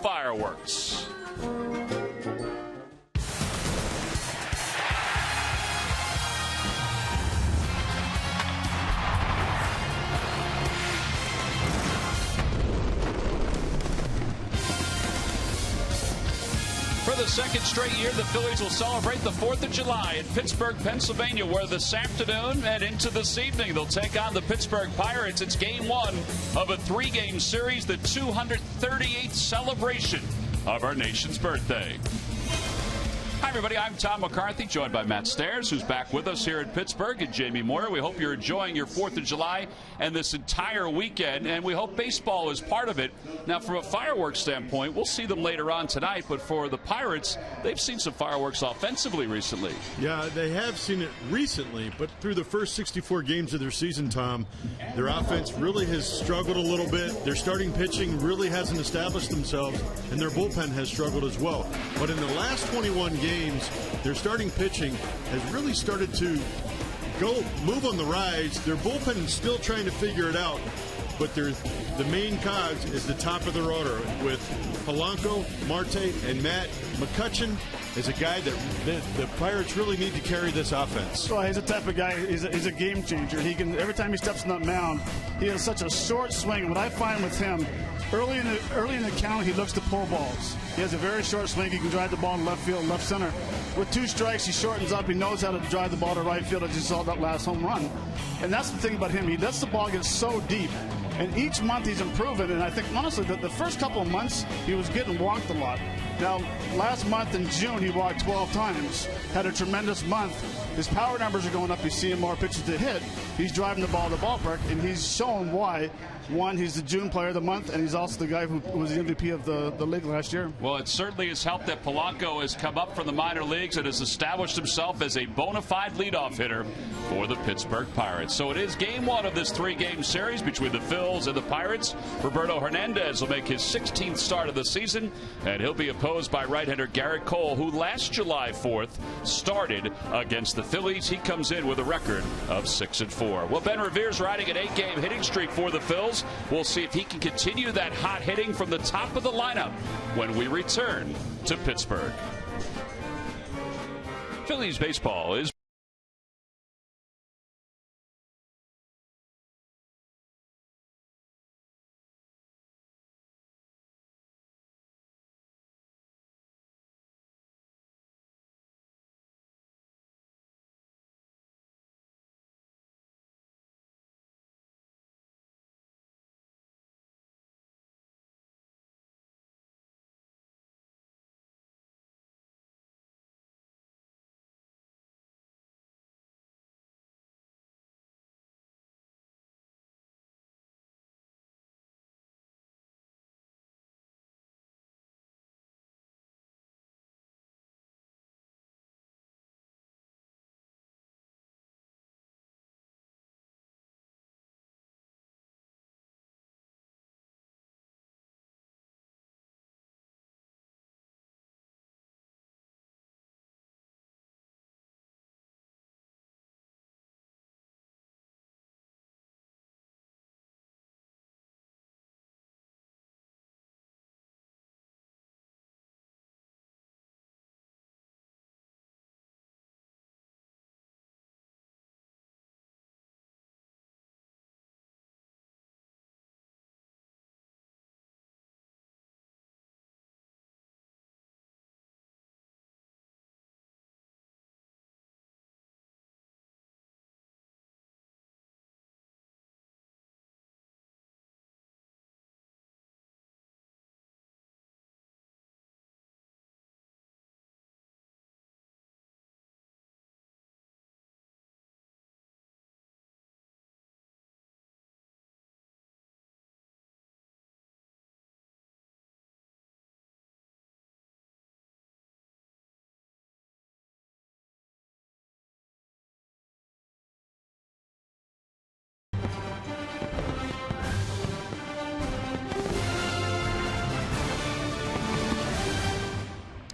Fireworks. For the second straight year, the Phillies will celebrate the 4th of July in Pittsburgh, Pennsylvania, where this afternoon and into this evening they'll take on the Pittsburgh Pirates. It's game one of a 3-game series, the 238th celebration of our nation's birthday. Hi, everybody. I'm Tom McCarthy, joined by Matt Stairs, who's back with us here in Pittsburgh, and Jamie Moyer. We hope you're enjoying your 4th of July and this entire weekend, and we hope baseball is part of it. Now, from a fireworks standpoint, we'll see them later on tonight, but for the Pirates, they've seen some fireworks offensively recently. Yeah, they have seen it recently, but through the first 64 games of their season, Tom, their offense really has struggled a little bit. Their starting pitching really hasn't established themselves, and their bullpen has struggled as well. But in the last 21 games, their starting pitching has really started to move on the rise. Their bullpen is still trying to figure it out, but the main cogs is the top of their order with Polanco, Marte, and Matt. McCutchen is a guy that the Pirates really need to carry this offense. Well, he's the type of guy, he's a game changer. He can, every time he steps on that mound, he has such a short swing. And what I find with him, early in the count, he looks to pull balls. He has a very short swing. He can drive the ball in left field, left center. With 2 strikes, he shortens up. He knows how to drive the ball to right field, as you saw that last home run. And that's the thing about him. He lets the ball get so deep. And each month he's improving. And I think, honestly, that the first couple of months, he was getting walked a lot. Now, last month in June, he walked 12 times. Had a tremendous month. His power numbers are going up. He's seeing more pitches to hit. He's driving the ball to the ballpark, and he's shown why. One, he's the June player of the month, and he's also the guy who was the MVP of the league last year. Well, it certainly has helped that Polanco has come up from the minor leagues and has established himself as a bona fide leadoff hitter for the Pittsburgh Pirates. So it is game one of this 3-game series between the Phils and the Pirates. Roberto Hernandez will make his 16th start of the season, and he'll be opposed by right-hander Garrett Cole, who last July 4th started against the Phillies. He comes in with a record of 6-4. Well, Ben Revere's riding an 8-game hitting streak for the Phils. We'll see if he can continue that hot hitting from the top of the lineup when we return to Pittsburgh. Phillies baseball is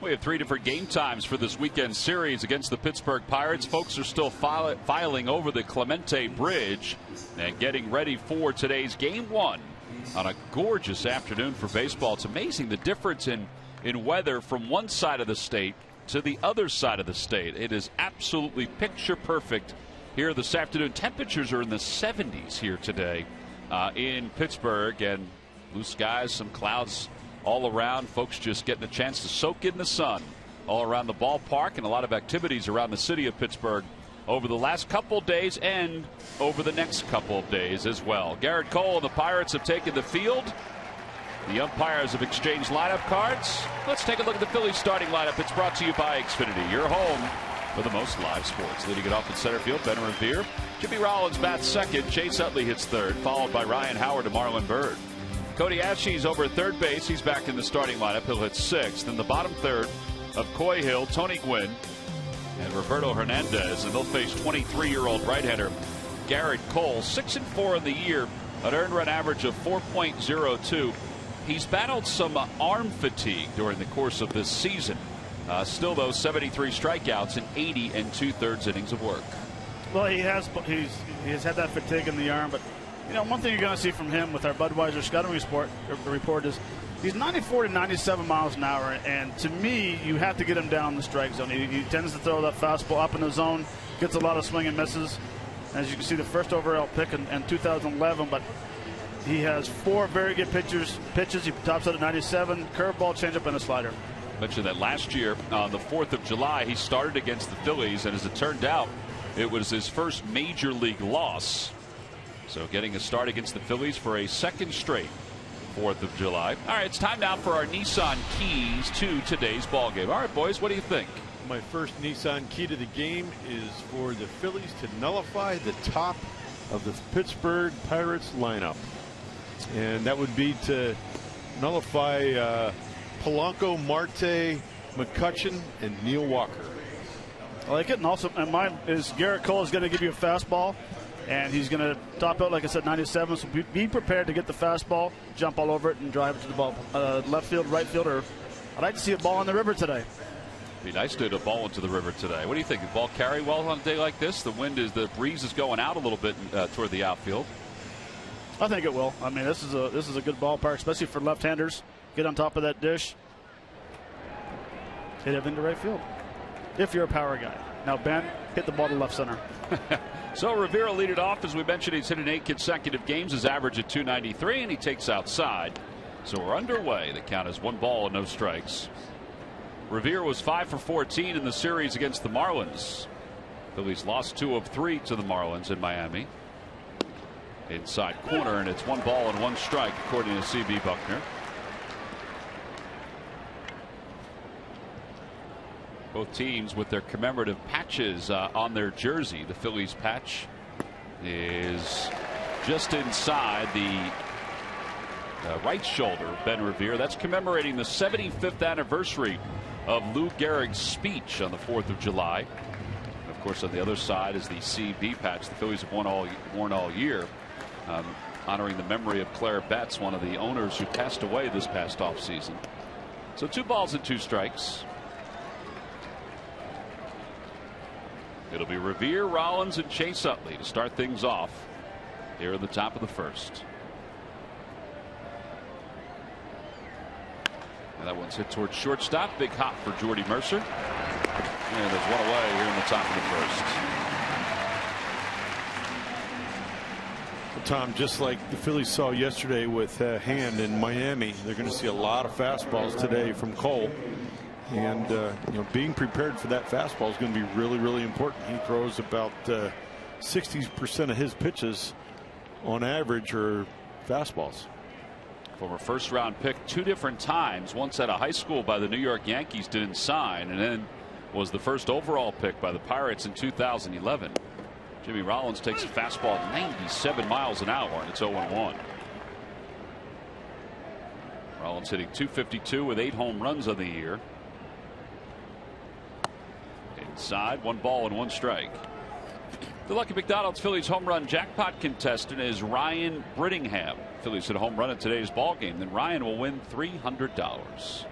We have 3 different game times for this weekend series against the Pittsburgh Pirates. Folks are still filing over the Clemente Bridge and getting ready for today's game 1 on a gorgeous afternoon for baseball. It's amazing the difference in weather from one side of the state to the other side of the state. It is absolutely picture perfect here this afternoon. Temperatures are in the 70s here today in Pittsburgh, and blue skies, some clouds all around. Folks just getting a chance to soak in the sun all around the ballpark, and a lot of activities around the city of Pittsburgh over the last couple days and over the next couple of days as well. Garrett Cole and the Pirates have taken the field. The umpires have exchanged lineup cards. Let's take a look at the Phillies starting lineup. It's brought to you by Xfinity, your home for the most live sports. Leading it off in center field, Ben Revere. Jimmy Rollins bats second. Chase Utley hits third, followed by Ryan Howard and Marlon Byrd. Cody Ashe's over at third base. He's back in the starting lineup. He'll hit sixth. In the bottom third of Coy Hill, Tony Gwynn, and Roberto Hernandez, and they'll face 23-year-old right-hander Garrett Cole. 6-4 in the year, an earned run average of 4.02. He's battled some arm fatigue during the course of this season. Still, though, 73 strikeouts and 80 2/3 innings of work. Well, he has had that fatigue in the arm, but one thing you're going to see from him with our Budweiser scouting report is he's 94 to 97 miles an hour, and to me, you have to get him down the strike zone. He tends to throw that fastball up in the zone, gets a lot of swing and misses. As you can see, the first overall pick in 2011, but he has 4 very good pitches. He tops out at 97, curveball, changeup, and a slider. Mentioned that last year on the 4th of July, he started against the Phillies, and as it turned out, it was his first major league loss. So getting a start against the Phillies for a second straight 4th of July. All right, it's time now for our Nissan keys to today's ball game. All right, boys, what do you think? My first Nissan key to the game is for the Phillies to nullify the top of the Pittsburgh Pirates lineup. And that would be to nullify Polanco, Marte, McCutchen, and Neil Walker. I like it. And also, and mine is Garrett Cole is going to give you a fastball, and he's going to top out, like I said, 97. So be prepared to get the fastball, jump all over it, and drive it to the ball. Left field, right field, or I'd like to see a ball in the river today. Be nice to hit a ball into the river today. What do you think? The ball carry well on a day like this? The breeze is going out a little bit toward the outfield. I think it will. I mean, this is a good ballpark, especially for left-handers. Get on top of that dish, hit it into right field. If you're a power guy. Now, Ben, hit the ball to left center. So Rivera lead it off. As we mentioned, he's hit in 8 consecutive games. His average at .293, and he takes outside. So we're underway. The count is 1 ball and no strikes. Rivera was 5 for 14 in the series against the Marlins. Phillies lost 2 of 3 to the Marlins in Miami. Inside corner, and it's 1 ball and 1 strike, according to C.B. Buckner. Both teams with their commemorative patches on their jersey. The Phillies patch is just inside the right shoulder of Ben Revere. That's commemorating the 75th anniversary of Lou Gehrig's speech on the 4th of July. And of course, on the other side is the CB patch the Phillies have worn all year, honoring the memory of Claire Betts, one of the owners who passed away this past offseason. So 2 balls and 2 strikes. It'll be Revere, Rollins, and Chase Utley to start things off here at the top of the first. And that one's hit towards shortstop. Big hop for Jordy Mercer. And there's 1 away here in the top of the first. Well, Tom, just like the Phillies saw yesterday with Hand in Miami, they're going to see a lot of fastballs today from Cole. And being prepared for that fastball is going to be really, really important. He throws about 60% of his pitches on average are fastballs. Former first-round pick 2 different times. Once at a high school by the New York Yankees, didn't sign, and then was the first overall pick by the Pirates in 2011. Jimmy Rollins takes a fastball at 97 miles an hour, and it's 0-1. Rollins hitting .252 with 8 home runs on the year. Inside, 1 ball and 1 strike. The Lucky McDonald's Phillies home run jackpot contestant is Ryan Brittingham. Phillies hit a home run in today's ball game. Then Ryan will win $300.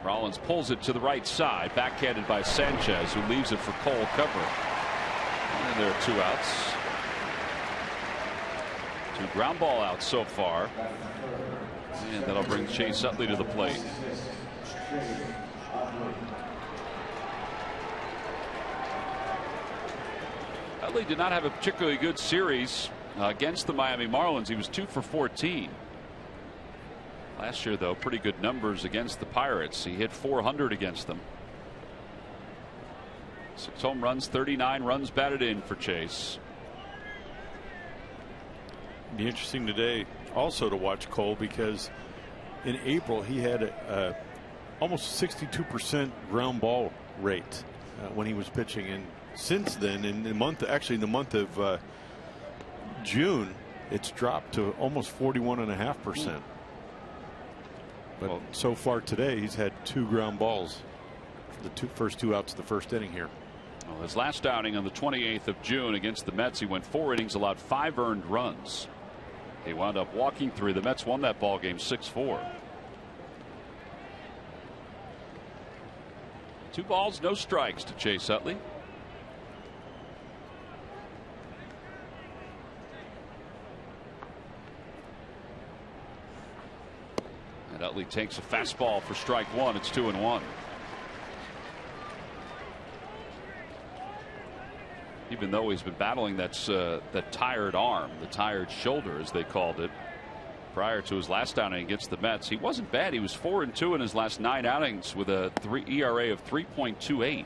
Rollins pulls it to the right side, backhanded by Sanchez, who leaves it for Cole cover. And there are 2 outs. 2 ground ball outs so far. And that'll bring Chase Utley to the plate. Utley did not have a particularly good series against the Miami Marlins. He was 2 for 14. Last year, though, pretty good numbers against the Pirates. He hit .400 against them. 6 home runs, 39 runs batted in for Chase. It'd be interesting today also to watch Cole, because in April he had a almost 62% ground ball rate when he was pitching, and since then, in the month of June, it's dropped to almost 41.5%. But so far today, he's had 2 ground balls for the first 2 outs of the first inning here. Well, his last outing on the 28th of June against the Mets, he went 4 innings, allowed 5 earned runs. He wound up walking 3. The Mets won that ball game 6-4. 2 balls, no strikes to Chase Utley. And Utley takes a fastball for strike 1. It's 2-1. Even though he's been battling that tired arm, the tired shoulder, as they called it, prior to his last outing against the Mets, he wasn't bad. He was 4-2 in his last 9 outings with a ERA of 3.28.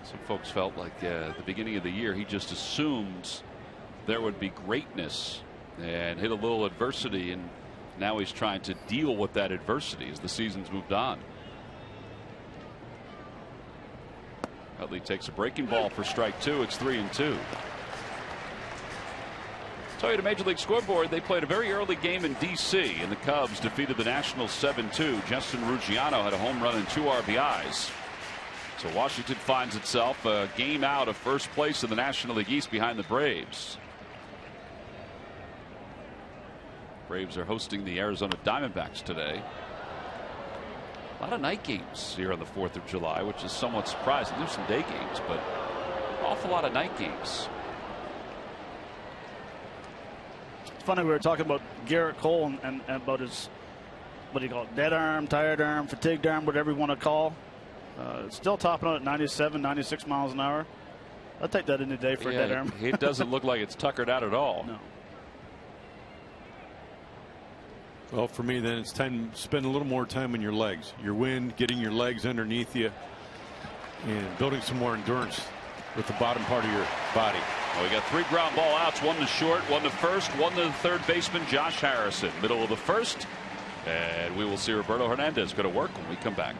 Some folks felt like at the beginning of the year he just assumed there would be greatness and hit a little adversity, and now he's trying to deal with that adversity as the season's moved on. Utley takes a breaking ball for strike 2. It's 3-2. Tell you, to Major League Scoreboard, they played a very early game in D.C. and the Cubs defeated the Nationals 7-2. Justin Ruggiano had a home run and 2 RBIs. So Washington finds itself a game out of first place in the National League East behind the Braves. Braves are hosting the Arizona Diamondbacks today. A lot of night games here on the 4th of July, which is somewhat surprising. There's some day games, but an awful lot of night games. It's funny, we were talking about Garrett Cole and about his, what do you call it, dead arm, tired arm, fatigued arm, whatever you want to call. Still topping out at 97, 96 miles an hour. I'll take that any day for a dead arm. It doesn't look like it's tuckered out at all. No. Well, for me, then it's time to spend a little more time on your legs. Your wind, getting your legs underneath you, and building some more endurance with the bottom part of your body. Well, we got 3 ground ball outs, 1 to short, 1 to first, 1 to the third baseman, Josh Harrison. Middle of the first, and we will see Roberto Hernandez go to work when we come back.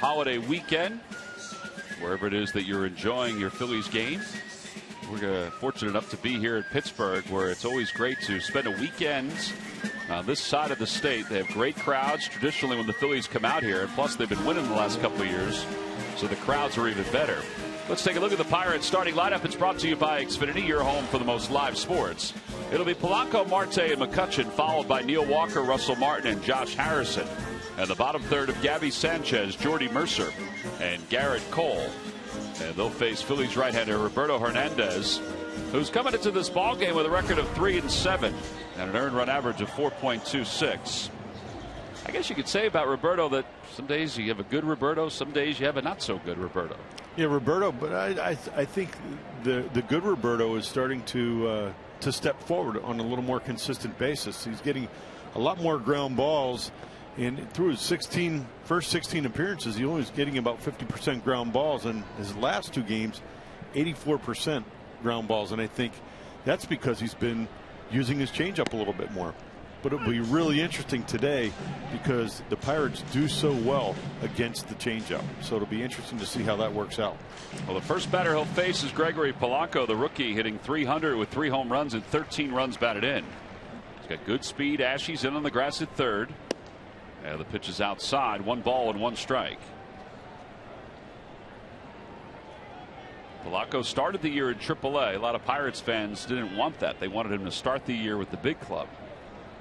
Holiday weekend, wherever it is that you're enjoying your Phillies game. We're fortunate enough to be here at Pittsburgh, where it's always great to spend a weekend on this side of the state. They have great crowds traditionally when the Phillies come out here, and plus they've been winning the last couple of years, so the crowds are even better. Let's take a look at the Pirates starting lineup. It's brought to you by Xfinity, your home for the most live sports It'll be Polanco, Marte, and McCutchen, followed by Neil Walker, Russell Martin, and Josh Harrison. And the bottom third of Gabby Sanchez, Jordy Mercer, and Garrett Cole. And they'll face Phillies right-hander Roberto Hernandez, who's coming into this ballgame with a record of 3-7 and an earned run average of 4.26. I guess you could say about Roberto that some days you have a good Roberto, some days you have a not so good Roberto. Yeah, Roberto, but I think the good Roberto is starting to step forward on a little more consistent basis. He's getting a lot more ground balls, and through his first 16 appearances, he only was getting about 50% ground balls, and his last 2 games, 84% ground balls, and I think that's because he's been using his changeup a little bit more. But it'll be really interesting today because the Pirates do so well against the changeup. So it'll be interesting to see how that works out. Well, the first batter he'll face is Gregory Polanco, the rookie, hitting .300 with 3 home runs and 13 runs batted in. He's got good speed. Ashy's in on the grass at third. And the pitch is outside. 1 ball and 1 strike. Polanco started the year in AAA. A lot of Pirates fans didn't want that. They wanted him to start the year with the big club.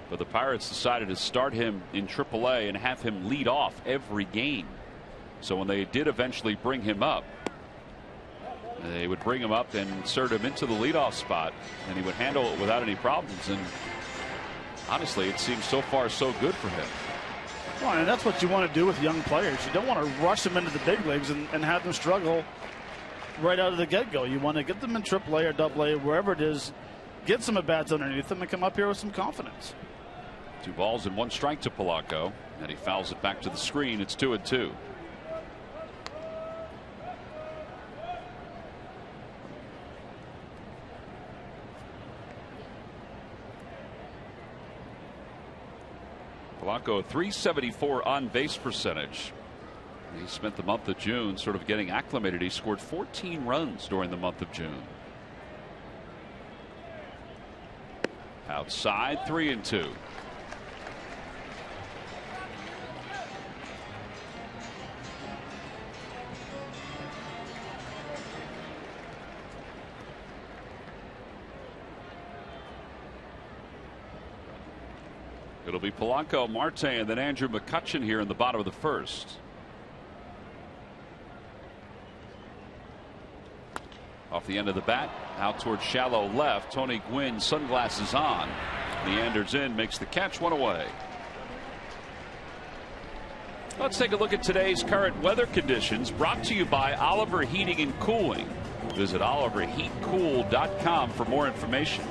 But the Pirates decided to start him in AAA and have him lead off every game. So when they did eventually bring him up, they would bring him up and insert him into the leadoff spot, and he would handle it without any problems. And honestly, it seems so far so good for him. Well, and that's what you want to do with young players. You don't want to rush them into the big leagues and have them struggle right out of the get-go. You want to get them in AAA or AA, wherever it is, get some at-bats underneath them, and come up here with some confidence. 2 balls and 1 strike to Polanco, and he fouls it back to the screen. It's 2-2. Polanco, a .374 on base percentage. He spent the month of June sort of getting acclimated. He scored 14 runs during the month of June. Outside, 3-2. It'll be Polanco, Marte, and then Andrew McCutchen here in the bottom of the first. Off the end of the bat, out towards shallow left. Tony Gwynn, sunglasses on. Leanders in, makes the catch, 1 away. Let's take a look at today's current weather conditions, brought to you by Oliver Heating and Cooling. Visit oliverheatcool.com for more information.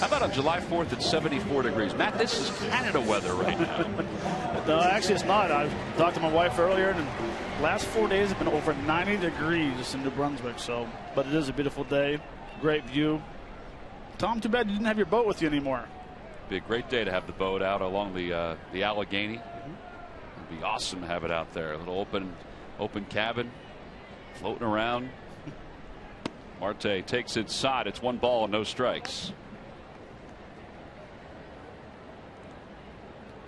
How about on July 4th at 74 degrees? Matt, this is Canada weather right now. No, actually it's not. I talked to my wife earlier, and the last 4 days have been over 90 degrees in New Brunswick. So, but it is a beautiful day. Great view. Tom, too bad you didn't have your boat with you anymore. It'd be a great day to have the boat out along the Allegheny. It'd be awesome to have it out there. A little open cabin, floating around. Marte takes inside. It's 1 ball and no strikes.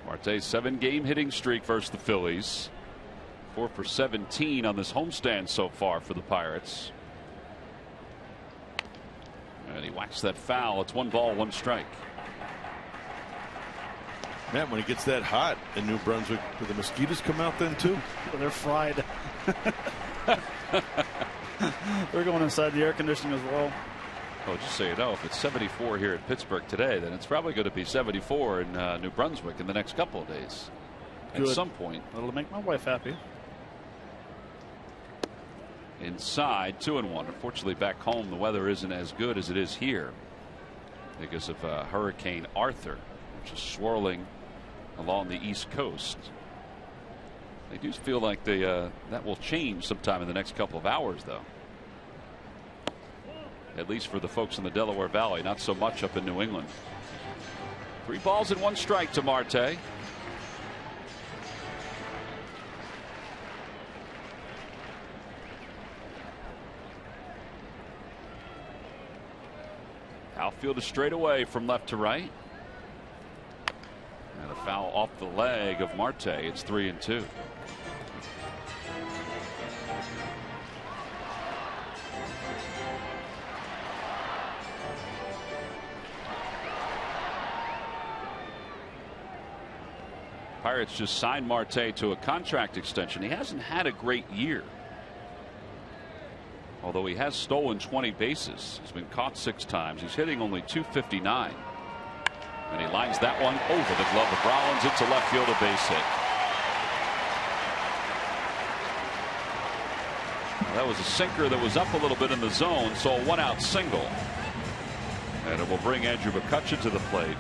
Marte's 7-game hitting streak versus the Phillies. 4 for 17 on this homestand so far for the Pirates. And he whacks that foul. It's 1 ball, 1 strike. Matt, when it gets that hot in New Brunswick, do the mosquitoes come out then too? Well, they're fried. They're going inside the air conditioning as well. Oh, just so you know, if it's 74 here in Pittsburgh today, then it's probably going to be 74 in New Brunswick in the next couple of days. Good. At some point. That'll make my wife happy. Inside, 2-1. Unfortunately, back home, the weather isn't as good as it is here because of Hurricane Arthur, which is swirling along the East Coast. They do feel like that will change sometime in the next couple of hours, though. At least for the folks in the Delaware Valley, not so much up in New England. 3 balls and 1 strike to Marte. Outfield is straight away from left to right. And a foul off the leg of Marte. It's 3-2. Pirates just signed Marte to a contract extension. He hasn't had a great year, although he has stolen 20 bases. He's been caught 6 times. He's hitting only .259, and he lines that one over the glove of Rollins into left field, a base hit. That was a sinker that was up a little bit in the zone, so a 1-out single. And it will bring Andrew McCutchen to the plate.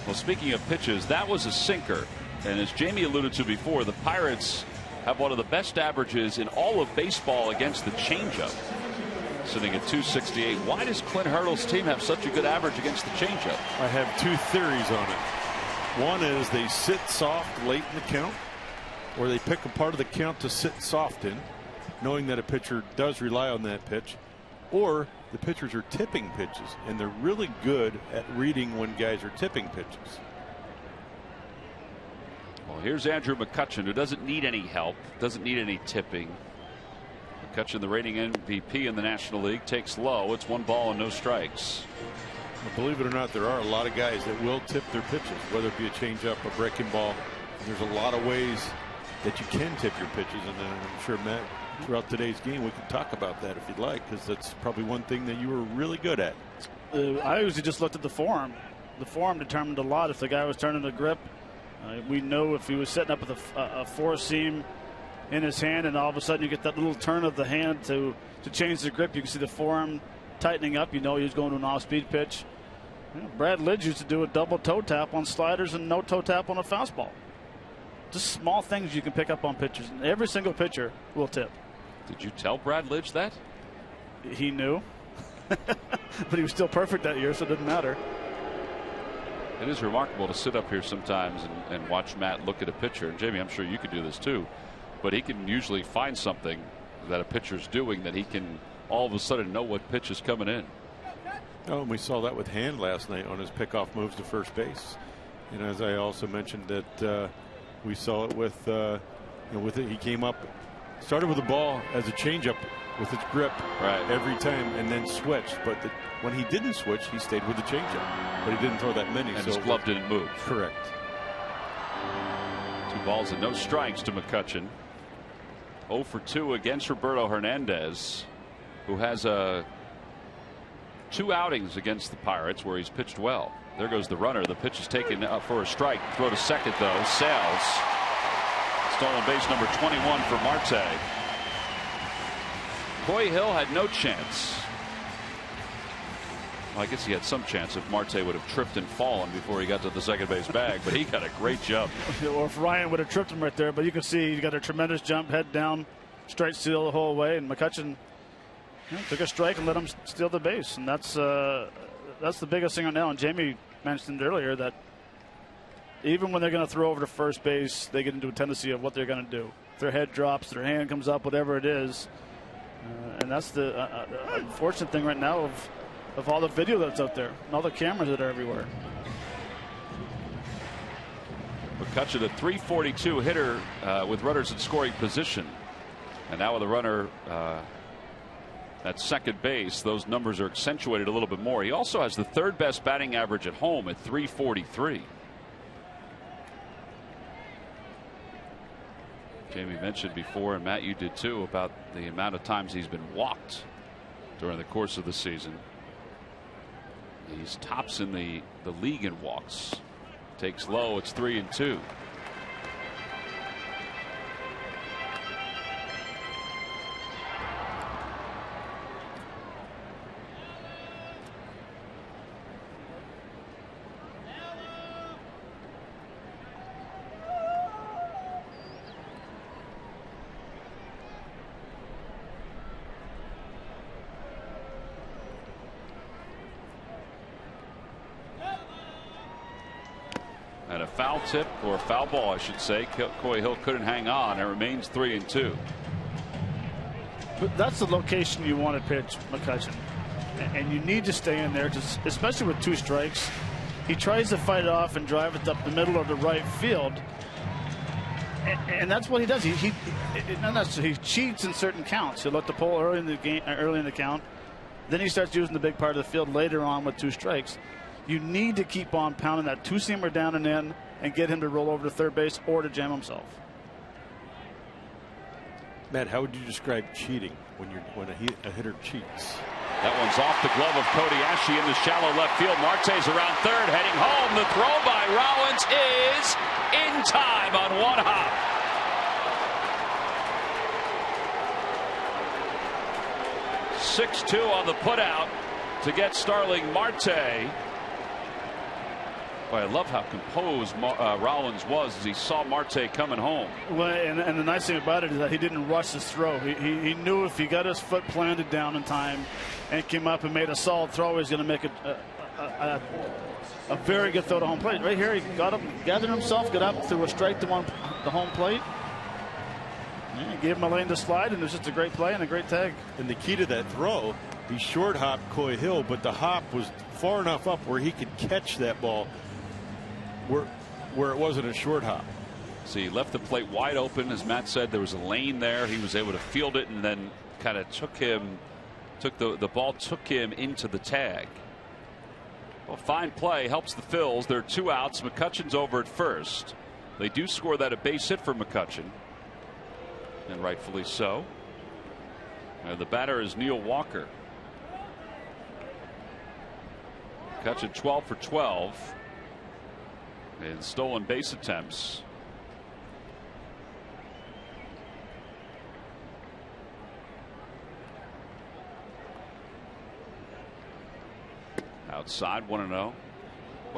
Well, speaking of pitches, that was a sinker. And as Jamie alluded to before, the Pirates have one of the best averages in all of baseball against the changeup, sitting at .268. Why does Clint Hurdle's team have such a good average against the changeup? I have 2 theories on it. One is they sit soft late in the count, or they pick a part of the count to sit soft in, knowing that a pitcher does rely on that pitch, or the pitchers are tipping pitches, and they're really good at reading when guys are tipping pitches. Well, here's Andrew McCutchen, who doesn't need any help, doesn't need any tipping. McCutchen, the reigning MVP in the National League, takes low. It's 1 ball and no strikes. Well, believe it or not, there are a lot of guys that will tip their pitches, whether it be a changeup, a breaking ball. There's a lot of ways that you can tip your pitches, and I'm sure, Matt, throughout today's game we can talk about that if you'd like, because that's probably one thing that you were really good at. I usually just looked at the form. The form determined a lot. If the guy was turning the grip, we know if he was setting up with a 4-seam in his hand, and all of a sudden you get that little turn of the hand to change the grip, you can see the form tightening up. You know he was going to an off-speed pitch. Brad Lidge used to do a double toe tap on sliders and no toe tap on a fastball. Just small things you can pick up on pitchers. And every single pitcher will tip. Did you tell Brad Lidge that? He knew. But he was still perfect that year, so it didn't matter. It is remarkable to sit up here sometimes and watch Matt look at a pitcher. And Jamie, I'm sure you could do this too. But he can usually find something that a pitcher's doing that he can all of a sudden know what pitch is coming in. Oh, and we saw that with Hand last night on his pickoff moves to first base. And as I also mentioned that we saw it with he came up, started with the ball as a changeup with his grip every time, and then switched. But when he didn't switch, he stayed with the changeup, but he didn't throw that many. And his glove didn't move. Correct. 2 balls and no strikes to McCutchen. 0 for 2 against Roberto Hernandez, who has 2 outings against the Pirates where he's pitched well. There goes the runner. The pitch is taken up for a strike. Throw to second, though. Sails. Stolen base number 21 for Marte. Coy Hill had no chance. Well, I guess he had some chance if Marte would have tripped and fallen before he got to the second base bag, but he got a great jump. Or if Ryan would have tripped him right there, but you can see he got a tremendous jump, head down, straight steal the whole way, and McCutchen took a strike and let him steal the base, and that's the biggest thing right now. And Jamie mentioned earlier that even when they're going to throw over to first base, they get into a tendency of what they're going to do. If their head drops, their hand comes up, whatever it is, and that's the unfortunate thing right now of all the video that's out there and all the cameras that are everywhere. McCutchen, a .342 hitter with runners in scoring position, and now with a runner at second base, those numbers are accentuated a little bit more. He also has the 3rd best batting average at home at .343. Jamie mentioned before, and Matt, you did too, about the amount of times he's been walked during the course of the season. He's tops in the league in walks. Takes low. It's 3-2. And a foul tip, or a foul ball, I should say. Coy Hill couldn't hang on. It remains 3-2. But that's the location you want to pitch McCutchen. And you need to stay in there, especially with 2 strikes. He tries to fight it off and drive it up the middle of the right field. And that's what he does. He cheats in certain counts. He'll let the pull early in the game, early in the count. Then he starts using the big part of the field later on with 2 strikes. You need to keep on pounding that 2-seamer down and in, and get him to roll over to third base or to jam himself. Matt, how would you describe cheating when a hitter cheats? That one's off the glove of Cody Ashley in the shallow left field. Marte's around third, heading home. The throw by Rollins is in time on one hop. .62 on the putout to get Starling Marte. Boy, I love how composed Rollins was as he saw Marte coming home. Well, and the nice thing about it is that he didn't rush his throw. He knew if he got his foot planted down in time and came up and made a solid throw, he was going to make a very good throw to home plate. Right here, he got up, gathered himself, got up, threw a strike to the home plate. Yeah, gave him a lane to slide, and it was just a great play and a great tag. And the key to that throw, he short hopped Coy Hill, but the hop was far enough up where he could catch that ball where it wasn't a short hop. So he left the plate wide open. As Matt said, there was a lane there. He was able to field it and then kind of the ball took him into the tag. Well, fine play, helps the Phils. There are 2 outs. McCutcheon's over at first. They do score that a base hit for McCutcheon, and rightfully so. The batter is Neil Walker. McCutcheon 12 for 12 in stolen base attempts. Outside, 1-0. Why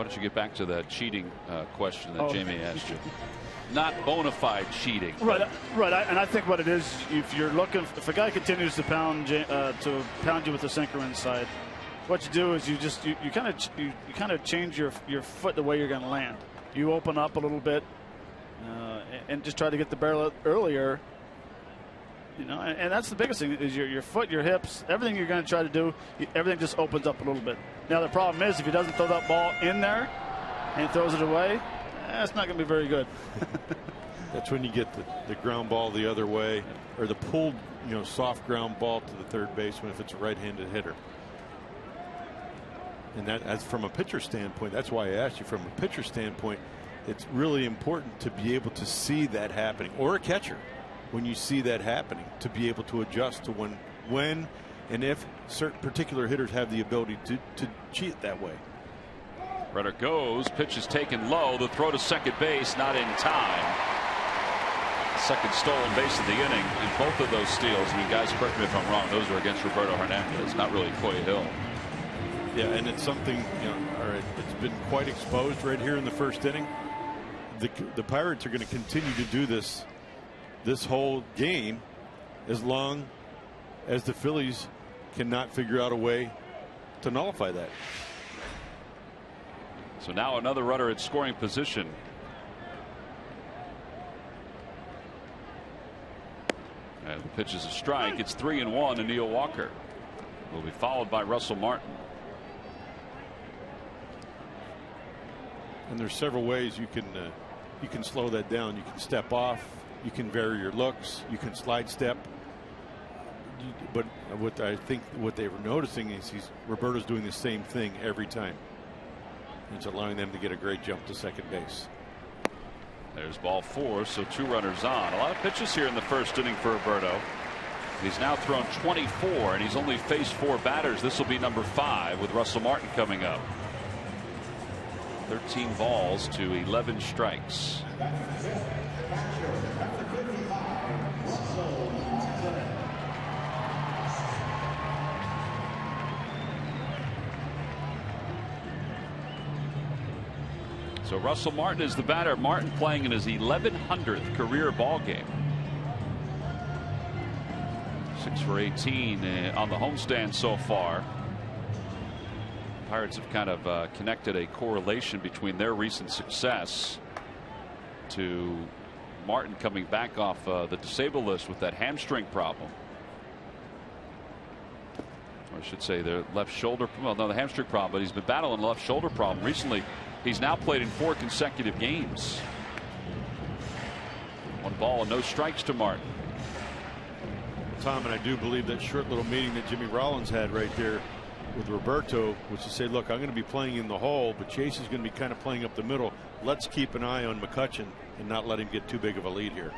don't you get back to that cheating question that Jamie asked you? Not bona fide cheating. Right. And I think what it is, if you're looking, if a guy continues to pound you with the sinker inside, what you do is you kind of change your foot the way you're going to land. You open up a little bit and just try to get the barrel out earlier. And that's the biggest thing is your foot, your hips, everything you're going to try to do, everything just opens up a little bit. Now the problem is if he doesn't throw that ball in there and he throws it away, it's not going to be very good. That's when you get the ground ball the other way, or the pulled, soft ground ball to the third baseman if it's a right-handed hitter. And that's from a pitcher standpoint. That's why I asked you, from a pitcher standpoint, it's really important to be able to see that happening, or a catcher, when you see that happening, to be able to adjust to when and if certain particular hitters have the ability to cheat that way. Runner goes, pitch is taken low, the throw to second base not in time. Second stolen base of the inning, and both of those steals, guys, correct me if I'm wrong, those were against Roberto Hernandez, not really Coy Hill. Yeah, and it's something, all right, it's been quite exposed right here in the first inning. The Pirates are going to continue to do this whole game as long as the Phillies cannot figure out a way to nullify that. So now another runner at scoring position. And the pitch is a strike. It's 3-1 to Neil Walker. Will be followed by Russell Martin. And there's several ways you can slow that down. You can step off. You can vary your looks. You can slide step. But what I think what they were noticing is Roberto's doing the same thing every time. It's allowing them to get a great jump to second base. There's ball 4, so 2 runners on. A lot of pitches here in the first inning for Roberto. He's now thrown 24, and he's only faced 4 batters. This will be number 5 with Russell Martin coming up. 13 balls to 11 strikes. So Russell Martin is the batter. Martin playing in his 1100th career ball game. 6 for 18 on the homestand so far. Pirates have kind of connected a correlation between their recent success to Martin coming back off the disabled list with that hamstring problem. Or I should say the left shoulder. Well, no, the hamstring problem, but he's been battling the left shoulder problem recently. He's now played in 4 consecutive games. 1 ball and no strikes to Martin. Tom, and I do believe that short little meeting that Jimmy Rollins had right there with Roberto was to say, look, I'm going to be playing in the hole, but Chase is going to be kind of playing up the middle. Let's keep an eye on McCutchen and not let him get too big of a lead here.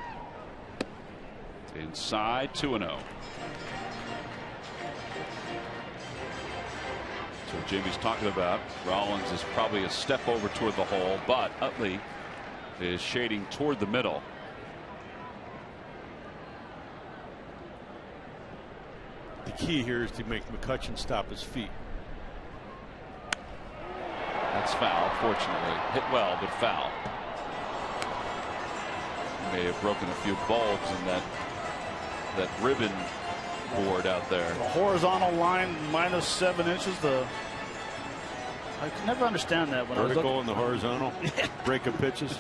Inside 2-0. So Jamie's talking about Rollins is probably a step over toward the hole, but Utley is shading toward the middle. The key here is to make McCutchen stop his feet. That's foul, fortunately. Hit well, but foul. May have broken a few bulbs in that ribbon board out there. The horizontal line -7 inches. I can never understand that. When vertical and the horizontal break of pitches.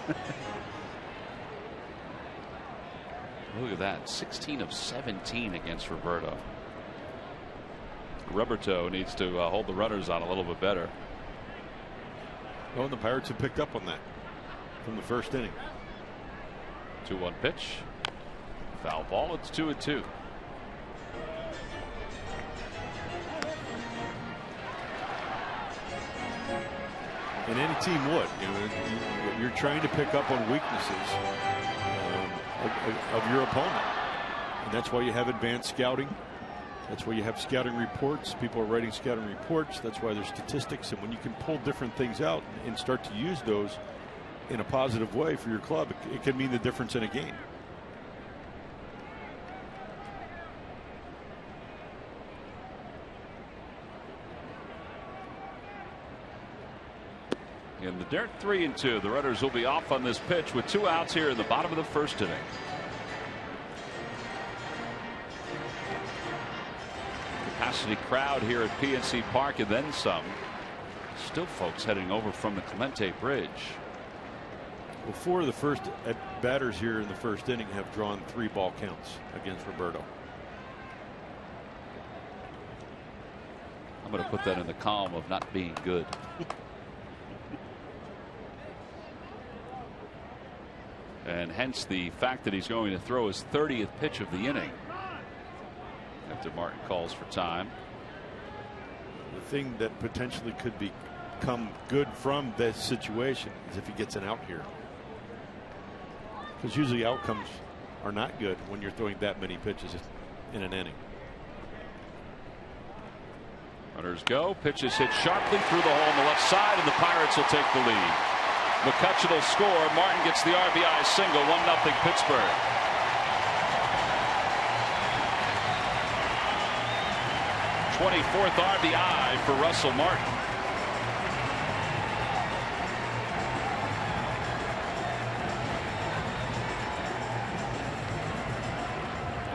Look at that, 16 of 17 against Roberto. Needs to hold the runners on a little bit better. Oh, and the Pirates have picked up on that from the first inning. 2-1 pitch. Foul ball. It's 2-2. And any team would. You're trying to pick up on weaknesses of your opponent. And that's why you have advanced scouting. That's why you have scouting reports. People are writing scouting reports. That's why there's statistics. And when you can pull different things out and start to use those in a positive way for your club, it can mean the difference in a game. In the dirt, 3-2. The runners will be off on this pitch with 2 outs here in the bottom of the first inning. Capacity crowd here at PNC Park and then some. Still folks heading over from the Clemente Bridge. Well, 4 of the first batters here in the first inning have drawn 3 ball counts against Roberto. I'm going to put that in the column of not being good. And hence the fact that he's going to throw his 30th pitch of the inning after Martin calls for time. The thing that potentially could become good from this situation is if he gets an out here, because usually outcomes are not good when you're throwing that many pitches in an inning. Runners go. Pitches hit sharply through the hole on the left side, and the Pirates will take the lead. McCutchen will score. Martin gets the RBI single. 1-0 Pittsburgh. '24th RBI for Russell Martin.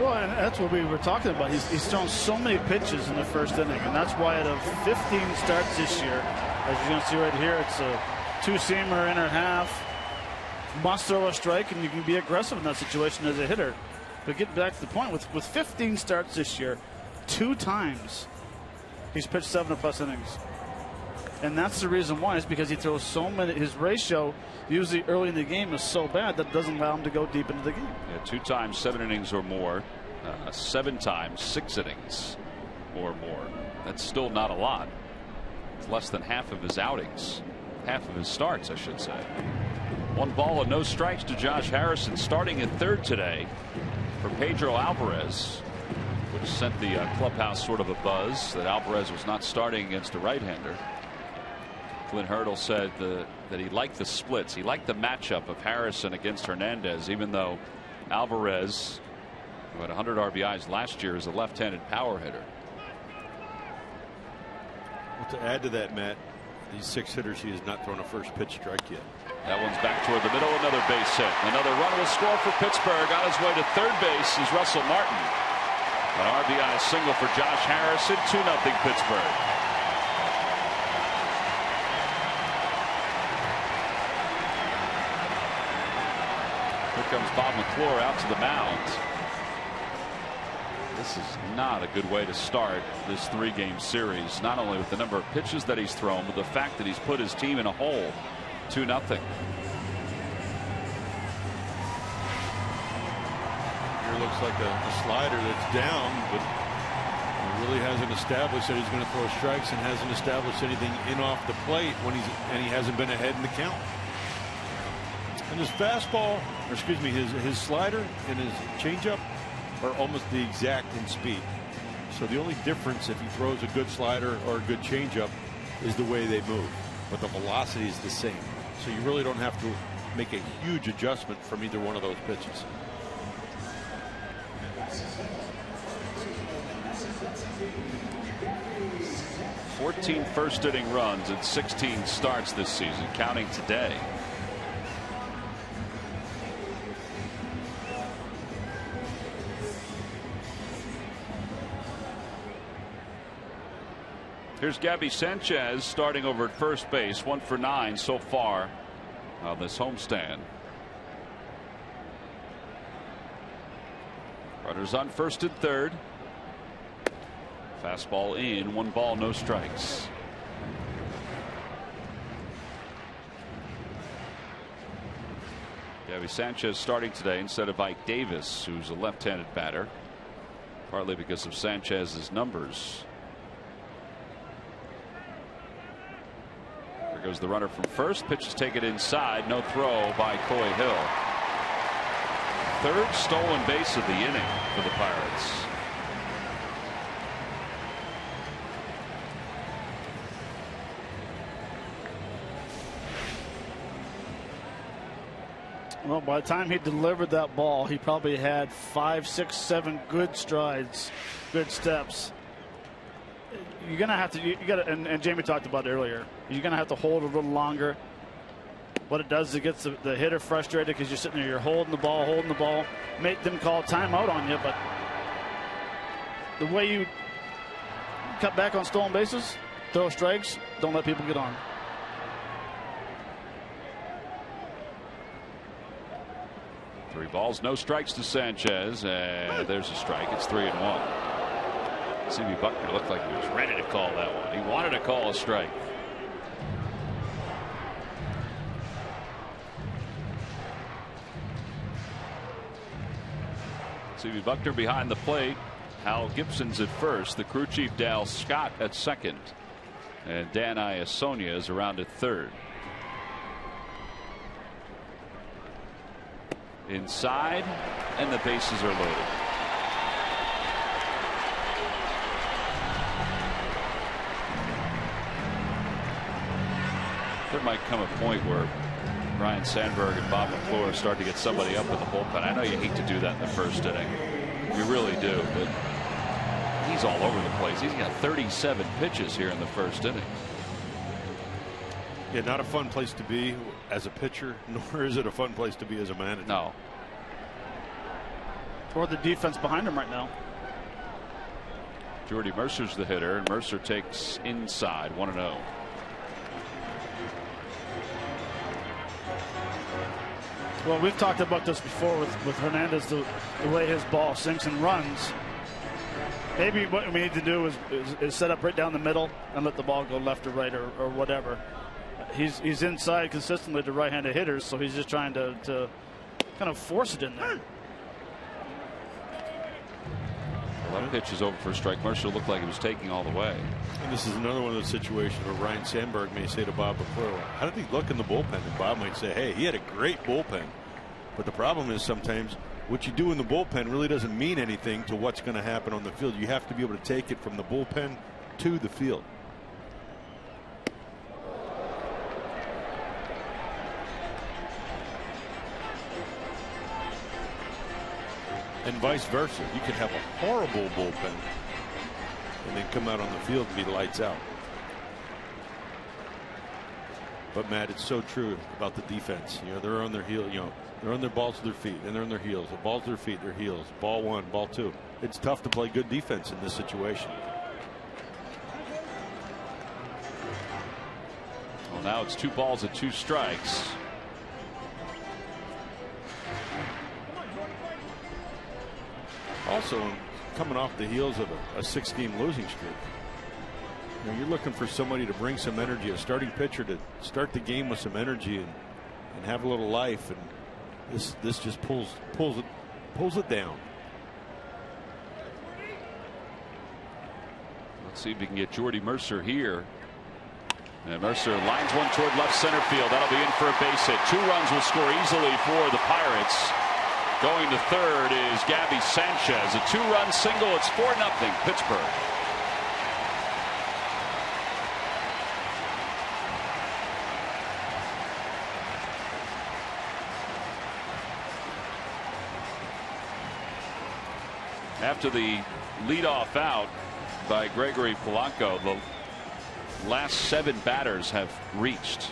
Well, and that's what we were talking about. He's thrown so many pitches in the first inning, and that's why out of 15 starts this year, as you're going to see right here, it's a 2-seamer, inner half. Must throw a strike, and you can be aggressive in that situation as a hitter. But getting back to the point, with 15 starts this year, 2 times he's pitched 7+ innings. And that's the reason why, is because he throws so many. His ratio usually early in the game is so bad that doesn't allow him to go deep into the game. Yeah, 2 times 7 innings or more, 7 times 6 innings or more. That's still not a lot. It's less than half of his outings, half of his starts, I should say. 1 ball and no strikes to Josh Harrison, starting at third today for Pedro Alvarez, which sent the clubhouse sort of a buzz that Alvarez was not starting against a right-hander. Clint Hurdle said that he liked the splits. He liked the matchup of Harrison against Hernandez, even though Alvarez, who had 100 RBIs last year, is a left-handed power hitter. Well, to add to that, Matt, these 6 hitters, he has not thrown a first pitch strike yet. That one's back toward the middle. Another base hit. Another run will score for Pittsburgh. On his way to third base is Russell Martin. An RBI single for Josh Harrison. 2-0 Pittsburgh. Here comes Bob McClure out to the mound. This is not a good way to start this 3-game series. Not only with the number of pitches that he's thrown, but the fact that he's put his team in a hole. 2-0. Here looks like a slider that's down, but really hasn't established that he's going to throw strikes and hasn't established anything in off the plate and he hasn't been ahead in the count. And his fastball, or excuse me, his slider and his changeup are almost the exact in speed. So the only difference if he throws a good slider or a good changeup is the way they move, but the velocity is the same. So you really don't have to make a huge adjustment from either one of those pitches. "14 first inning runs and 16 starts this season, counting today." Here's Gabby Sanchez starting over at first base, 1 for 9 so far on this homestand. Runners on first and third. Fastball in, 1 ball, no strikes. Gabby Sanchez starting today instead of Ike Davis, who's a left-handed batter, partly because of Sanchez's numbers. There goes the runner from first. Pitch is taken inside. No throw by Coy Hill. 3rd stolen base of the inning for the Pirates. Well, by the time he delivered that ball, he probably had 5, 6, 7 good strides, good steps. You're gonna have to, you gotta, and Jamie talked about it earlier, you're gonna have to hold a little longer. What it does is it gets the hitter frustrated because you're sitting there, you're holding the ball, make them call timeout on you. But the way you cut back on stolen bases, throw strikes, don't let people get on. Three balls, no strikes to Sanchez, and there's a strike. It's 3-1. C.B. Buckner looked like he was ready to call that one. He wanted to call a strike. C.B. Buckner behind the plate. Hal Gibson's at first. The crew chief Dal Scott at second. And Dan Iasonia is around at third. Inside, and the bases are loaded. There might come a point where Ryan Sandberg and Bob McClure start to get somebody up in the bullpen. I know you hate to do that in the first inning. You really do, but he's all over the place. He's got 37 pitches here in the first inning. Yeah, not a fun place to be as a pitcher, nor is it a fun place to be as a manager. No. Or the defense behind him right now. Jordy Mercer's the hitter, and Mercer takes inside, 1-0. Well, we've talked about this before with Hernandez, the way his ball sinks and runs. Maybe what we need to do is set up right down the middle and let the ball go left or right or whatever. He's inside consistently to right-handed hitters, so he's just trying to kind of force it in there. 11 pitches over for a strike. Mercer looked like he was taking all the way. And this is another one of those situations where Ryan Sandberg may say to Bob McClure, how did he look in the bullpen? And Bob might say, hey, he had a great bullpen. But the problem is sometimes what you do in the bullpen really doesn't mean anything to what's going to happen on the field. You have to be able to take it from the bullpen to the field. And vice versa. You can have a horrible bullpen and then come out on the field and be lights out. But Matt, it's so true about the defense. You know, they're on their heel, you know, they're on their balls to their feet, and they're on their heels. The balls to their feet, their heels. Ball one, ball two. It's tough to play good defense in this situation. Well, now it's 2 balls and 2 strikes. Also, coming off the heels of a 6-game losing streak, you know, you're looking for somebody to bring some energy, a starting pitcher to start the game with some energy and have a little life, and this just pulls it down. Let's see if we can get Jordy Mercer here. And Mercer lines one toward left center field. That'll be in for a base hit. 2 runs will score easily for the Pirates. Going to third is Gabby Sanchez. A 2-run single. It's 4-0 Pittsburgh. After the leadoff out by Gregory Polanco, the last 7 batters have reached.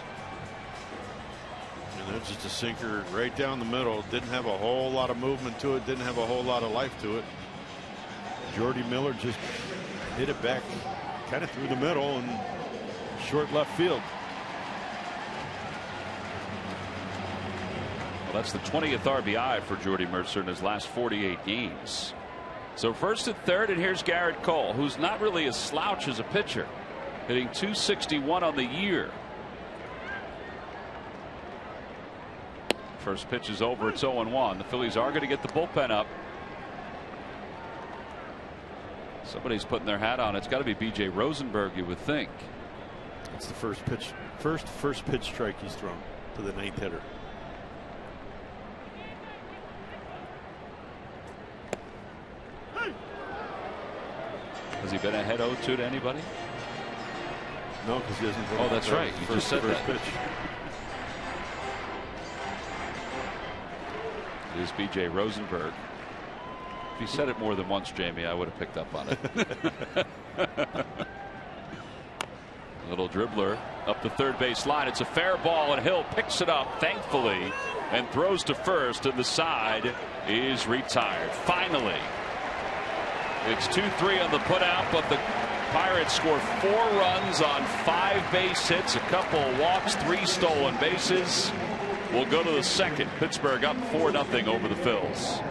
And that's just a sinker right down the middle. Didn't have a whole lot of movement to it. Didn't have a whole lot of life to it. Jordy Miller just hit it back kind of through the middle and short left field. Well, that's the 20th RBI for Jordy Mercer in his last 48 games. So first at third, and here's Garrett Cole, who's not really a slouch as a pitcher, hitting .261 on the year. First pitch is over. It's 0-1. The Phillies are going to get the bullpen up. Somebody's putting their hat on. It's got to be B.J. Rosenberg, you would think. It's the first pitch strike he's thrown to the 9th hitter. Has he been ahead 0-2 to anybody? No, because he hasn't. Oh, that's right. You just said that. Pitch. It is B.J. Rosenberg. If you said it more than once, Jamie, I would have picked up on it. Little dribbler up the third base line. It's a fair ball, and Hill picks it up, thankfully, and throws to first, and the side is retired. Finally. It's 2-3 on the putout, but the Pirates score 4 runs on 5 base hits, a couple walks, 3 stolen bases. We'll go to the second. Pittsburgh up 4-0 over the Phils.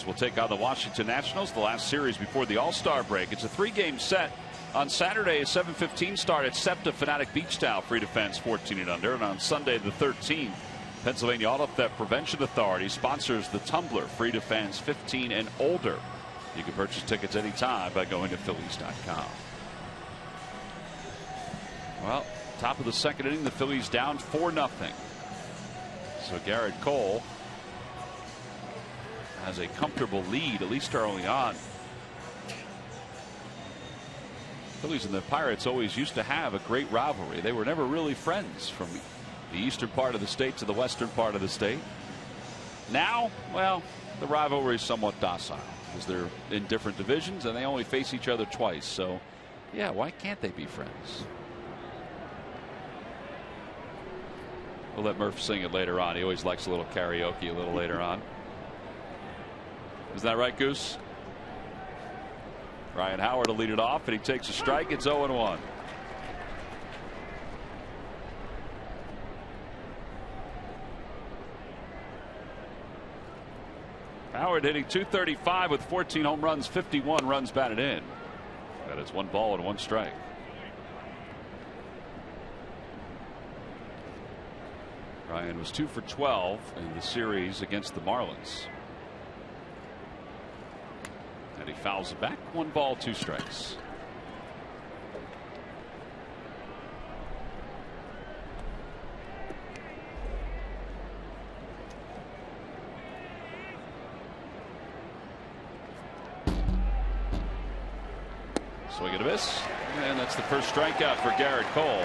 Will take on the Washington Nationals, the last series before the All-Star break. It's a 3-game set. On Saturday, a 7:15 start at SEPTA Fanatic Beach Towel, free to fans 14 and under. And on Sunday the 13th, Pennsylvania Auto Theft Prevention Authority sponsors the Tumbler, free to fans 15 and older. You can purchase tickets anytime by going to Phillies.com. Well, top of the second inning, the Phillies down 4-0. So Garrett Cole has a comfortable lead, at least early on. Phillies and the Pirates always used to have a great rivalry. They were never really friends from the eastern part of the state to the western part of the state. Now, well, the rivalry is somewhat docile because they're in different divisions and they only face each other twice. So, yeah, why can't they be friends? We'll let Murph sing it later on. He always likes a little karaoke a little later on. Is that right, Goose? Ryan Howard will lead it off, and he takes a strike. It's 0-1. Howard hitting .235 with 14 home runs, 51 runs batted in. That is 1 ball and 1 strike. Ryan was 2 for 12 in the series against the Marlins. And he fouls it back. 1 ball, 2 strikes. Swing and a miss. And that's the first strikeout for Garrett Cole.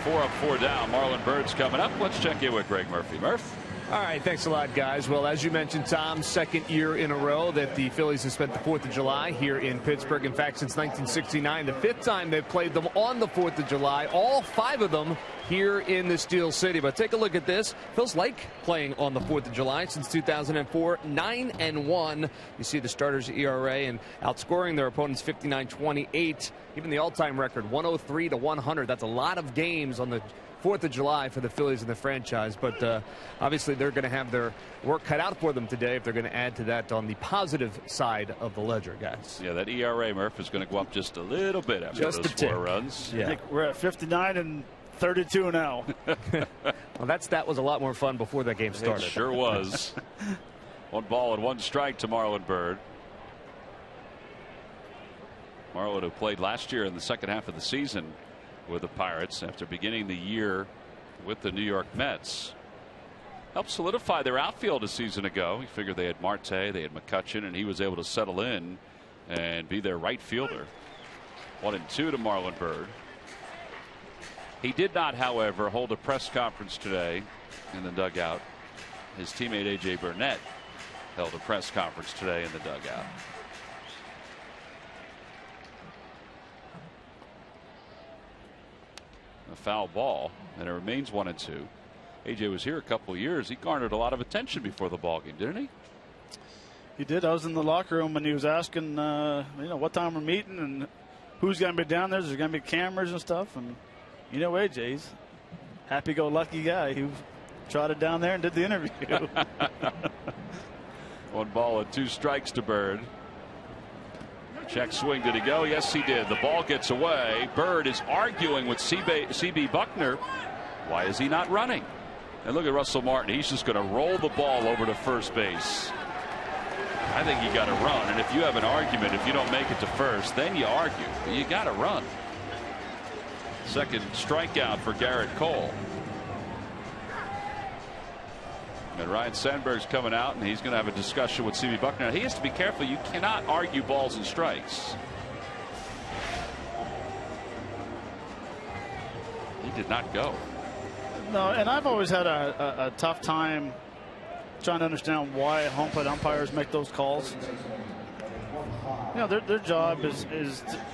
4 up, 4 down. Marlon Byrd's coming up. Let's check in with Greg Murphy. Murph? All right, thanks a lot, guys. Well, as you mentioned, Tom, second year in a row that the Phillies have spent the 4th of July here in Pittsburgh. In fact, since 1969, the 5th time they've played them on the 4th of July. All 5 of them here in the Steel City. But take a look at this. Phil's like playing on the 4th of July since 2004, 9-1. You see the starters' ERA and outscoring their opponents 59-28. Even the all-time record, 103-100. That's a lot of games on the 4th of July for the Phillies and the franchise, but obviously they're going to have their work cut out for them today if they're going to add to that on the positive side of the ledger, guys. Yeah, that ERA, Murph, is going to go up just a little bit after just those 4 runs. Yeah. I think we're at 59 and 32 now. Well, that was a lot more fun before that game started. It sure was. 1 ball and 1 strike to Marlon Byrd. Marlon, who played last year in the second half of the season with the Pirates after beginning the year with the New York Mets, helped solidify their outfield a season ago. He figured they had Marte, they had McCutchen, and he was able to settle in and be their right fielder. 1-2 to Marlon Byrd. He did not, however, hold a press conference today in the dugout. His teammate A.J. Burnett held a press conference today in the dugout. A foul ball, and it remains 1-2. AJ was here a couple of years. He garnered a lot of attention before the ball game, didn't he? He did. I was in the locker room when he was asking, what time we're meeting and who's going to be down there. There's going to be cameras and stuff. And AJ's happy-go-lucky guy. He trotted down there and did the interview. 1 ball and 2 strikes to Byrd. Check swing. Did he go? Yes, he did. The ball gets away. Byrd is arguing with C.B. Buckner. Why is he not running? And look at Russell Martin. He's just going to roll the ball over to first base. I think you got to run. And if you have an argument, if you don't make it to first, then you argue. But you got to run. Second strikeout for Garrett Cole. And Ryan Sandberg's coming out, and he's going to have a discussion with C.B. Buckner. Now, he has to be careful. You cannot argue balls and strikes. He did not go. No, and I've always had a tough time trying to understand why home plate umpires make those calls. Their job is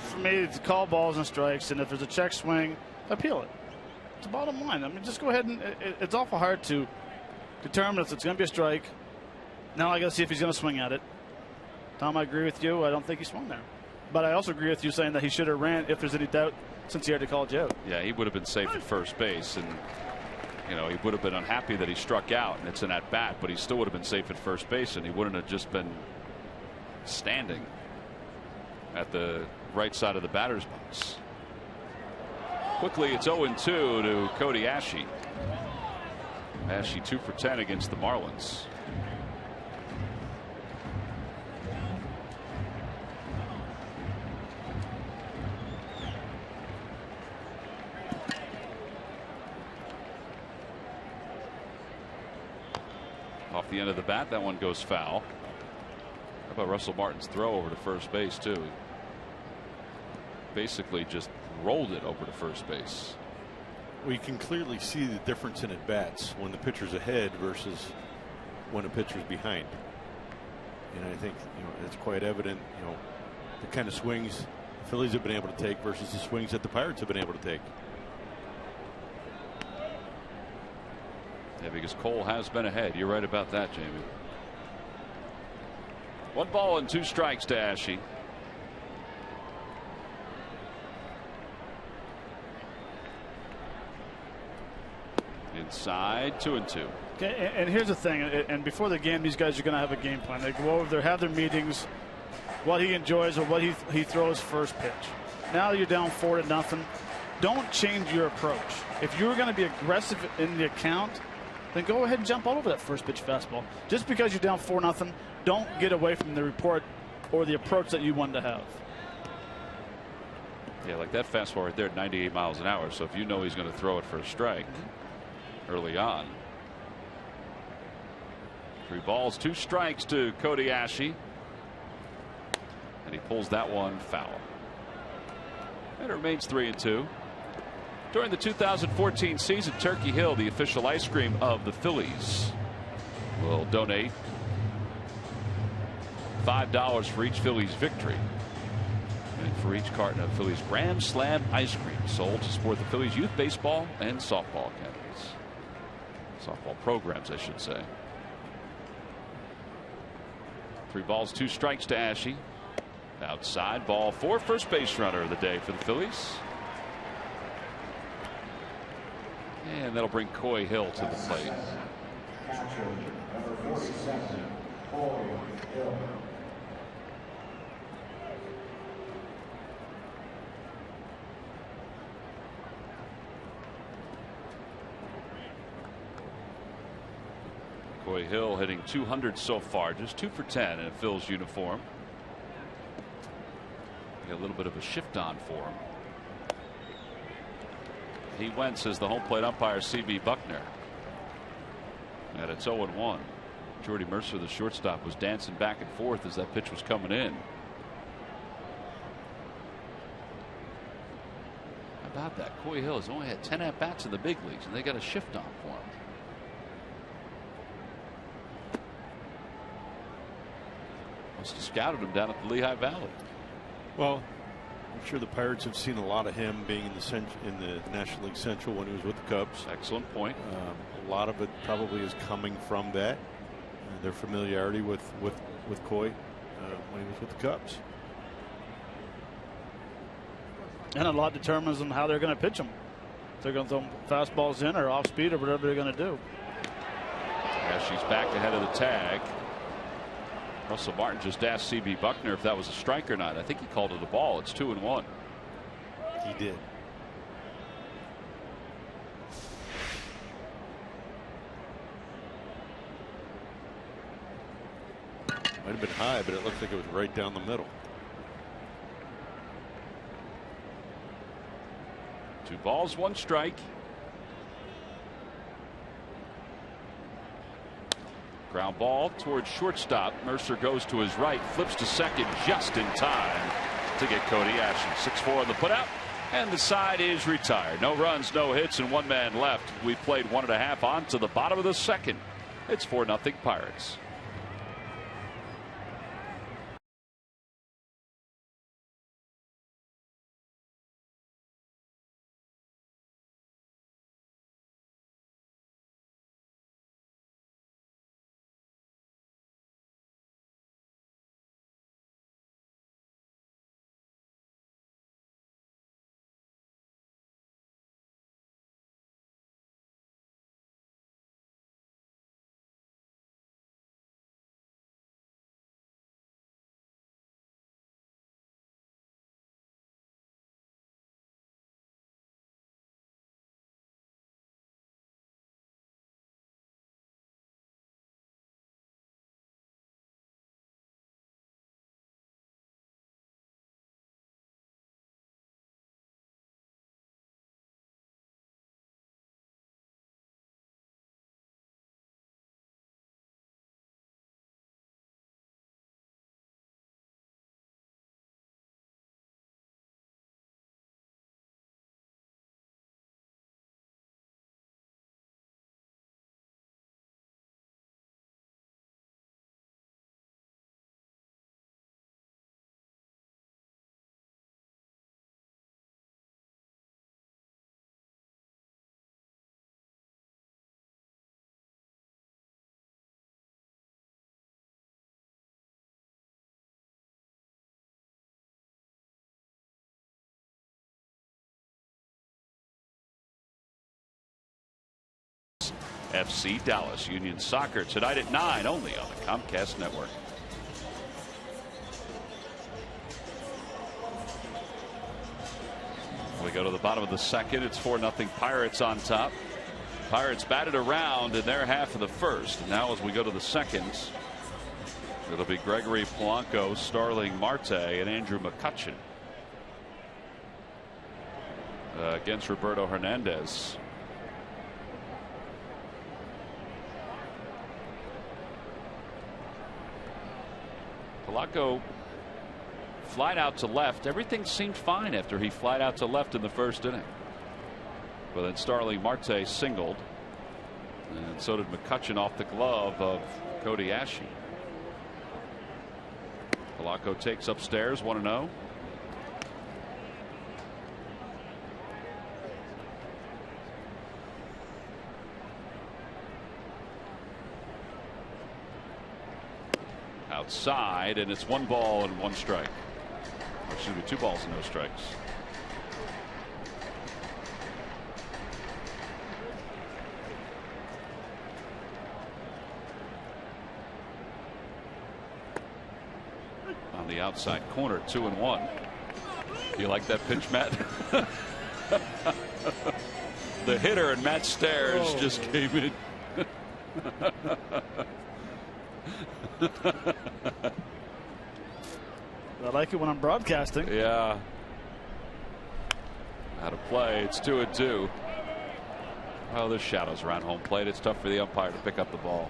for me to call balls and strikes, and if there's a check swing, appeal it. It's the bottom line. I mean, just go ahead and it's awful hard to determine if it's going to be a strike. Now I got to see if he's going to swing at it. Tom, I agree with you. I don't think he swung there. But I also agree with you saying that he should have ran if there's any doubt since he had to call it out. Yeah, he would have been safe at first base. And, he would have been unhappy that he struck out and it's an at bat, but he still would have been safe at first base and he wouldn't have just been standing at the right side of the batter's box. Quickly, it's 0-2 to Cody Ashe. Ashe 2 for 10 against the Marlins. Off the end of the bat, that one goes foul. How about Russell Martin's throw over to first base, too? Basically just rolled it over to first base. Well, you can clearly see the difference in at bats when the pitcher's ahead versus when a pitcher's behind. And I think it's quite evident. The kind of swings the Phillies have been able to take versus the swings that the Pirates have been able to take. Yeah, because Cole has been ahead. You're right about that, Jamie. 1 ball and 2 strikes to Ashe. Inside, 2-2. Okay, and here's the thing. And before the game, these guys are going to have a game plan. They go over there, have their meetings, what he enjoys or what he throws first pitch. Now you're down 4-0. Don't change your approach. If you're going to be aggressive in the account, then go ahead and jump all over that first pitch fastball. Just because you're down 4-0, don't get away from the report or the approach that you wanted to have. Yeah, like that fastball right there at 98 miles an hour. So if you know he's going to throw it for a strike early on. 3 balls, 2 strikes to Cody Ashe. And he pulls that one foul. And it remains 3-2. During the 2014 season, Turkey Hill, the official ice cream of the Phillies, will donate $5 for each Phillies victory. And for each carton of Phillies Grand Slam ice cream sold to support the Phillies youth baseball and softball academies. Softball programs, I should say. 3 balls, 2 strikes to Ashe. Outside, ball 4, first base runner of the day for the Phillies. And that'll bring Coy Hill to the plate. Coy Hill hitting 200 so far, just 2 for 10 in a Phil's uniform. A little bit of a shift on for him. He went, says the home plate umpire, C.B. Buckner. And it's 0-1. Jordy Mercer, the shortstop, was dancing back and forth as that pitch was coming in. How about that? Coy Hill has only had 10 at-bats in the big leagues, and they got a shift on for him. Must have scouted him down at the Lehigh Valley. Well, I'm sure the Pirates have seen a lot of him being in the National League Central when he was with the Cubs. Excellent point. A lot of it probably is coming from that, their familiarity with Coy when he was with the Cubs. And a lot determines on how they're going to pitch them. If they're going to throw fastballs in or off speed or whatever they're going to do. Yeah, she's back ahead of the tag. Russell Martin just asked C.B. Buckner if that was a strike or not. I think he called it a ball. It's 2-1. He did. Might have been high, but it looked like it was right down the middle. 2 balls, 1 strike. Ground ball towards shortstop. Mercer goes to his right, flips to second just in time to get Cody Ashe. 6-4 on the putout, and the side is retired. No runs, no hits, and 1 man left. We've played 1.5 on to the bottom of the second. It's 4-0 Pirates. FC Dallas. Union Soccer tonight at 9 only on the Comcast Network. We go to the bottom of the second. It's 4-0 Pirates on top. Pirates batted around in their half of the first. And now as we go to the second, it'll be Gregory Polanco, Starling Marte, and Andrew McCutchen against Roberto Hernandez. Polanco flied out to left. Everything seemed fine after he flied out to left in the first inning. But then Starling Marte singled, and so did McCutchen off the glove of Cody Ashe. Polanco takes upstairs 1-0. Outside, and it's 1 ball and 1 strike. Excuse me, 2 balls and no strikes. On the outside corner, 2-1. You like that pitch, Matt? The hitter and Matt Stairs just came in. I like it when I'm broadcasting. Yeah. How to play. It's 2-2. Oh, there's shadows around home plate. It's tough for the umpire to pick up the ball.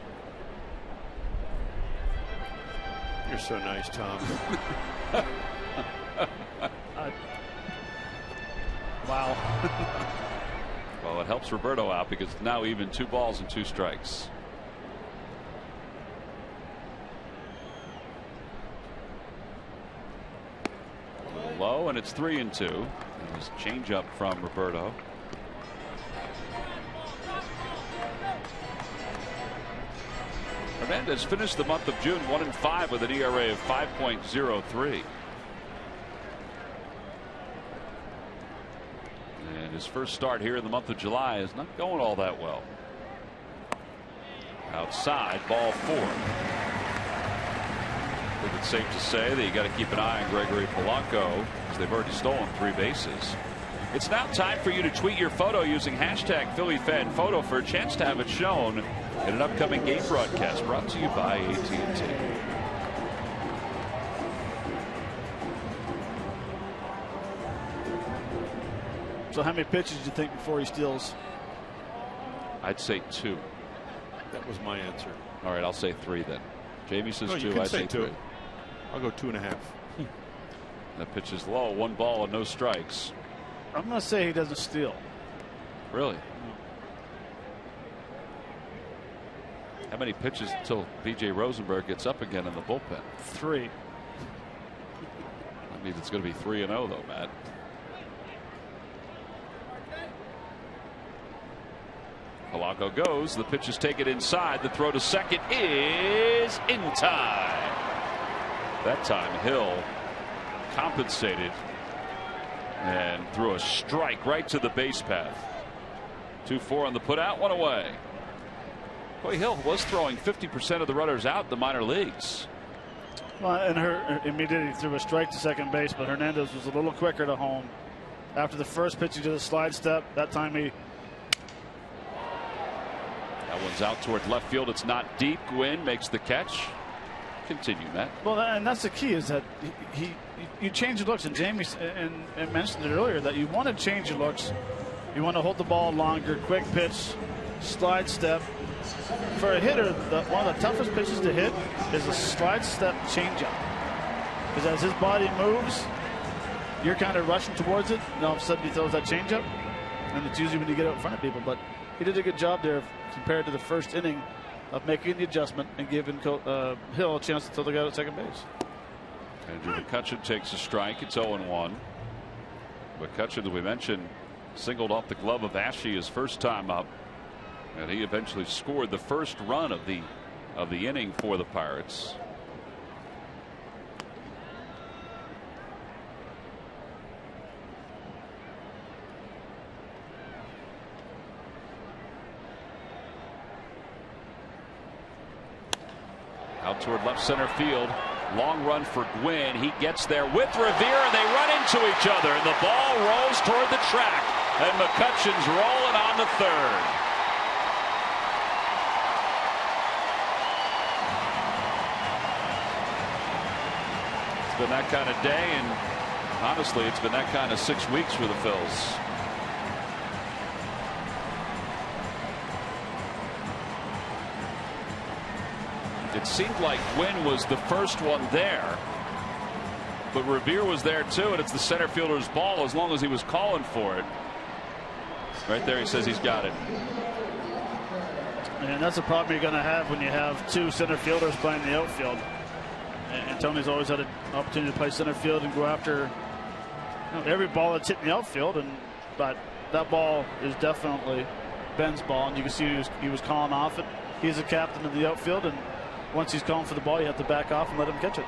You're so nice, Tom. Wow. Well, it helps Roberto out because it's now even 2 balls and 2 strikes. A little low, and it's 3-2. There's a changeup from Roberto. Hernandez finished the month of June 1-5 with an ERA of 5.03. And his first start here in the month of July is not going all that well. Outside, ball 4. I think it's safe to say that you got to keep an eye on Gregory Polanco because they've already stolen 3 bases. It's now time for you to tweet your photo using hashtag PhillyFanPhoto for a chance to have it shown in an upcoming game broadcast brought to you by AT&T. So how many pitches do you think before he steals? I'd say 2. That was my answer. All right, I'll say 3 then. Jamie says 2. I'd say 3. I'll go 2.5. That pitch is low. 1 ball and no strikes. I'm going to say he doesn't steal. Really? How many pitches until B.J. Rosenberg gets up again in the bullpen? 3. That means it's going to be 3-0 though, Matt. Polanco goes. The pitch is taken inside. The throw to second is in time. That time Hill compensated and threw a strike right to the base path. 2-4 on the put out, 1 away. Boy, Hill was throwing 50% of the runners out in the minor leagues. Well, and immediately threw a strike to second base, but Hernandez was a little quicker to home. After the first pitch, he did a slide step. That time he. That one's out toward left field. It's not deep. Gwynn makes the catch. Continue, Matt. Well, and that's the key is that you change your looks, and Jamie and mentioned it earlier that you want to change your looks. You want to hold the ball longer, quick pitch, slide step. For a hitter, one of the toughest pitches to hit is a slide step changeup. Because as his body moves, you're kind of rushing towards it, and all of a sudden he throws that changeup, and it's usually when you get out in front of people. But he did a good job there compared to the first inning of making the adjustment and giving Hill a chance to throw the guy at second base. Andrew McCutchen takes a strike. It's 0-1. McCutchen, as we mentioned, singled off the glove of Ashe his first time up, and he eventually scored the first run of the inning for the Pirates. Out toward left center field. Long run for Gwynn. He gets there with Revere, and they run into each other, and the ball rolls toward the track, and McCutcheon's rolling on to third. It's been that kind of day, and honestly, it's been that kind of 6 weeks for the Phils. It seemed like Gwynn was the first one there, but Revere was there too, and it's the center fielder's ball as long as he was calling for it. Right there, he says he's got it. And that's a problem you're going to have when you have two center fielders playing the outfield. And Tony's always had an opportunity to play center field and go after every ball that's hitting the outfield. But that ball is definitely Ben's ball, and you can see he was calling off it. He's a captain of the outfield, and once he's calling for the ball, you have to back off and let him catch it.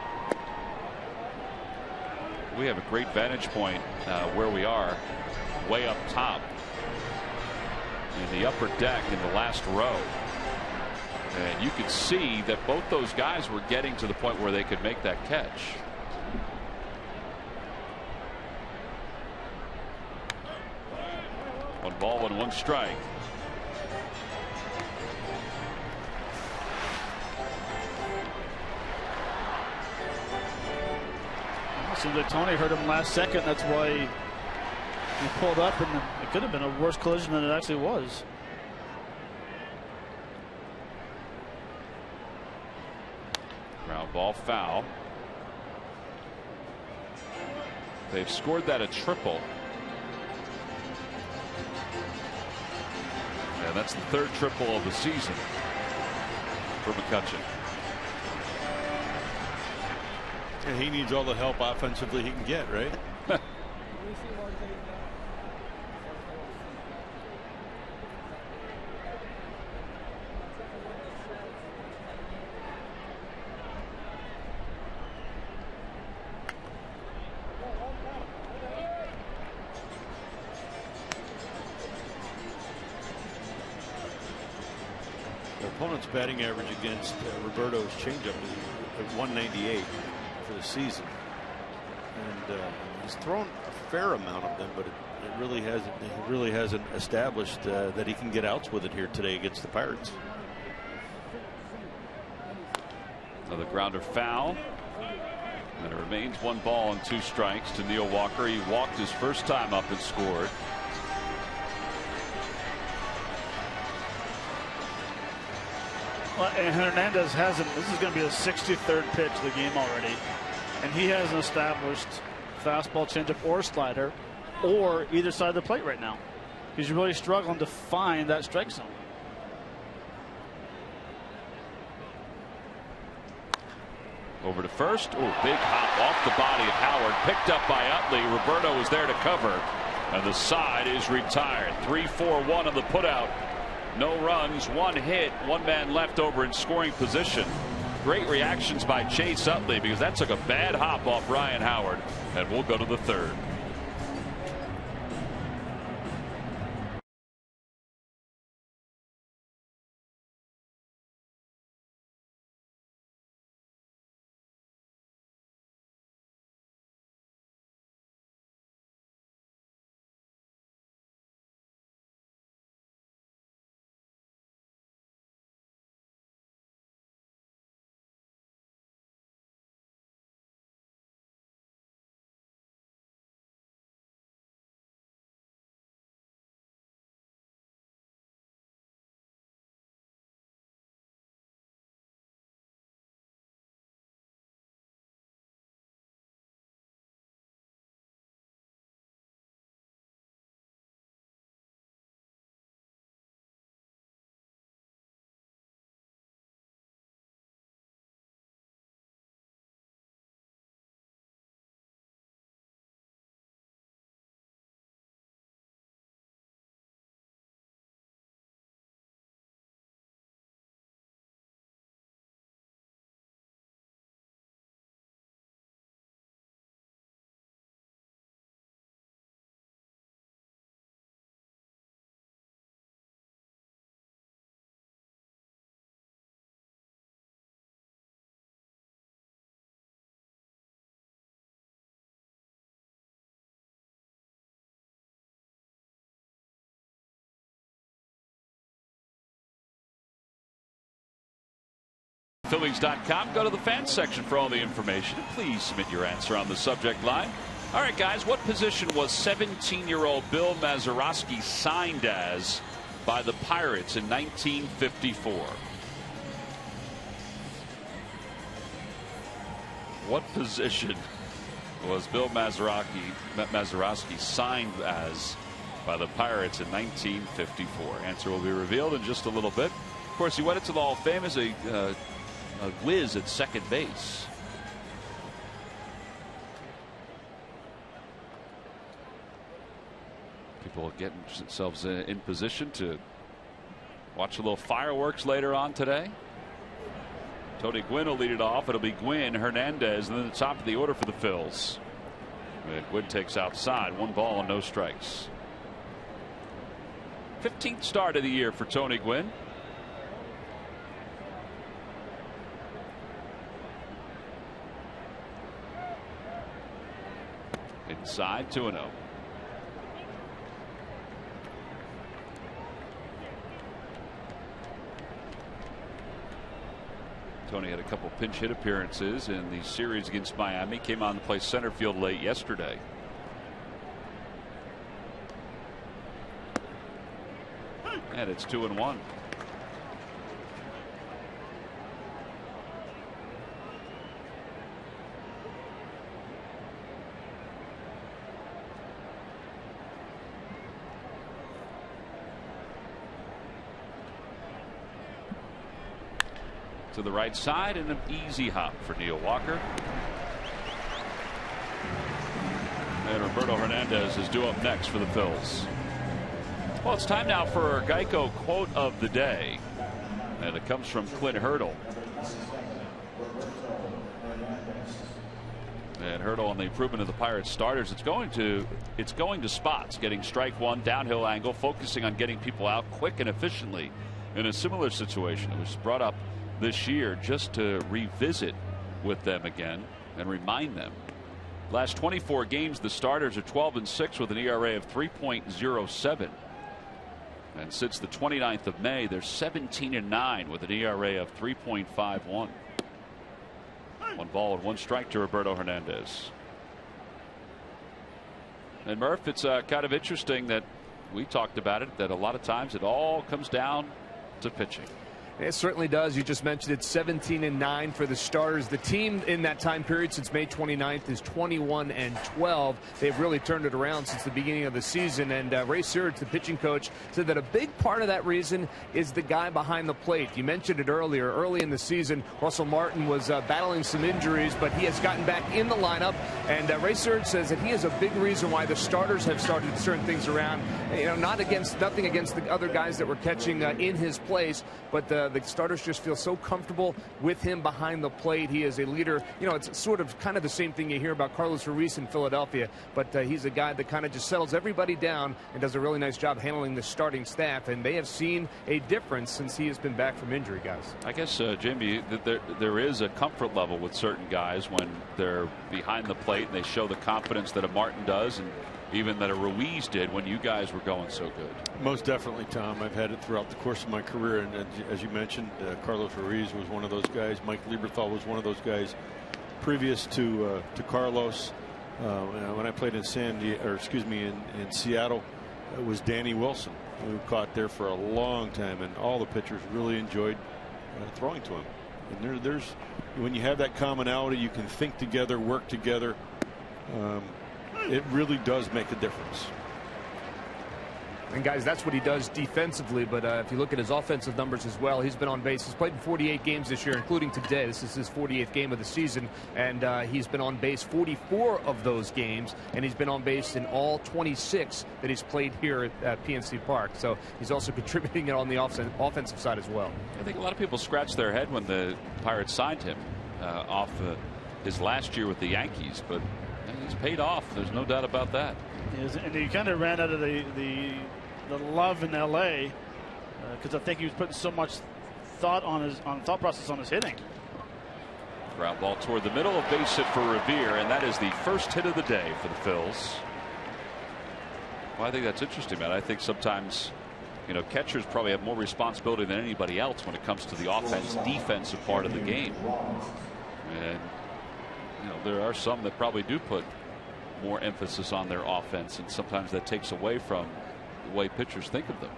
We have a great vantage point where we are, way up top in the upper deck in the last row. And you could see that both those guys were getting to the point where they could make that catch. One ball and one strike. Seems like Tony hurt him last second. That's why he pulled up, and it could have been a worse collision than it actually was. Ground ball foul. They've scored that a triple. And that's the third triple of the season for McCutcheon. And he needs all the help offensively he can get, right? The opponent's batting average against Roberto's changeup is at 198 for the season, and he's thrown a fair amount of them, but it really hasn't established that he can get outs with it here today against the Pirates. Another grounder foul, and it remains 1 ball and 2 strikes to Neil Walker. He walked his first time up and scored. Well, and Hernandez hasn't. This is going to be the 63rd pitch of the game already, and he hasn't established fastball, changeup, or slider, or either side of the plate right now. He's really struggling to find that strike zone. Over to first. Oh, big hop off the body of Howard, picked up by Utley. Roberto was there to cover, and the side is retired. 3-4-1 on the putout. No runs, 1 hit, 1 man left over in scoring position. Great reactions by Chase Utley, because that took a bad hop off Ryan Howard, and we'll go to the third. Phillies.com. Go to the fans section for all the information. Please submit your answer on the subject line. All right, guys, what position was 17-year-old Bill Mazeroski signed as by the Pirates in 1954? What position was Bill Mazeroski signed as by the Pirates in 1954? Answer will be revealed in just a little bit. Of course, he went into the Hall of Fame as a whiz at second base. People getting themselves in position to watch a little fireworks later on today. Tony Gwynn will lead it off. It'll be Gwynn, Hernandez, and then the top of the order for the Phils. And Gwynn takes outside. 1 ball and no strikes. 15th start of the year for Tony Gwynn. Inside 2-0. Tony had a couple pinch hit appearances in the series against Miami. Came on to play center field late yesterday. And it's 2-1. To the right side and an easy hop for Neil Walker. And Roberto Hernandez is due up next for the Phils. Well, it's time now for our Geico quote of the day, and it comes from Clint Hurdle. And Hurdle on the improvement of the Pirates starters. It's going to spots, getting strike one, downhill angle, focusing on getting people out quick and efficiently. In a similar situation, it was brought up this year just to revisit with them again and remind them. Last 24 games, the starters are 12-6 with an ERA of 3.07. And since the 29th of May, they're 17-9 with an ERA of 3.51. 1 ball and 1 strike to Roberto Hernandez. And Murph, it's kind of interesting that we talked about it, that a lot of times it all comes down to pitching. It certainly does. You just mentioned it, 17-9 for the starters. The team in that time period since May 29th is 21-12. They've really turned it around since the beginning of the season. And Ray Searage, the pitching coach, said that a big part of that reason is the guy behind the plate. You mentioned it earlier. Early in the season, Russell Martin was battling some injuries, but he has gotten back in the lineup. And Ray Searage says that he is a big reason why the starters have started to turn things around. You know, nothing against the other guys that were catching in his place, but the starters just feel so comfortable with him behind the plate. He is a leader. You know, it's sort of kind of the same thing you hear about Carlos Ruiz in Philadelphia, but he's a guy that kind of just settles everybody down and does a really nice job handling the starting staff, and they have seen a difference since he has been back from injury, guys. I guess, Jamie, there is a comfort level with certain guys when they're behind the plate and they show the confidence that a Martin does, and even that a Ruiz did when you guys were going so good. Most definitely, Tom. I've had it throughout the course of my career, and as you mentioned, Carlos Ruiz was one of those guys. Mike Lieberthal was one of those guys. Previous to Carlos, when I played in in Seattle, it was Danny Wilson, who caught there for a long time, and all the pitchers really enjoyed throwing to him. And there's when you have that commonality, you can think together, work together. It really does make a difference. And guys, that's what he does defensively, but if you look at his offensive numbers as well, he's been on base. He's played in 48 games this year, including today. This is his 48th game of the season, and he's been on base 44 of those games, and he's been on base in all 26 that he's played here at PNC Park. So he's also contributing on the offensive side as well. I think a lot of people scratched their head when the Pirates signed him off his last year with the Yankees, but he's paid off. There's no doubt about that. And he kind of ran out of the love in L.A. Because I think he was putting so much thought process on his hitting. Ground ball toward the middle, a base hit for Revere, and that is the first hit of the day for the Phils. Well, I think that's interesting, man. I think sometimes You know, catchers probably have more responsibility than anybody else when it comes to the offense defensive part of the game. And you know, there are some that probably do put more emphasis on their offense, and sometimes that takes away from the way pitchers think of them.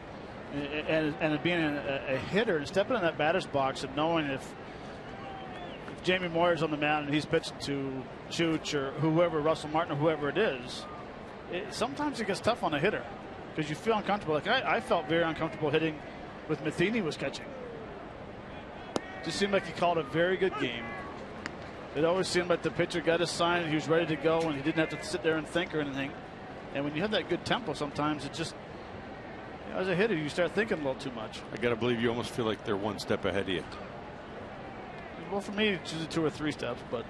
And being a hitter and stepping in that batter's box and knowing if Jamie Moyer's on the mound and he's pitching to Chooch or whoever, Russell Martin or whoever it is, sometimes it gets tough on a hitter because you feel uncomfortable. Like I felt very uncomfortable hitting with Matheny was catching. Just seemed like he called a very good game. It always seemed like the pitcher got his sign and he was ready to go and he didn't have to sit there and think or anything. And when you have that good tempo, sometimes it just, you know, as a hitter, you start thinking a little too much. I got to believe you almost feel like they're one step ahead of you. Well, for me, it's usually 2 or 3 steps, but.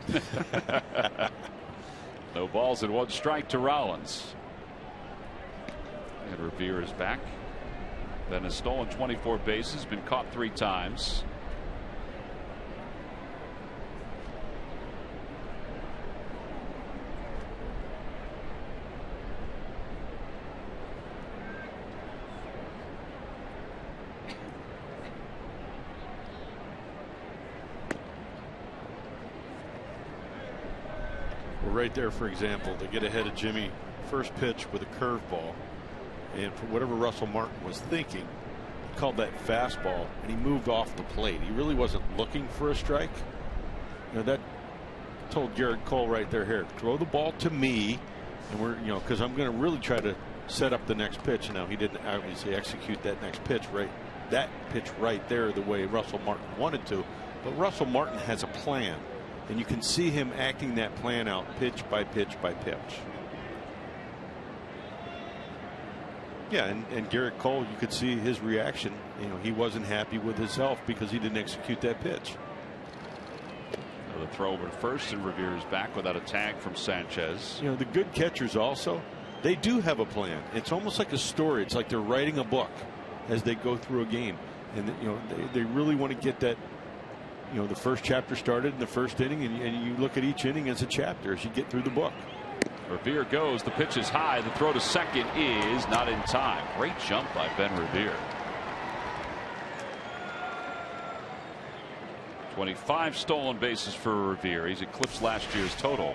No balls and 1 strike to Rollins. And Revere is back. Then has stolen 24 bases, been caught 3 times. Right there, for example, to get ahead of Jimmy, first pitch with a curveball, and for whatever Russell Martin was thinking, he called that fastball and he moved off the plate. He really wasn't looking for a strike. You know, that told Garrett Cole right there, here, throw the ball to me, and we're, you know, because I'm going to really try to set up the next pitch. Now, he didn't obviously execute that next pitch right there the way Russell Martin wanted to, but Russell Martin has a plan. And you can see him acting that plan out pitch by pitch by pitch. Yeah, and Garrett Cole, you could see his reaction. You know, he wasn't happy with himself because he didn't execute that pitch. The throw over to first, and Revere is back without a tag from Sanchez. You know, the good catchers also, they do have a plan. It's almost like a story. It's like they're writing a book as they go through a game. And, you know, they really want to get that. You know, the first chapter started in the first inning, and you look at each inning as a chapter as you get through the book. Revere goes. The pitch is high. The throw to second is not in time. Great jump by Ben Revere. 25 stolen bases for Revere. He's eclipsed last year's total.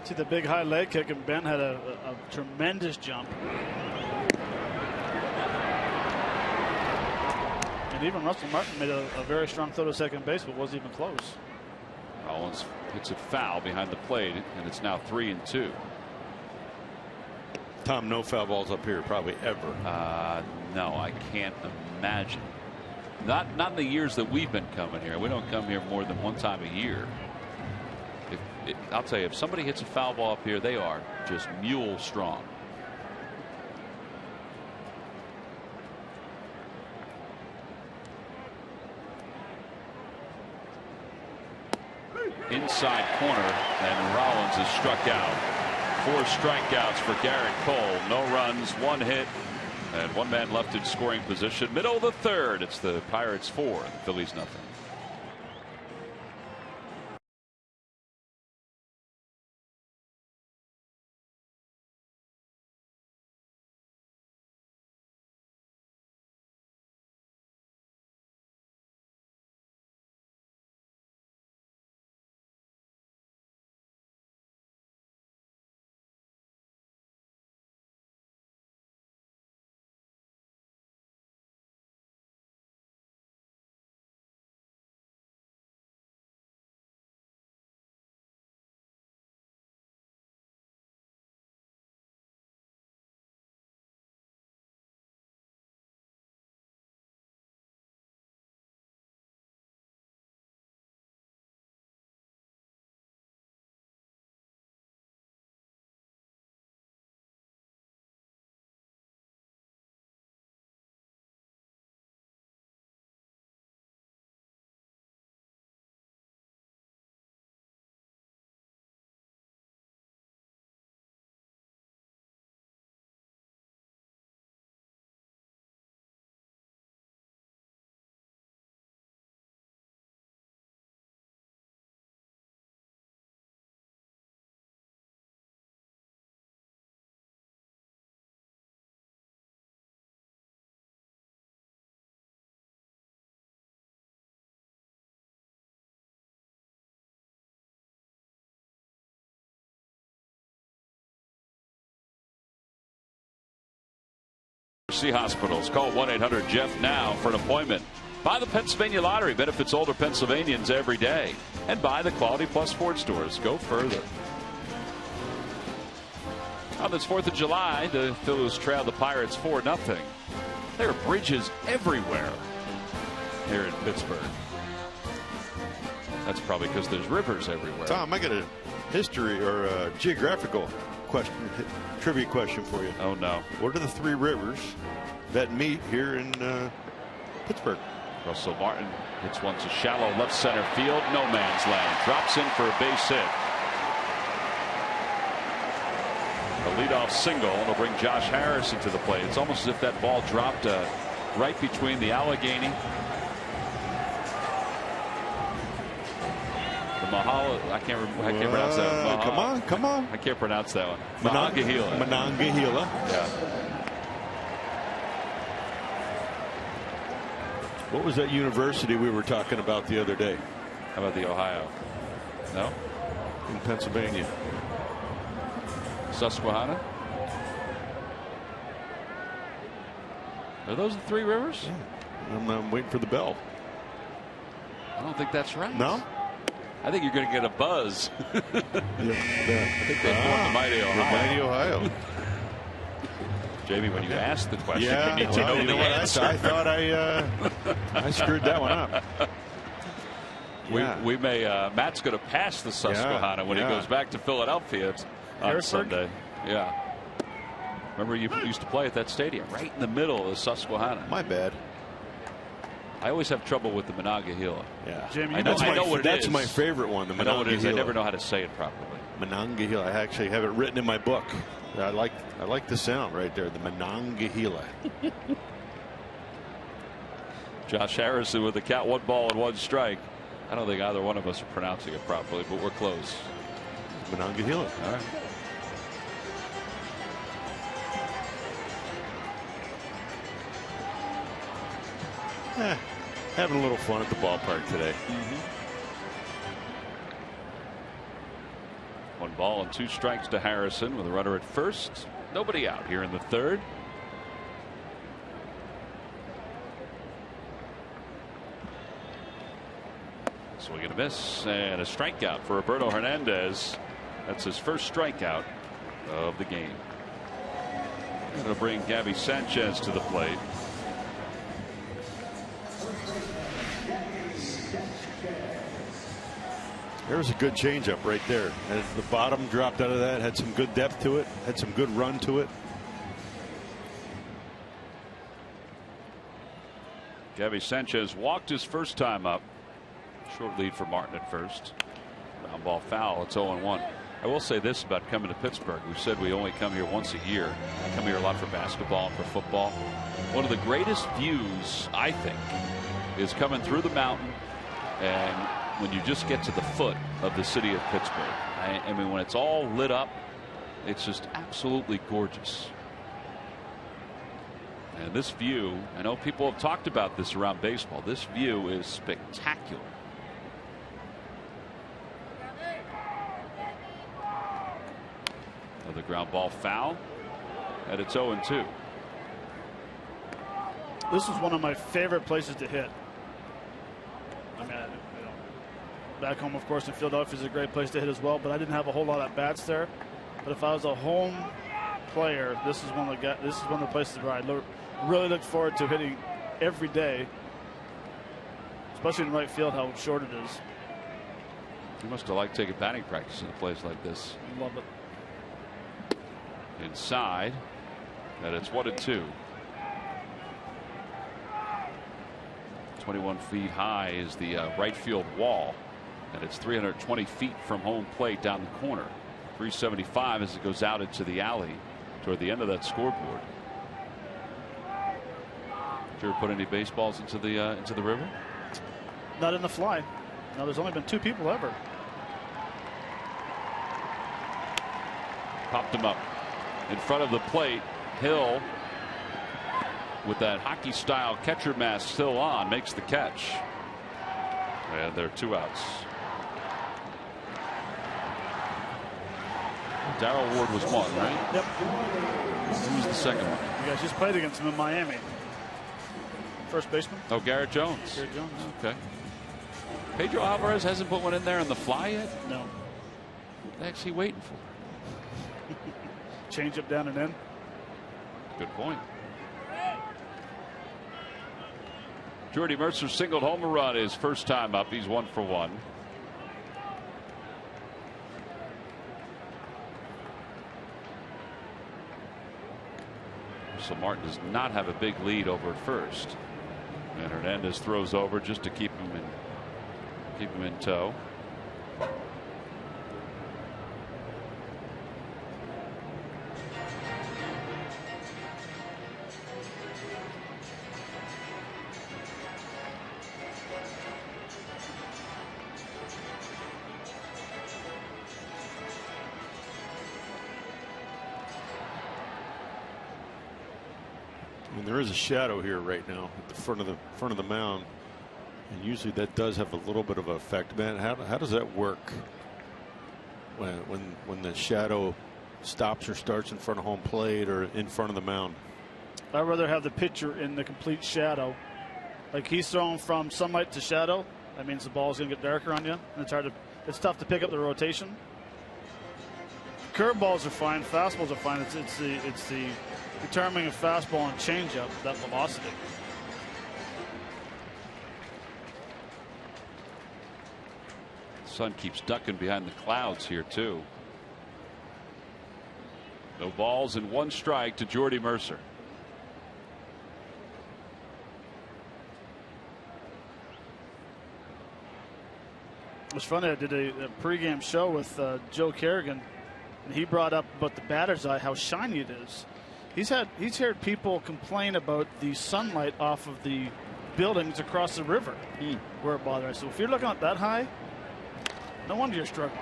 See the big high leg kick, and Ben had a tremendous jump. And even Russell Martin made a very strong throw to second base, but wasn't even close. Rollins hits it foul behind the plate, and it's now 3-2. Tom, no foul balls up here probably ever. No, I can't imagine. Not in the years that we've been coming here. We don't come here more than 1 time a year. I'll tell you, if somebody hits a foul ball up here, they are just mule strong. Inside corner, and Rollins is struck out. 4 strikeouts for Garrett Cole. No runs, 1 hit, and 1 man left in scoring position. Middle of the 3rd. It's the Pirates 4, the Phillies nothing. See hospitals. Call 1-800-JEFF now for an appointment. Buy the Pennsylvania Lottery. Benefits older Pennsylvanians every day. And buy the Quality Plus Sports stores. Go further. On this 4th of July, the Phillies trailed the Pirates 4-0. There are bridges everywhere here in Pittsburgh. That's probably because there's rivers everywhere. Tom, I got a history or a geographical question, trivia question for you. Oh, no. What are the 3 rivers that meet here in Pittsburgh? Russell Martin hits one to shallow left center field. No man's land. Drops in for a base hit. A leadoff single. It'll bring Josh Harrison to the plate. It's almost as if that ball dropped right between the Allegheny. I can't pronounce that one. Come on. I can't pronounce that one. Monongahela. Yeah. What was that university we were talking about the other day? How about the Ohio? No? In Pennsylvania. Susquehanna? Are those the 3 rivers? Yeah. I'm waiting for the bell. I don't think that's right. No? I think you're going to get a buzz. I think they formed the mighty Ohio. The mighty Ohio. Jamie, when you asked the question, yeah, you need to know the answer. I thought I screwed that one up. We may. Matt's going to pass the Susquehanna when he goes back to Philadelphia on Sunday. Yeah. Remember, you used to play at that stadium right in the middle of the Susquehanna. My bad. I always have trouble with the Monongahela. Yeah, Jimmy, I know what it is. That's my favorite one. The Monongahela. I know what it is. I never know how to say it properly. Monongahela. I actually have it written in my book. I like the sound right there. The Monongahela. Josh Harrison with the count, 1 ball and 1 strike. I don't think either one of us are pronouncing it properly, but we're close. Monongahela. All right. Having a little fun at the ballpark today. 1 ball and 2 strikes to Harrison with a runner at first. Nobody out here in the 3rd. Swing and a miss and a strikeout for Roberto Hernandez. That's his first strikeout of the game. It'll bring Gabby Sanchez to the plate. There was a good changeup right there. As the bottom dropped out of that, had some good depth to it, had some good run to it. Gabby Sanchez walked his first time up. Short lead for Martin at first. Ground ball foul. It's 0-1. I will say this about coming to Pittsburgh. We've said we only come here once a year. I come here a lot for basketball, for football. One of the greatest views, I think, is coming through the mountain and when you just get to the foot of the city of Pittsburgh. I mean, when it's all lit up, it's just absolutely gorgeous. And this view, I know people have talked about this around baseball. This view is spectacular. Another ground ball foul, and it's 0-2. This is one of my favorite places to hit. I mean, back home, of course, in Philadelphia is a great place to hit as well, but I didn't have a whole lot of bats there. But if I was a home player, this is one of the places where I really look forward to hitting every day, especially in right field, how short it is. You must have liked taking batting practice in a place like this. Love it. Inside, and it's 1-2. 21 feet high is the right field wall, and it's 320 feet from home plate down the corner. 375 as it goes out into the alley toward the end of that scoreboard. Did you ever put any baseballs into the river? Not in the fly. No, there's only been 2 people ever. Popped him up in front of the plate. Hill, with that hockey style catcher mask still on, makes the catch. And there are 2 outs. Darrell Ward was one, right? Yep. Who was the second one? You guys just played against him in Miami. First baseman. Oh, Garrett Jones. Garrett Jones. Okay. Pedro Alvarez hasn't put one in there on the fly yet? No. What the heck's he waiting for? Change up, down, and in. Good point. Jordy Mercer singled home a run his first time up. He's 1 for 1. So Martin does not have a big lead over first, and Hernandez throws over just to keep him in tow. And there is a shadow here right now at the front of the mound, and usually that does have a little bit of an effect. Man, how does that work when the shadow stops or starts in front of home plate or in front of the mound? I'd rather have the pitcher in the complete shadow. Like he's throwing from sunlight to shadow. That means the ball's going to get darker on you, and it's tough to pick up the rotation. Curveballs are fine, fastballs are fine. It's the determining a fastball and changeup, that velocity. The sun keeps ducking behind the clouds here too. No balls and 1 strike to Jordy Mercer. It was funny. I did a pregame show with Joe Kerrigan, and he brought up about the batter's eye, how shiny it is. He's heard people complain about the sunlight off of the buildings across the river where it bothers. So if you're looking at that high, no wonder you're struggling.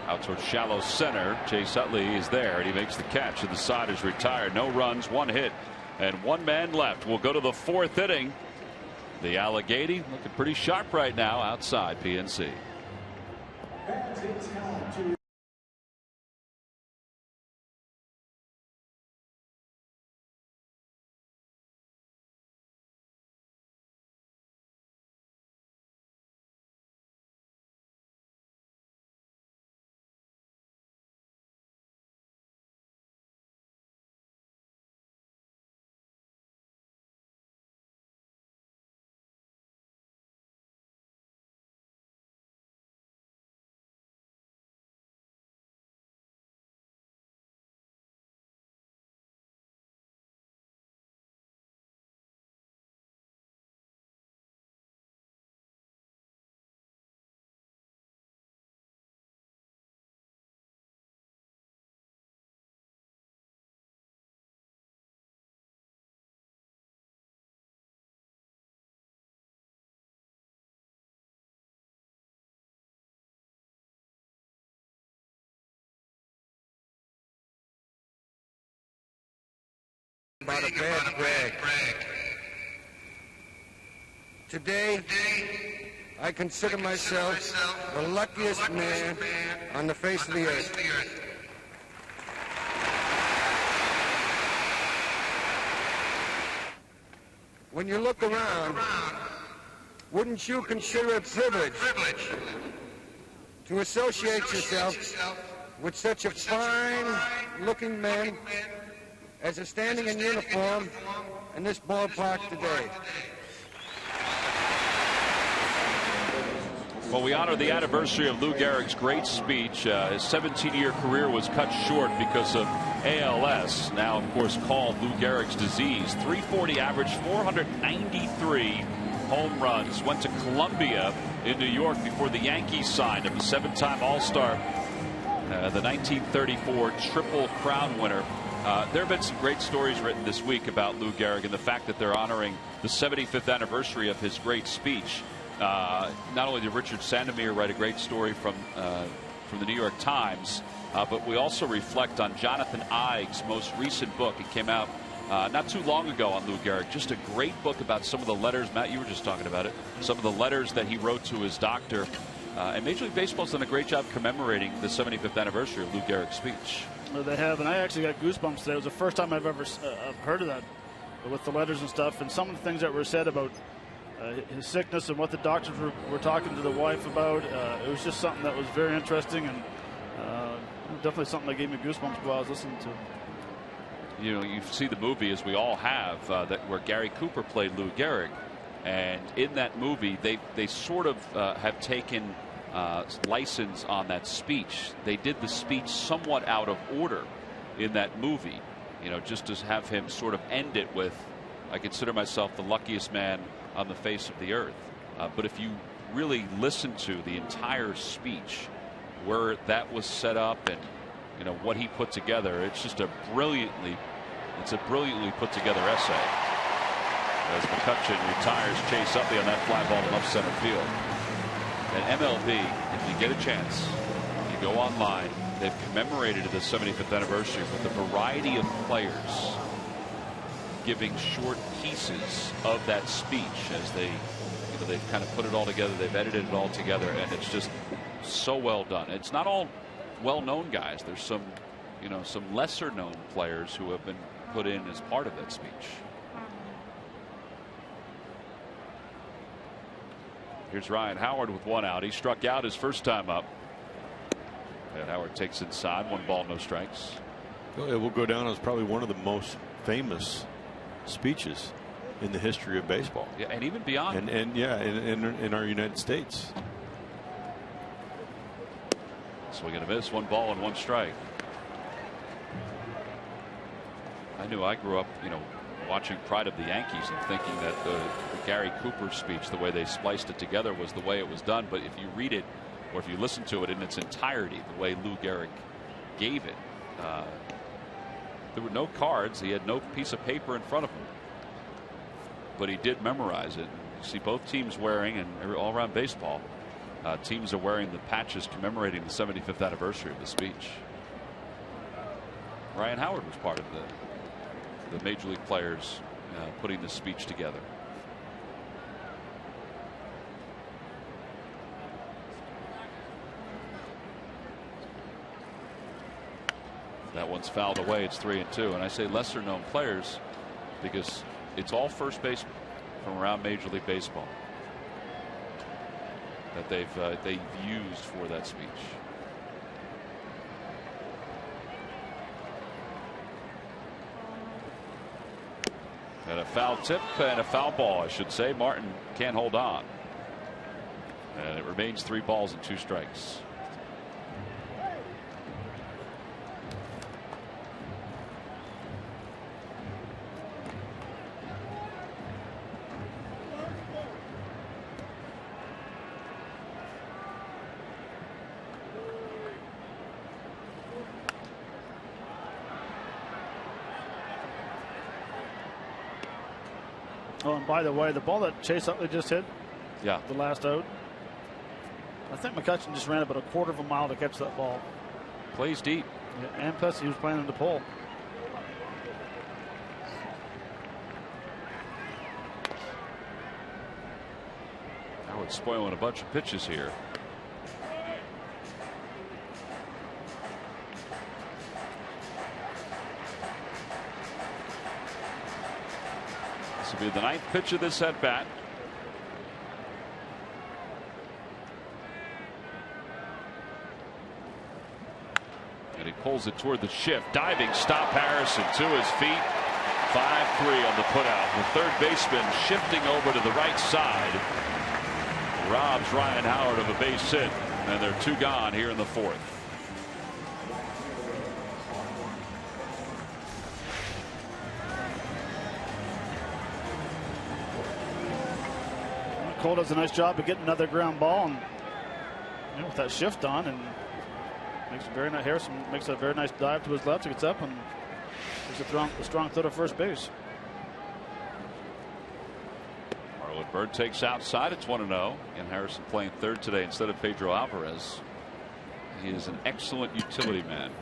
Out towards shallow center. Chase Utley is there, and he makes the catch, and the side is retired. No runs, 1 hit, and 1 man left. We'll go to the 4th inning. The Alligator looking pretty sharp right now outside PNC. About a bad Greg. Today, I consider myself the luckiest man on the face of the earth. When you look around, wouldn't you consider it privilege to associate yourself with such a fine-looking man as is standing in uniform in this ballpark today? Well, we honor the anniversary of Lou Gehrig's great speech. His 17-year career was cut short because of ALS, now of course called Lou Gehrig's disease. .340 average, 493 home runs. Went to Columbia in New York before the Yankees signed him. A 7-time All-Star, the 1934 Triple Crown winner. There have been some great stories written this week about Lou Gehrig and the fact that they're honoring the 75th anniversary of his great speech. Not only did Richard Sandomir write a great story from the New York Times, but we also reflect on Jonathan Ives' most recent book. It came out not too long ago on Lou Gehrig. Just a great book about some of the letters. Matt, you were just talking about it. Some of the letters that he wrote to his doctor. And Major League Baseball's done a great job commemorating the 75th anniversary of Lou Gehrig's speech. They have, and I actually got goosebumps today. It was the first time I've ever heard of that, with the letters and stuff, and some of the things that were said about his sickness and what the doctors were talking to the wife about. It was just something that was very interesting, and definitely something that gave me goosebumps while I was listening to. You know, you see the movie, as we all have, where Gary Cooper played Lou Gehrig, and in that movie they sort of have taken license on that speech. They did the speech somewhat out of order in that movie, you know, just to have him sort of end it with, "I consider myself the luckiest man on the face of the earth." But if you really listen to the entire speech, where that was set up and, you know, what he put together, it's just a brilliantly put together essay. As McCutcheon retires Chase Utley on that fly ball to left center field. And MLB, if you get a chance, you go online, they've commemorated the 75th anniversary with a variety of players giving short pieces of that speech as they've kind of put it all together. They've edited it all together, and it's just so well done. It's not all well-known guys. There's some, you know, some lesser-known players who have been put in as part of that speech. Here's Ryan Howard with one out. He struck out his first time up. And Howard takes inside, 1 ball, no strikes. It will go down as probably one of the most famous speeches in the history of baseball. Yeah, and even beyond. And yeah, in our United States. Swing and a miss, 1 ball and 1 strike. I grew up, you know, watching Pride of the Yankees and thinking that the Gary Cooper speech, the way they spliced it together, was the way it was done. But if you read it, or if you listen to it in its entirety, the way Lou Gehrig gave it, there were no cards. He had no piece of paper in front of him, but he did memorize it. You see both teams wearing, and all around baseball, teams are wearing the patches commemorating the 75th anniversary of the speech. Ryan Howard was part of the major league players putting this speech together. That one's fouled away. It's 3-2, and I say lesser known players because it's all first basemen from around Major League Baseball that they've used for that speech. And a foul tip and a foul ball, I should say. Martin can't hold on, and it remains 3 balls and 2 strikes. Oh, and by the way, the ball that Chase Utley just hit, yeah, the last out, I think McCutcheon just ran about a 1/4 of a mile to catch that ball. Plays deep. Yeah, and plus he was planning to pull. Howard spoiling a bunch of pitches here. This will be the 9th pitch of this at bat. And he pulls it toward the shift. Diving stop Harrison to his feet. 5-3 on the putout. The third baseman shifting over to the right side. Robs Ryan Howard of a base hit. And they're 2 gone here in the 4th. Cole does a nice job of getting another ground ball, and you know, with that shift on, and makes a very nice. Harrison makes a very nice dive to his left. He gets up and takes a strong throw to first base. Marlon Byrd takes outside. It's 1-0, and Harrison playing third today instead of Pedro Alvarez. He is an excellent utility man.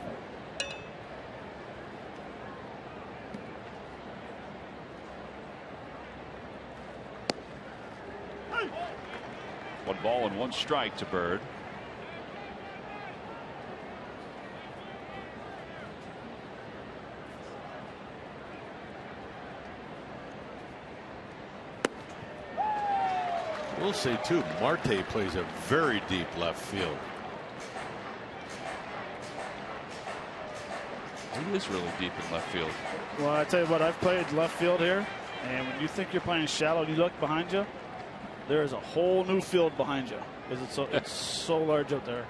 One ball and 1 strike to Byrd. We'll say too, Marte plays a very deep left field. He is really deep in left field. Well, I tell you what, I've played left field here, and when you think you're playing shallow and you look behind you, there is a whole new field behind you because it's so large up there.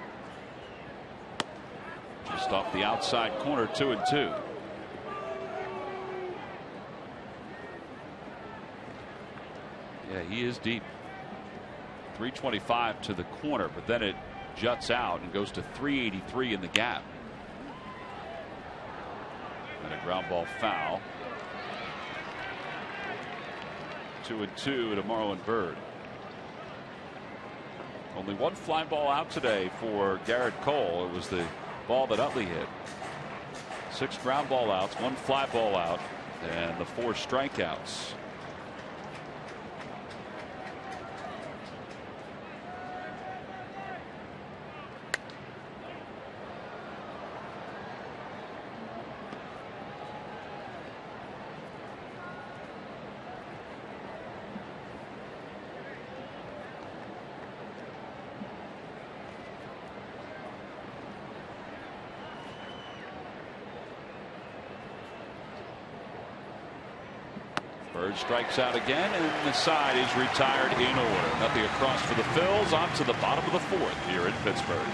Just off the outside corner, 2-2. Yeah, he is deep. 325 to the corner, but then it juts out and goes to 383 in the gap. And a ground ball foul. 2-2 to Marlon Byrd. Only one fly ball out today for Garrett Cole. It was the ball that Utley hit. 6 ground ball outs, 1 fly ball out, and the 4 strikeouts. Bird strikes out again, and the side is retired in order. Nothing across for the Phils. On to the bottom of the 4th here in Pittsburgh.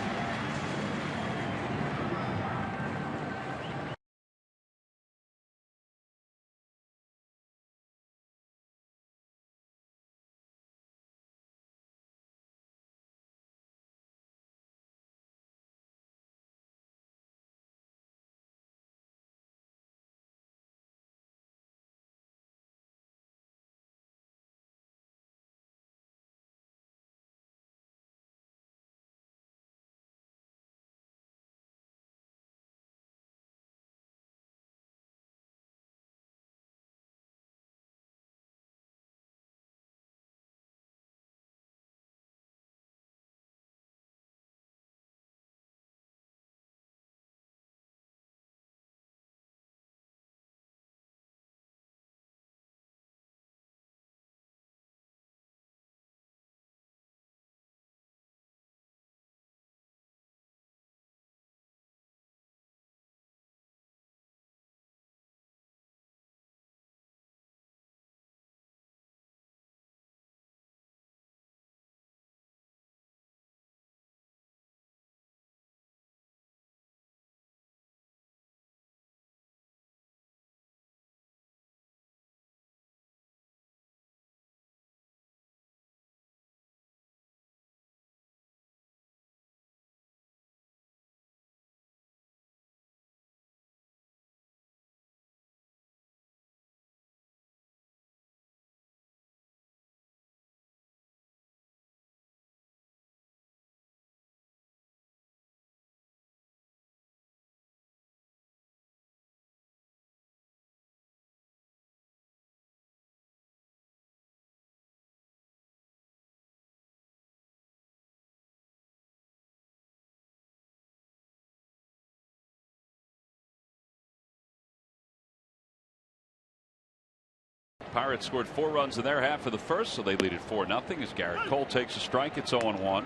Pirates scored 4 runs in their half of the first, so they lead at 4-0 as Garrett Cole takes a strike. It's 0-1.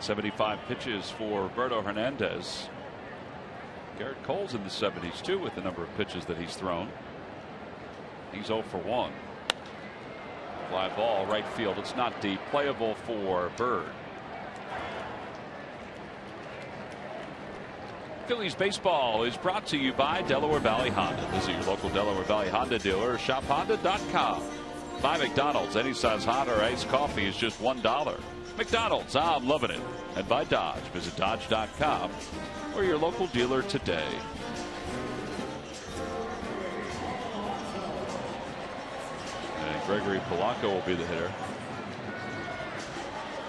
75 pitches for Roberto Hernandez. Garrett Cole's in the 70s too with the number of pitches that he's thrown. He's 0 for 1. Fly ball right field. It's not deep. Playable for Byrd. Phillies baseball is brought to you by Delaware Valley Honda. Visit your local Delaware Valley Honda dealer or shophonda.com. Buy McDonald's. Any size hot or iced coffee is just $1. McDonald's, I'm loving it. And by Dodge. Visit Dodge.com or your local dealer today. And Gregory Polanco will be the hitter.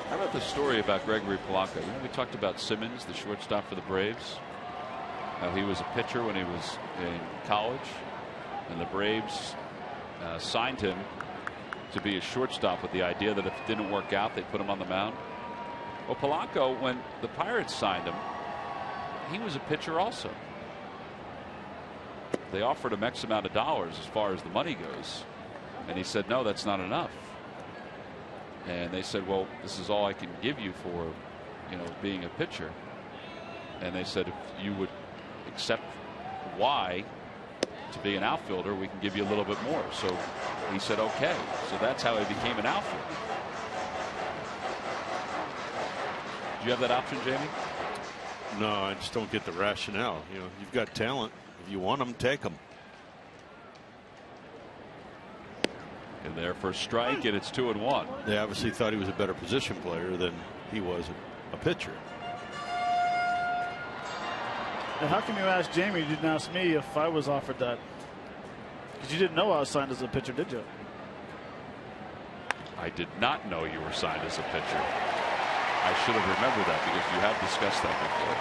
How about the story about Gregory Polanco? You know, we talked about Simmons, the shortstop for the Braves. He was a pitcher when he was in college, and the Braves signed him to be a shortstop with the idea that if it didn't work out, they'd put him on the mound. Well, Polanco, when the Pirates signed him, he was a pitcher also. They offered him X amount of dollars as far as the money goes, and he said, no, that's not enough. And they said, well, this is all I can give you for, being a pitcher. And they said, if you would accept Y to be an outfielder, we can give you a little bit more. So he said, okay. So that's how he became an outfielder. Do you have that option, Jamie? No, I just don't get the rationale. You've got talent. If you want them, take them. And there for a strike, and it's 2-1. They obviously thought he was a better position player than he was a pitcher. Now, how come you asked Jamie? You didn't ask me if I was offered that. Because you didn't know I was signed as a pitcher, did you? I did not know you were signed as a pitcher. I should have remembered that because you have discussed that before.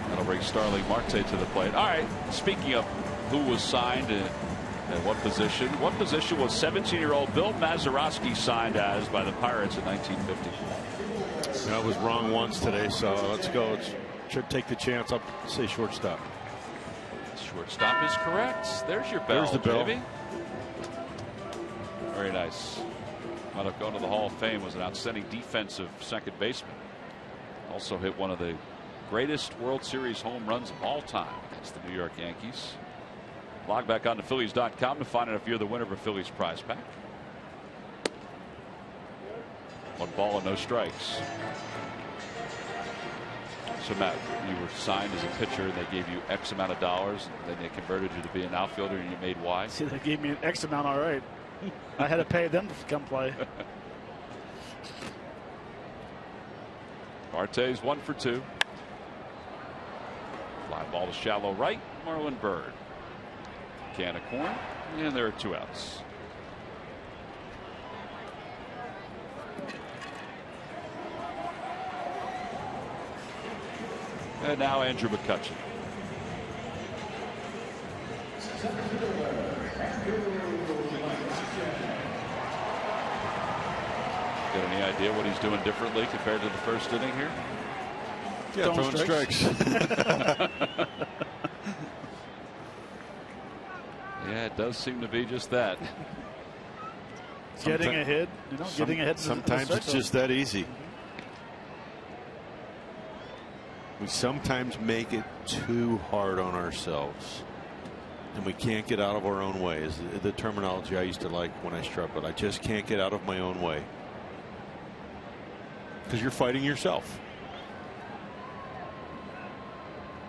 That'll bring Starling Marte to the plate. All right. Speaking of who was signed and what position was 17-year-old Bill Mazeroski signed as by the Pirates in 1954? I was wrong once today, so let's go. Should take the chance. I'll say shortstop. Shortstop is correct. There's your bell. There's the bell. Baby. Very nice. Might have gone to the Hall of Fame. Was an outstanding defensive second baseman. Also hit one of the greatest World Series home runs of all time against the New York Yankees. Log back on to Phillies.com to find out if you're the winner of a Phillies prize pack. 1 ball and no strikes. So Matt, you were signed as a pitcher and they gave you X amount of dollars, and then they converted you to be an outfielder and you made Y. See, they gave me an X amount. All right. I had to pay them to come play. Marte's 1 for 2. Fly ball to shallow right. Marlon Byrd. Can of corn, and there are 2 outs. And now Andrew McCutchen. Got any idea what he's doing differently compared to the first inning here? Yeah, throwing strikes. Yeah, it does seem to be just that. Getting ahead. Getting ahead. Sometimes it's just that easy. We sometimes make it too hard on ourselves, and we can't get out of our own way. Is the terminology I used to like when I struggled. I just can't get out of my own way because you're fighting yourself.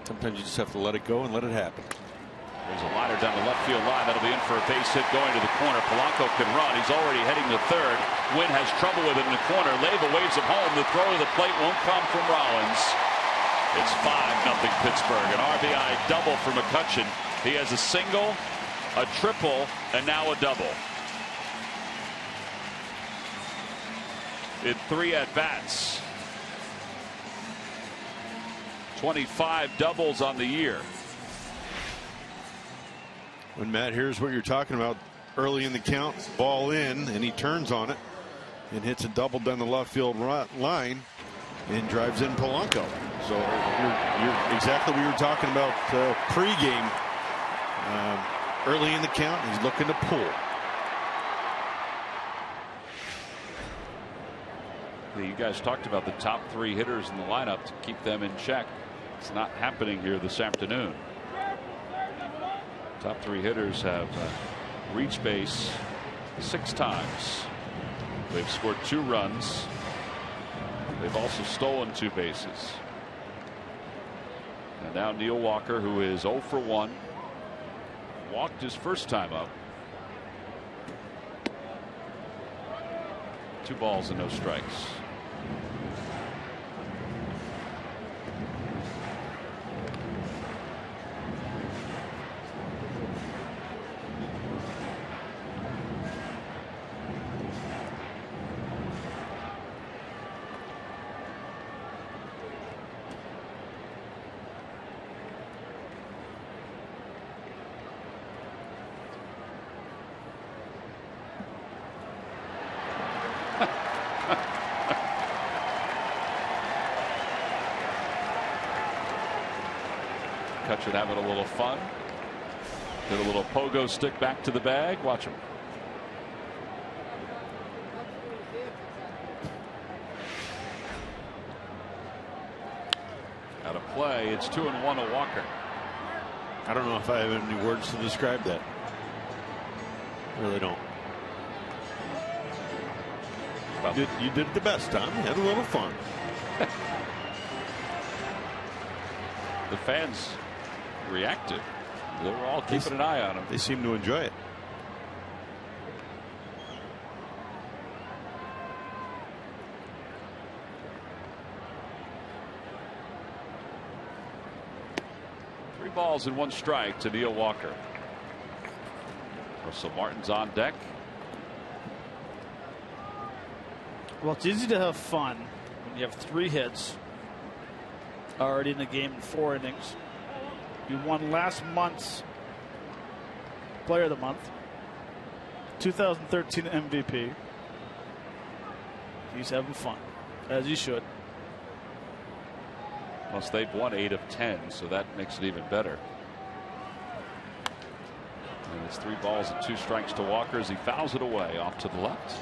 Sometimes you just have to let it go and let it happen. There's a liner down the left field line. That'll be in for a base hit going to the corner. Polanco can run. He's already heading to third. Wynn has trouble with him in the corner. Leiva waves him home. The throw to the plate won't come from Rollins. It's 5-0 Pittsburgh. An RBI double for McCutchen. He has a single, a triple, and now a double. In 3 at-bats. 25 doubles on the year. When Matt, here's what you're talking about. Early in the count, ball in, and he turns on it and hits a double down the left field line and drives in Polanco. So you're exactly what you were talking about pregame. Early in the count, he's looking to pull. You guys talked about the top 3 hitters in the lineup to keep them in check. It's not happening here this afternoon. Top 3 hitters have reached base 6 times. They've scored 2 runs. They've also stolen 2 bases. And now Neil Walker, who is 0 for 1, walked his first time up. 2 balls and no strikes. Having a little fun. Did a little pogo stick back to the bag. Watch him. Out of play. It's 2-1 to Walker. I don't know if I have any words to describe that. I really don't. Well, You did the best, Tom. You had a little fun. the fans reacted. They were all keeping an eye on him. They seem to enjoy it. Three balls and one strike to Neil Walker. Russell Martin's on deck. Well, it's easy to have fun when you have 3 hits already in the game in 4 innings. You won last month's Player of the Month, 2013 MVP. He's having fun, as he should. Plus, they've won 8 of 10, so that makes it even better. And it's 3 balls and 2 strikes to Walker as he fouls it away off to the left.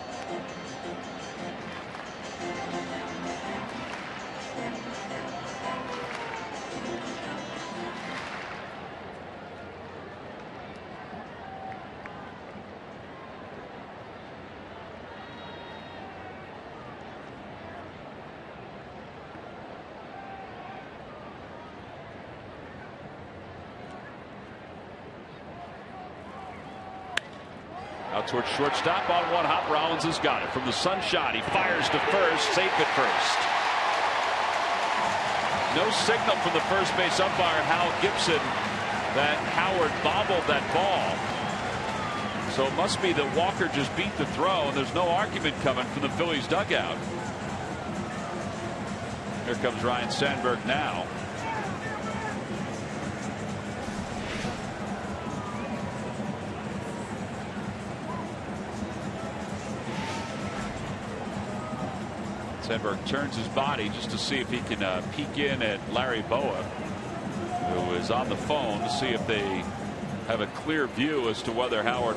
Out towards shortstop on one hop. Rollins has got it from the sunshot. He fires to first, safe at first. No signal from the first base umpire Hal Gibson that Howard bobbled that ball. So it must be that Walker just beat the throw, and there's no argument coming from the Phillies dugout. Here comes Ryan Sandberg now. Sandberg turns his body just to see if he can peek in at Larry Boa, who is on the phone to see if they have a clear view as to whether Howard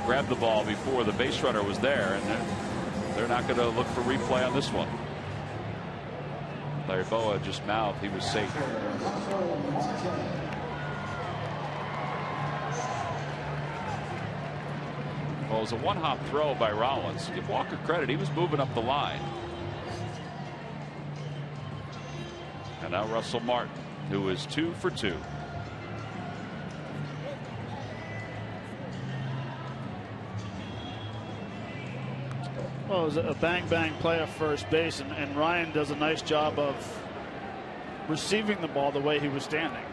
grabbed the ball before the base runner was there, and they're not going to look for replay on this one. Larry Boa just mouthed he was safe. Well, it was a one-hop throw by Rollins. Give Walker credit. He was moving up the line. And now Russell Martin, who is 2 for 2. Well, it was a bang-bang play at first base, and Ryan does a nice job of receiving the ball the way he was standing.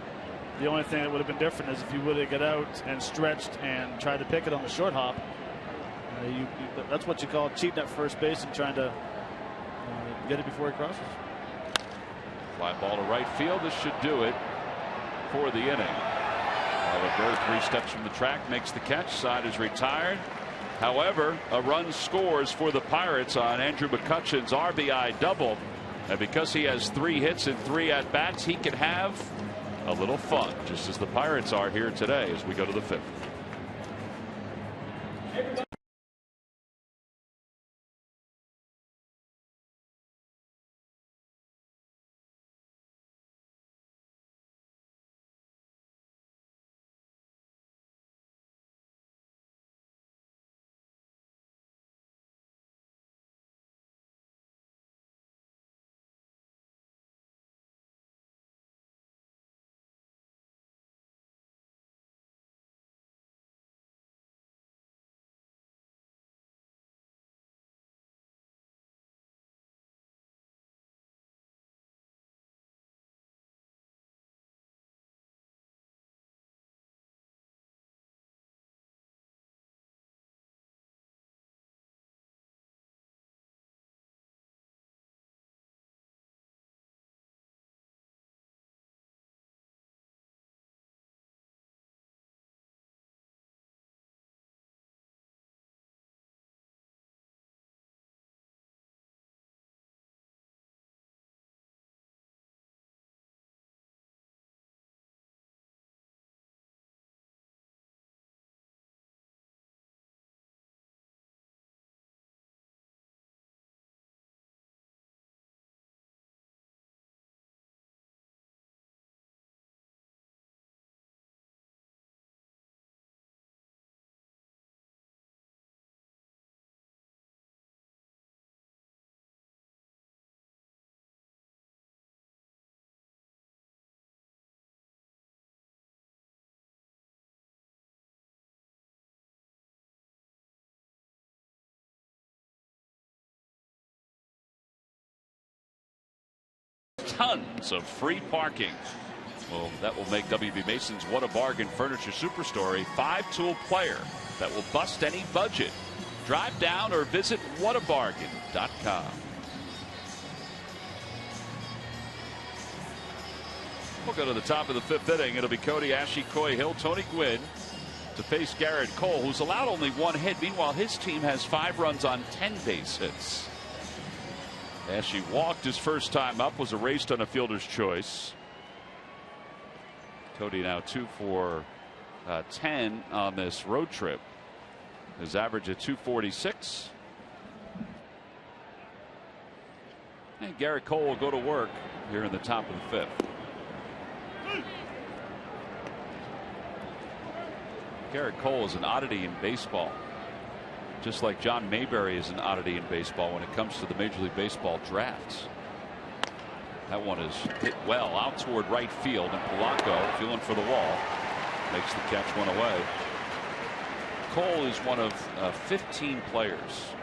The only thing that would have been different is if you would have got out and stretched and tried to pick it on the short hop. That's what you call cheating at first base and trying to get it before he crosses. Fly ball to right field. This should do it for the inning. Oliver 3 steps from the track, makes the catch. Side is retired. However, a run scores for the Pirates on Andrew McCutchen's RBI double. And because he has 3 hits and 3 at bats, he can have a little fun, just as the Pirates are here today as we go to the 5th. tons of free parking. Well, that will make W.B. Mason's What a Bargain Furniture Superstore a 5-tool player that will bust any budget. Drive down or visit whatabargain.com. We'll go to the top of the 5th inning. It'll be Cody, Ashe, Coy Hill, Tony Gwynn to face Garrett Cole, who's allowed only 1 hit. Meanwhile, his team has 5 runs on 10 base hits. Ashe walked his first time up, was erased on a fielder's choice. Cody now 2 for 10 on this road trip. His average at 246. And Garrett Cole will go to work here in the top of the 5th. Garrett Cole is an oddity in baseball, just like John Mayberry is an oddity in baseball when it comes to the Major League Baseball drafts. That one is hit well out toward right field, and Polanco, feeling for the wall, makes the catch one away. Cole is one of 15 players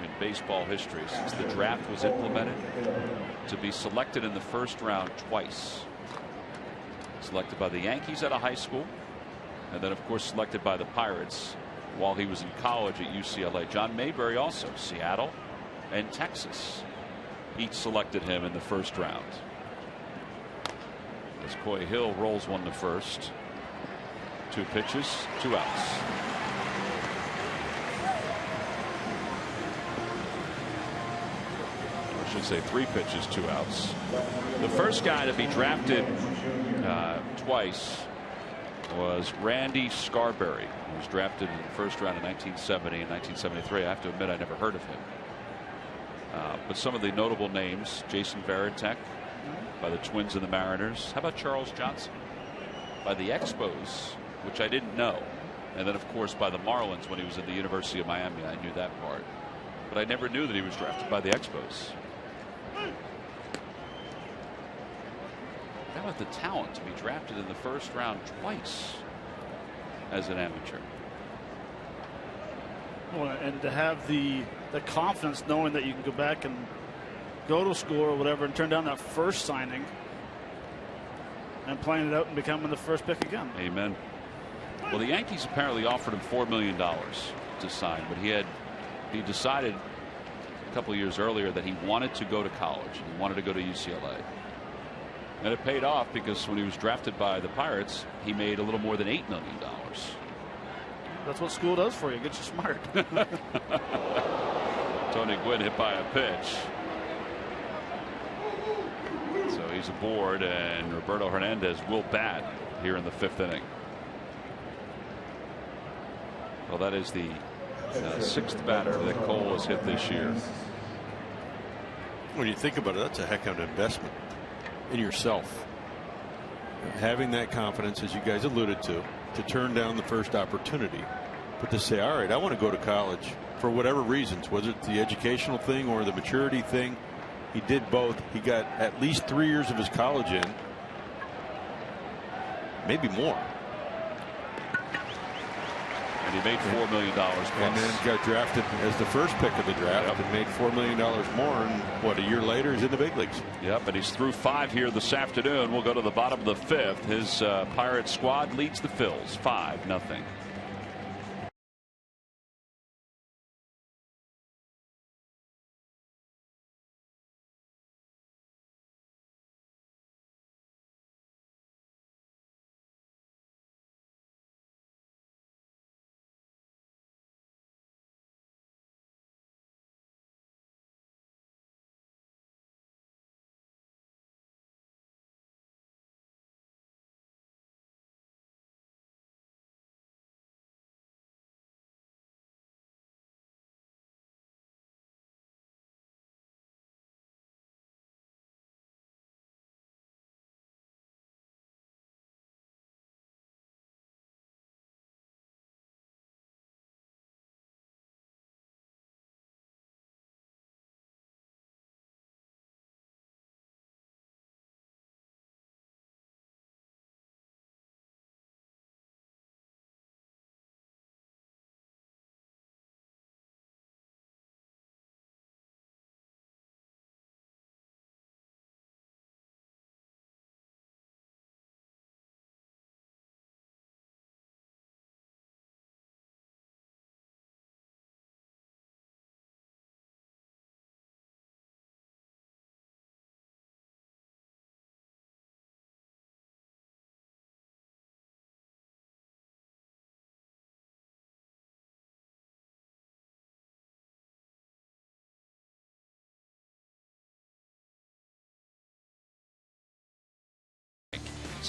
in baseball history since the draft was implemented to be selected in the first round twice. Selected by the Yankees out of high school, and then of course selected by the Pirates while he was in college at UCLA. John Mayberry also, Seattle and Texas, each selected him in the first round. As Coy Hill rolls one to first. 2 pitches, 2 outs. I should say 3 pitches, 2 outs. The first guy to be drafted twice was Randy Scarberry, who was drafted in the first round in 1970 and 1973. I have to admit I never heard of him. But some of the notable names: Jason Varitek by the Twins and the Mariners. How about Charles Johnson by the Expos, which I didn't know. And then of course by the Marlins when he was at the University of Miami. I knew that part, but I never knew that he was drafted by the Expos. How about the talent to be drafted in the first round twice as an amateur? Well, and to have the confidence knowing that you can go back and go to school or whatever and turn down that first signing and playing it out and becoming the first pick again. Amen. Well, the Yankees apparently offered him $4 million to sign, but he decided a couple of years earlier that he wanted to go to college. He wanted to go to UCLA. And it paid off, because when he was drafted by the Pirates, he made a little more than $8 million. That's what school does for you. Gets you smart. Tony Gwynn hit by a pitch. So he's aboard, and Roberto Hernandez will bat here in the 5th inning. Well, that is the 6th batter that Cole has hit this year. When you think about it, that's a heck of an investment in yourself. Having that confidence, as you guys alluded to turn down the first opportunity, but to say, all right, I want to go to college for whatever reasons, whether it's the educational thing or the maturity thing. He did both. He got at least 3 years of his college in, maybe more. And he made $4 million plus. And then got drafted as the first pick of the draft and made $4 million more. And what, a year later, he's in the big leagues. Yep, and he's through 5 here this afternoon. We'll go to the bottom of the 5th. His Pirates squad leads the Phils 5-0.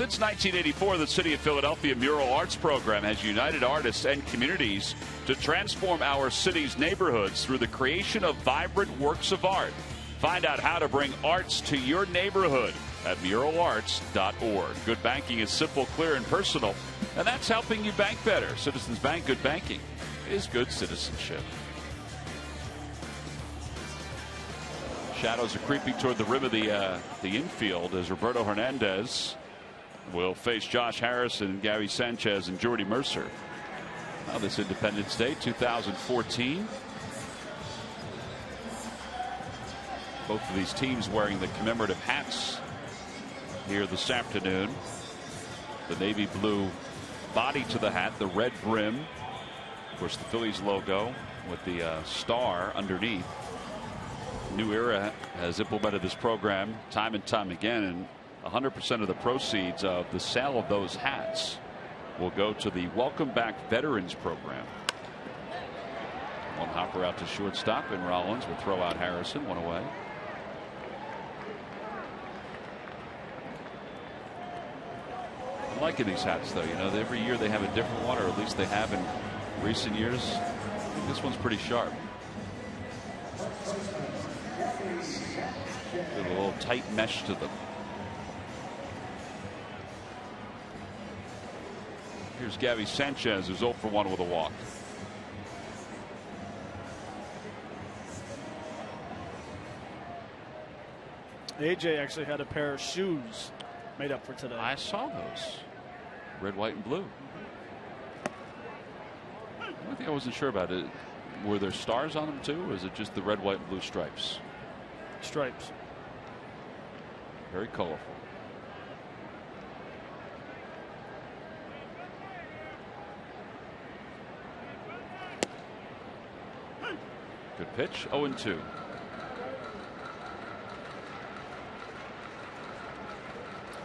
Since 1984, the City of Philadelphia Mural Arts Program has united artists and communities to transform our city's neighborhoods through the creation of vibrant works of art. Find out how to bring arts to your neighborhood at muralarts.org. Good banking is simple, clear, and personal, and that's helping you bank better. Citizens Bank, good banking is good citizenship. Shadows are creeping toward the rim of the infield as Roberto Hernandez will face Josh Harrison, Gary Sanchez, and Jordy Mercer. Now this Independence Day 2014. Both of these teams wearing the commemorative hats here this afternoon. The navy blue body to the hat, the red brim. Of course, the Phillies logo with the star underneath. New Era has implemented this program time and time again, and 100% of the proceeds of the sale of those hats will go to the Welcome Back Veterans Program. One hopper out to shortstop, and Rollins will throw out Harrison, one away. I'm liking these hats, though. You know, every year they have a different one, or at least they have in recent years. I think this one's pretty sharp. With a little tight mesh to them. Here's Gary Sanchez, who's 0 for 1 with a walk. AJ actually had a pair of shoes made up for today. I saw those. Red, white, and blue. One thing I wasn't sure about it. Were there stars on them too, or is it just the red, white, and blue stripes? Stripes. Very colorful. Good pitch. 0-2.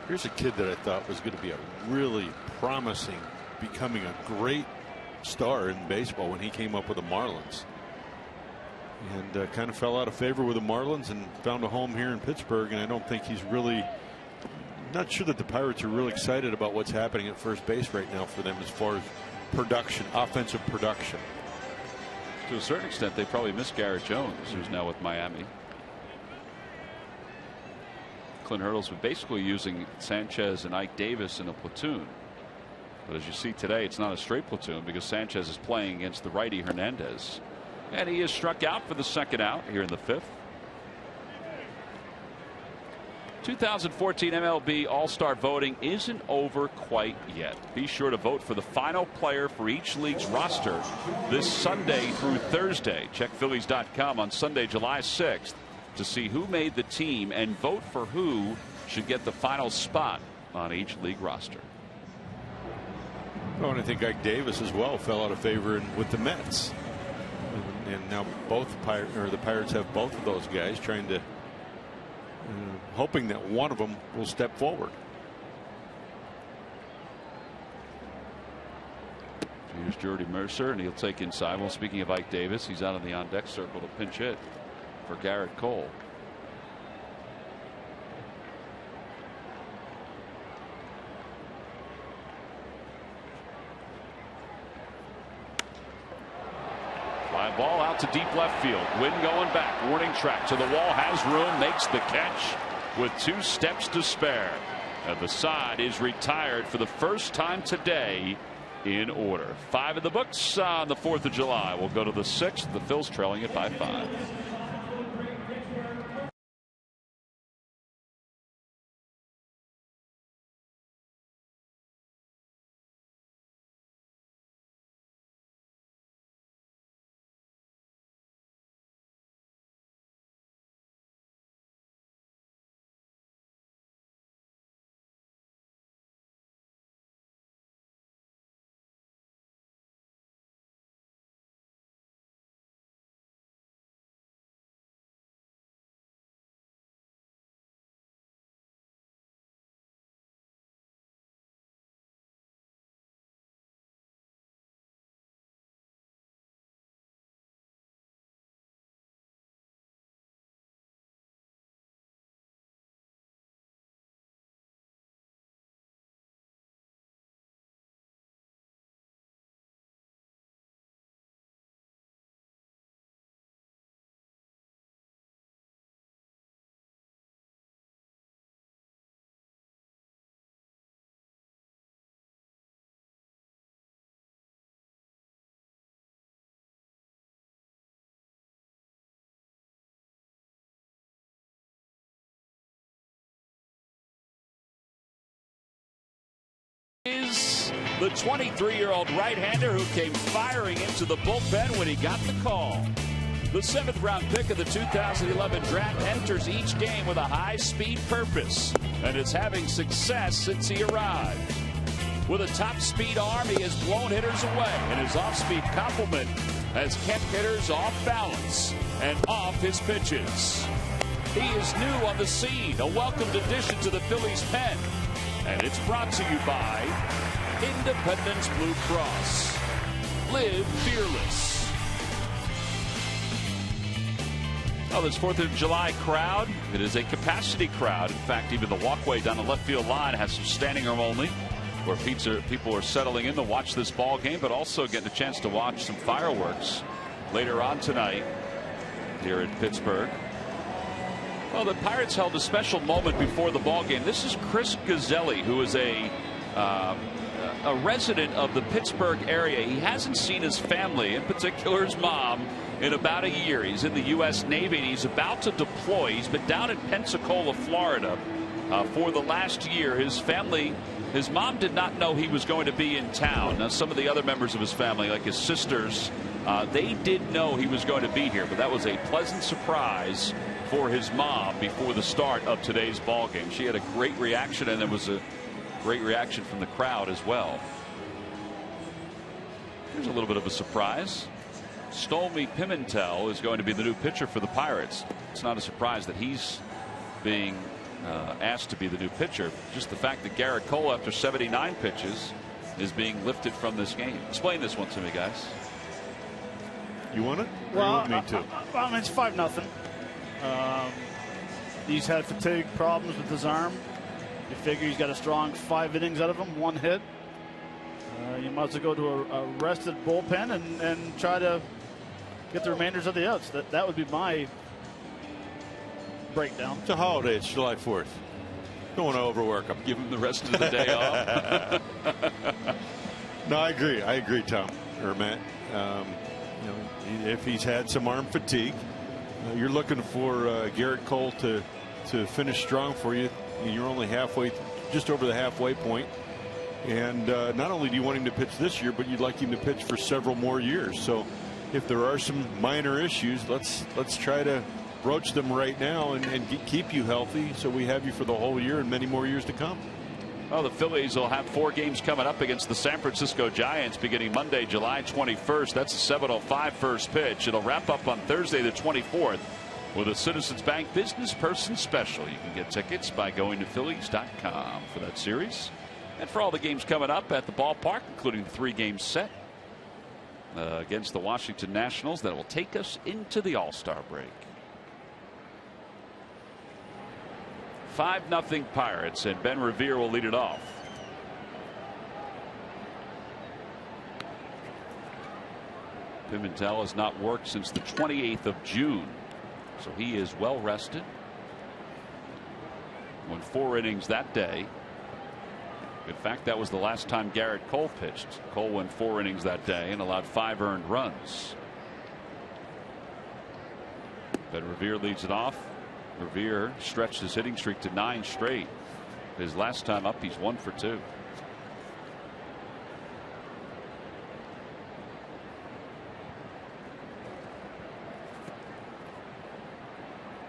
Here's a kid that I thought was going to be a really promising, becoming a great star in baseball when he came up with the Marlins, and kind of fell out of favor with the Marlins and found a home here in Pittsburgh. And I don't think he's really, not sure that the Pirates are really excited about what's happening at first base right now for them as far as production, offensive production. To a certain extent, they probably miss Garrett Jones, who's now with Miami. Clint Hurdle's been basically using Sanchez and Ike Davis in a platoon. But as you see today, it's not a straight platoon because Sanchez is playing against the righty Hernandez. And he is struck out for the second out here in the 5th. 2014 MLB All-Star voting isn't over quite yet. Be sure to vote for the final player for each league's roster this Sunday through Thursday. Check Phillies.com on Sunday, July 6th to see who made the team and vote for who should get the final spot on each league roster. Oh, and I think Ike Davis as well fell out of favor with the Mets. And now the Pirates have both of those guys trying to, hoping that one of them will step forward. Here's Jordy Mercer, and he'll take inside. Well, speaking of Ike Davis, he's out on the on-deck circle to pinch hit for Garrett Cole. Fly ball out to deep left field. Wind going back. Warning track to the wall. Has room. Makes the catch with 2 steps to spare. And the side is retired for the first time today in order. 5 in the books on the 4th of July. We'll go to the 6th. The Phils trailing it by 5. Is the 23-year-old right-hander who came firing into the bullpen when he got the call. The 7th-round pick of the 2011 draft enters each game with a high-speed purpose and is having success since he arrived. With a top-speed arm, he has blown hitters away, and his off-speed complement has kept hitters off balance and off his pitches. He is new on the scene, a welcomed addition to the Phillies pen, and it's brought to you by Independence Blue Cross. Live fearless. Oh, this 4th of July crowd, it is a capacity crowd. In fact, even the walkway down the left field line has some standing room only, where people are settling in to watch this ball game, but also getting a chance to watch some fireworks later on tonight here in Pittsburgh. Well, the Pirates held a special moment before the ball game. This is Chris Gazzelli, who is a resident of the Pittsburgh area. He hasn't seen his family, in particular his mom, in about a year. He's in the U.S. Navy, and he's about to deploy. He's been down in Pensacola, Florida, for the last year. His family, his mom did not know he was going to be in town. Now, some of the other members of his family, like his sisters, they did know he was going to be here, but that was a pleasant surprise for his mom before the start of today's ball game. She had a great reaction, and there was a great reaction from the crowd as well. Here's a little bit of a surprise. Stolmy Pimentel is going to be the new pitcher for the Pirates. It's not a surprise that he's being asked to be the new pitcher. Just the fact that Garrett Cole, after 79 pitches, is being lifted from this game. Explain this one to me, guys. You want it? Well, you want me to? I mean, it's 5-0. He's had fatigue problems with his arm. You figure he's got a strong 5 innings out of him, 1 hit. You might as well go to a rested bullpen and try to get the remainders of the outs. That would be my breakdown. It's a holiday. It's July 4th. Don't want to overwork him. Give him the rest of the day off. No, I agree. I agree, Tom or Matt. If he's had some arm fatigue, you're looking for Garrett Cole to finish strong for you. You're only just over the halfway point. And not only do you want him to pitch this year, but you'd like him to pitch for several more years. So if there are some minor issues, let's try to broach them right now and keep you healthy so we have you for the whole year and many more years to come. Well, the Phillies will have 4 games coming up against the San Francisco Giants beginning Monday, July 21st. That's a 7:05 first pitch. It'll wrap up on Thursday, the 24th, with a Citizens Bank Business Person Special. You can get tickets by going to Phillies.com for that series. And for all the games coming up at the ballpark, including the 3-game set against the Washington Nationals, that will take us into the All-Star break. 5-0 Pirates, and Ben Revere will lead it off. Pimentel has not worked since the 28th of June, so he is well rested. Won 4 innings that day. In fact, that was the last time Garrett Cole pitched. Cole went 4 innings that day and allowed 5 earned runs. Ben Revere leads it off. Revere stretched his hitting streak to 9 straight. His last time up, he's 1 for 2.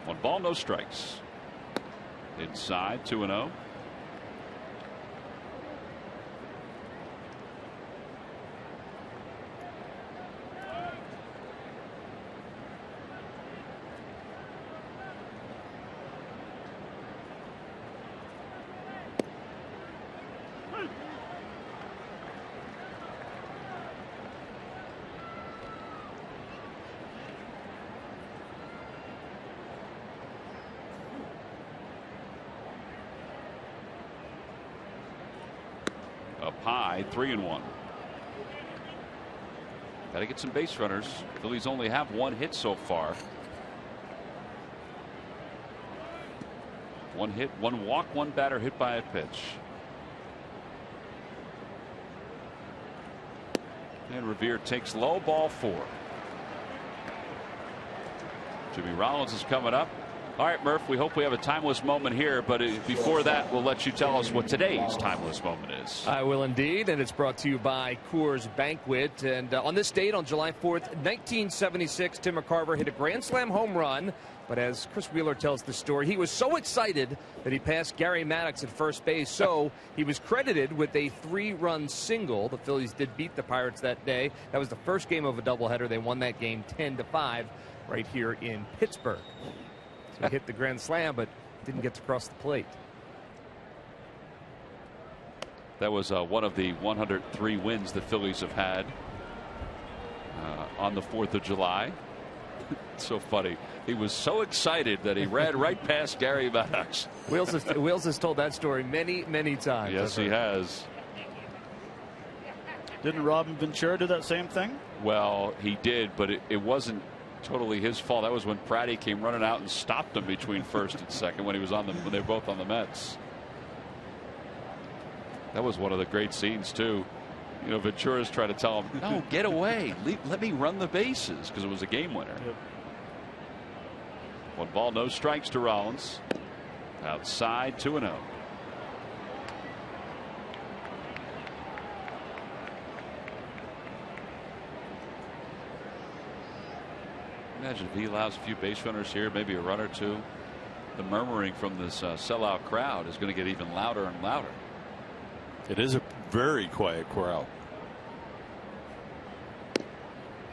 One ball, no strikes. Inside, 2-0. Up high, 3-1. Got to get some base runners. Phillies only have 1 hit so far. 1 hit, 1 walk, 1 batter hit by a pitch. And Revere takes low, ball 4. Jimmy Rollins is coming up. All right, Murph, we hope we have a timeless moment here, but before that, we'll let you tell us what today's timeless moment is. I will indeed, and it's brought to you by Coors Banquet. And on this date, on July 4th, 1976, Tim McCarver hit a grand slam home run. But as Chris Wheeler tells the story, he was so excited that he passed Gary Maddox at first base. So he was credited with a 3-run single. The Phillies did beat the Pirates that day. That was the first game of a doubleheader. They won that game 10-5 right here in Pittsburgh. So he hit the grand slam, but didn't get to cross the plate. That was one of the 103 wins the Phillies have had on the 4th of July. So funny. He was so excited that he ran right past Gary Maddox. Wheels has told that story many, many times. Yes, he has. Didn't Robin Ventura do that same thing? Well, he did, but it wasn't totally his fault. That was when Pratty came running out and stopped him between first and second when they were both on the Mets. That was one of the great scenes too. You know, Ventura's trying to tell him, no, get away, let me run the bases, because it was a game winner. Yep. 1 ball, no strikes to Rollins. Outside, 2-0. Imagine if he allows a few base runners here, maybe a run or two. The murmuring from this sellout crowd is going to get even louder and louder. It is a very quiet crowd.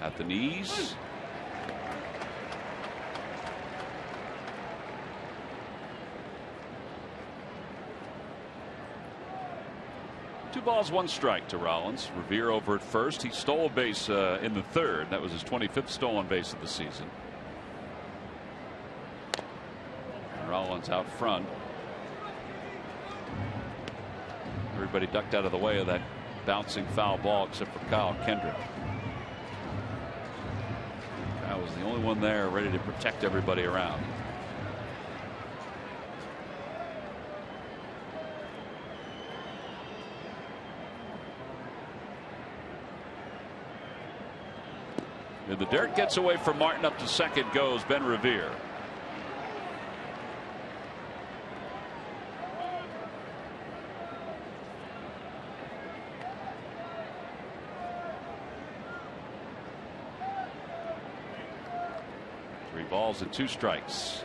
At the knees. Two balls, 1 strike to Rollins. Revere over at first. He stole a base in the 3rd. That was his 25th stolen base of the season. And Rollins out front. Everybody ducked out of the way of that bouncing foul ball except for Kyle Kendrick. Kyle was the only one there ready to protect everybody around. In the dirt, gets away from Martin. Up to second goes Ben Revere. Three balls and 2 strikes.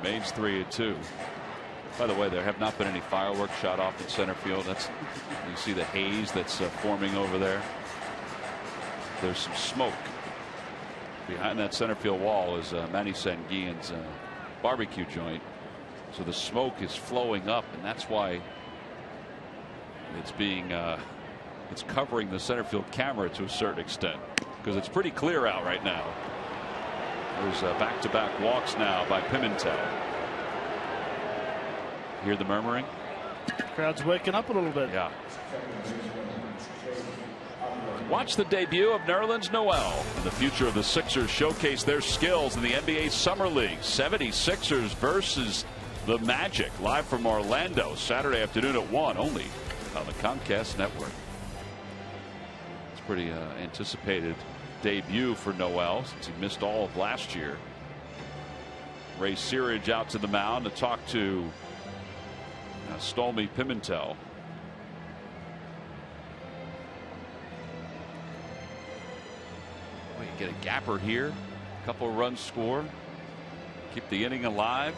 Remains 3-2. By the way, there have not been any fireworks shot off in center field. You see the haze that's forming over there. There's some smoke behind that center field wall. Is Manny Sanguillen's barbecue joint, so the smoke is flowing up, and that's why it's covering the center field camera to a certain extent, because it's pretty clear out right now. There's back-to-back walks now by Pimentel. Hear the murmuring? Crowd's waking up a little bit. Yeah. Watch the debut of Nerlens Noel. The future of the Sixers showcase their skills in the NBA Summer League. 76ers versus the Magic, live from Orlando, Saturday afternoon at 1, only on the Comcast Network. It's pretty anticipated debut for Noel, since he missed all of last year. Ray Searage out to the mound to talk to Stolmy Pimentel. Well, you get a gapper here, a couple of runs score, keep the inning alive.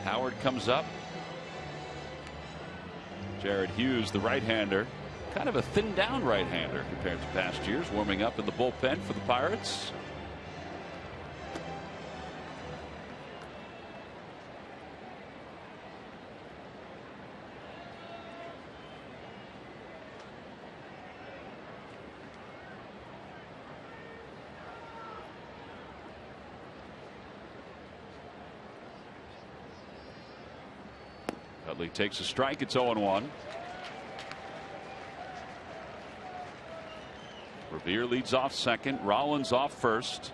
Howard comes up. Jared Hughes, the right-hander, kind of a thinned down right-hander compared to past years, warming up in the bullpen for the Pirates. Utley takes a strike. It's 0-1. Revere leads off second. Rollins off first.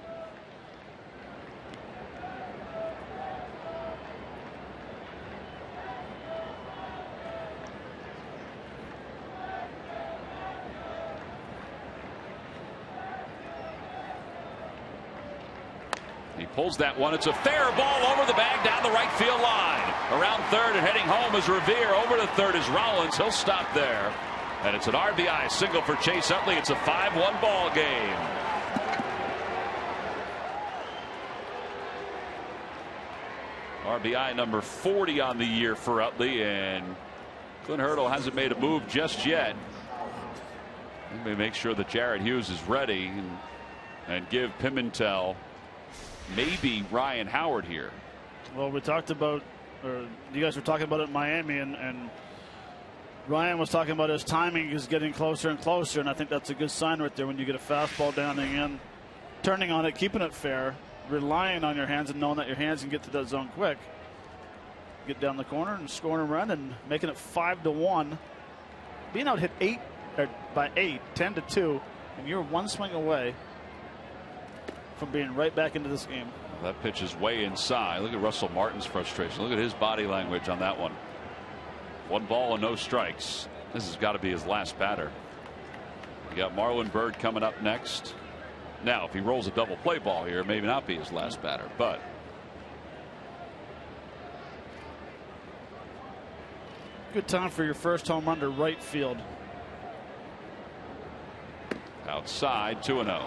He pulls that one. It's a fair ball over the bag down the right field line. Around third and heading home is Revere. Over to third is Rollins. He'll stop there. And it's an RBI single for Chase Utley. It's a 5-1 ball game. RBI number 40 on the year for Utley, and Clint Hurdle hasn't made a move just yet. He may make sure that Jared Hughes is ready and give Pimentel maybe Ryan Howard here. Well, we talked about, or you guys were talking about it in Miami, and Ryan was talking about his timing is getting closer and closer, and I think that's a good sign right there when you get a fastball down the in, turning on it, keeping it fair, relying on your hands and knowing that your hands can get to that zone quick. Get down the corner and scoring a run and making it 5-1. Being out hit by 8, 10-2, and you're one swing away from being right back into this game. That pitch is way inside. Look at Russell Martin's frustration. Look at his body language on that one. 1 ball and no strikes. This has got to be his last batter. You got Marlon Byrd coming up next. Now, if he rolls a double play ball here, maybe not be his last batter, but good time for your first home run to right field. outside 2-0.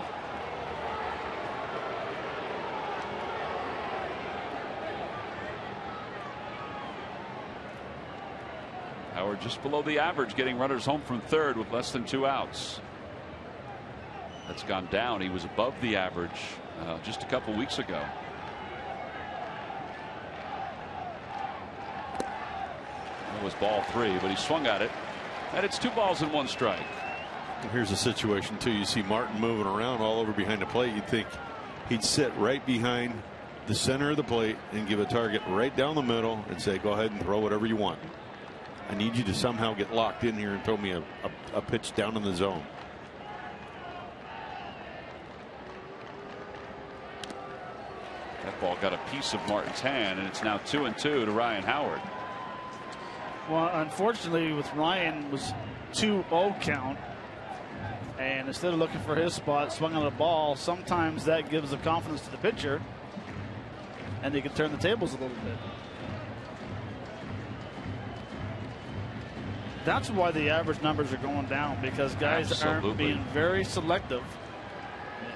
Howard just below the average, getting runners home from third with less than 2 outs. That's gone down. He was above the average just a couple weeks ago. That was ball 3, but he swung at it, and it's 2 balls and 1 strike. Here's a situation too. You see Martin moving around all over behind the plate. You'd think he'd sit right behind the center of the plate and give a target right down the middle and say, go ahead and throw whatever you want. I need you to somehow get locked in here and throw me a pitch down in the zone. That ball got a piece of Martin's hand, and it's now 2-2 to Ryan Howard. Well, unfortunately, with Ryan was 2-0 count, and instead of looking for his spot, swung on the ball. Sometimes that gives the confidence to the pitcher, and they can turn the tables a little bit. That's why the average numbers are going down, because guys aren't being very selective.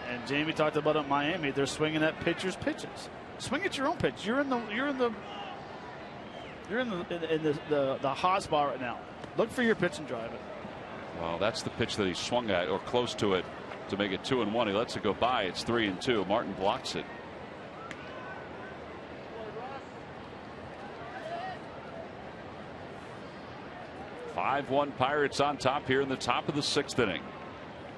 And Jamie talked about it in Miami. They're swinging at pitchers' pitches. Swing at your own pitch. You're in the hot spot right now. Look for your pitch and drive it. Well, that's the pitch that he swung at, or close to it, to make it 2-1. He lets it go by. It's 3-2. Martin blocks it. "5-1 Pirates on top here in the top of the 6th inning.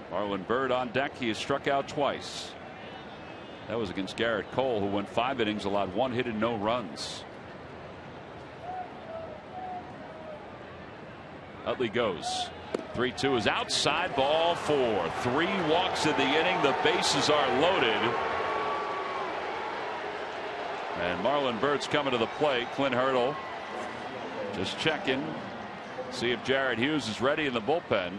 Marlon Byrd on deck. He has struck out twice. That was against Garrett Cole, who went 5 innings, allowed 1 hit and no runs. Utley goes. 3-2 is outside, ball 4. 3 walks in the inning. The bases are loaded. And Marlon Byrd's coming to the plate. Clint Hurdle just checking. See if Jared Hughes is ready in the bullpen.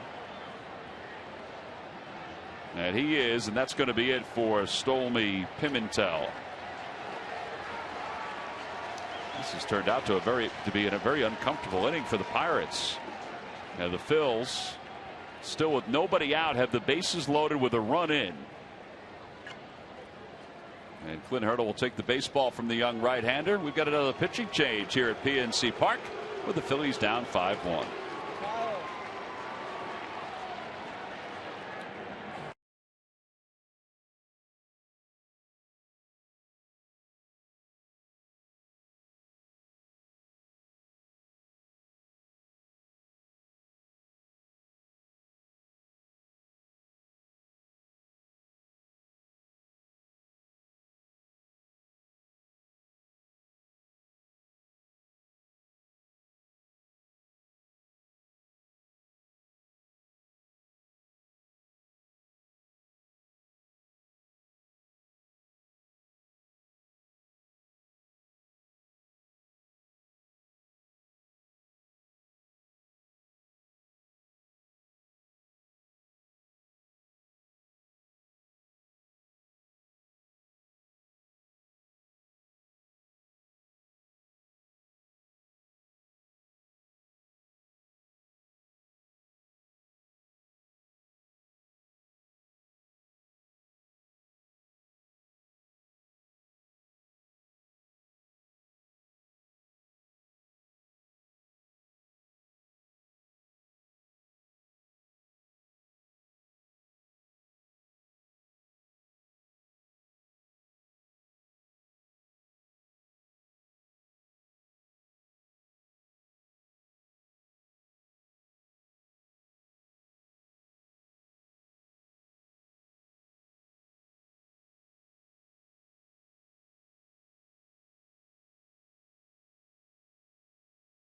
And he is, and that's going to be it for Stolmy Pimentel. This has turned out to be in a very uncomfortable inning for the Pirates. And the Phils, still with nobody out, have the bases loaded with a run in. And Clint Hurdle will take the baseball from the young right-hander. We've got another pitching change here at PNC Park, with the Phillies down 5-1.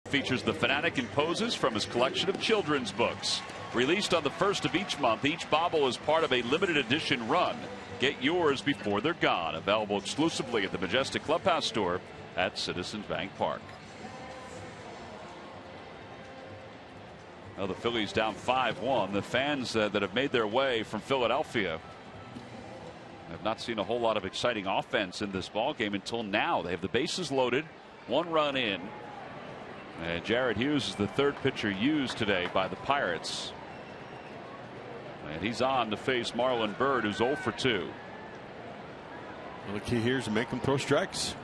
features the fanatic in poses from his collection of children's books. Released on the 1st of each month, each bauble is part of a limited edition run. Get yours before they're gone. Available exclusively at the Majestic Clubhouse store at Citizens Bank Park. Well, the Phillies down 5-1. The fans that have made their way from Philadelphia have not seen a whole lot of exciting offense in this ball game until now. They have the bases loaded, 1 run in, and Jared Hughes is the 3rd pitcher used today by the Pirates, and he's on to face Marlon Byrd, who's 0 for 2. Well, the key here is to make them throw strikes.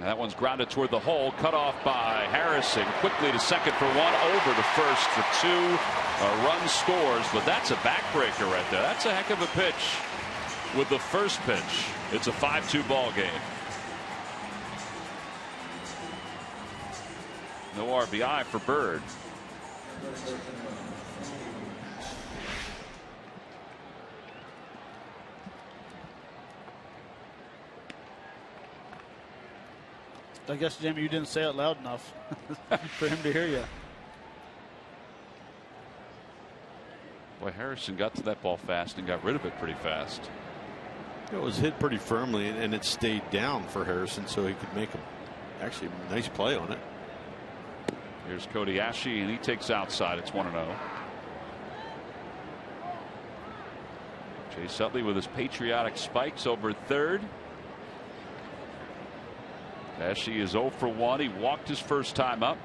That one's grounded toward the hole, cut off by Harrison. Quickly to second for 1, over to first for 2. A run scores, but that's a backbreaker right there. That's a heck of a pitch with the first pitch. It's a 5-2 ball game. No RBI for Byrd. I guess, Jamie, you didn't say it loud enough for him to hear you. Boy, Harrison got to that ball fast and got rid of it pretty fast. It was hit pretty firmly, and it stayed down for Harrison, so he could make actually a nice play on it. Here's Cody Ashe, and he takes outside. It's 1-0. Chase Utley with his patriotic spikes over 3rd. Ashe is 0 for 1. He walked his first time up.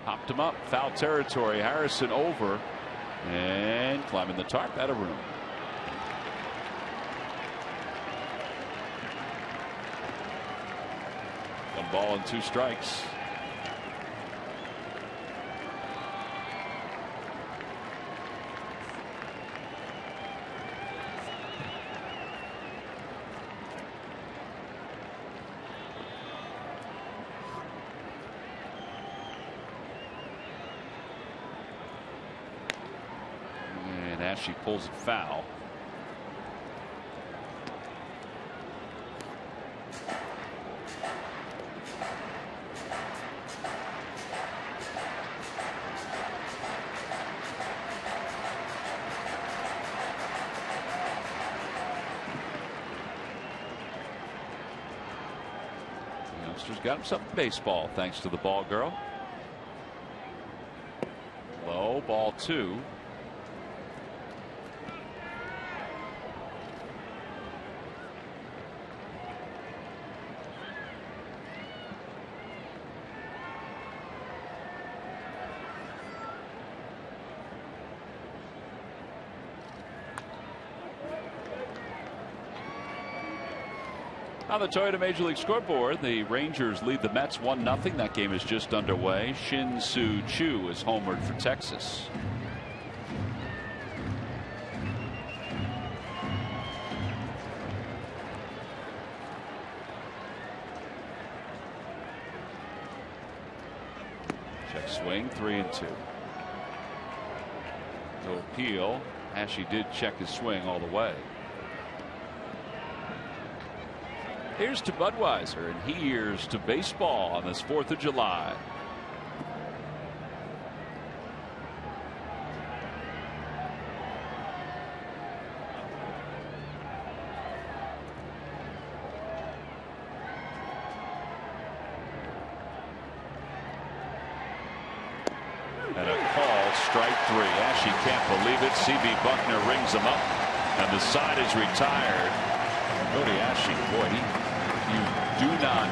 Popped him up, foul territory. Harrison over and climbing the tarp, out of room. 1 ball and 2 strikes. And Ashe pulls it foul. Got himself a baseball thanks to the ball girl. Low, ball 2. On the Toyota Major League scoreboard, the Rangers lead the Mets 1-0. That game is just underway. Shin-Soo Choo is homered for Texas. Check swing, 3-2. No appeal. Ashe did check his swing all the way. Here's to Budweiser, and here's to baseball on this 4th of July. And a call, strike 3. Ashe can't believe it. C.B. Buckner rings him up, and the side is retired. Cody Ashe, boy, you do not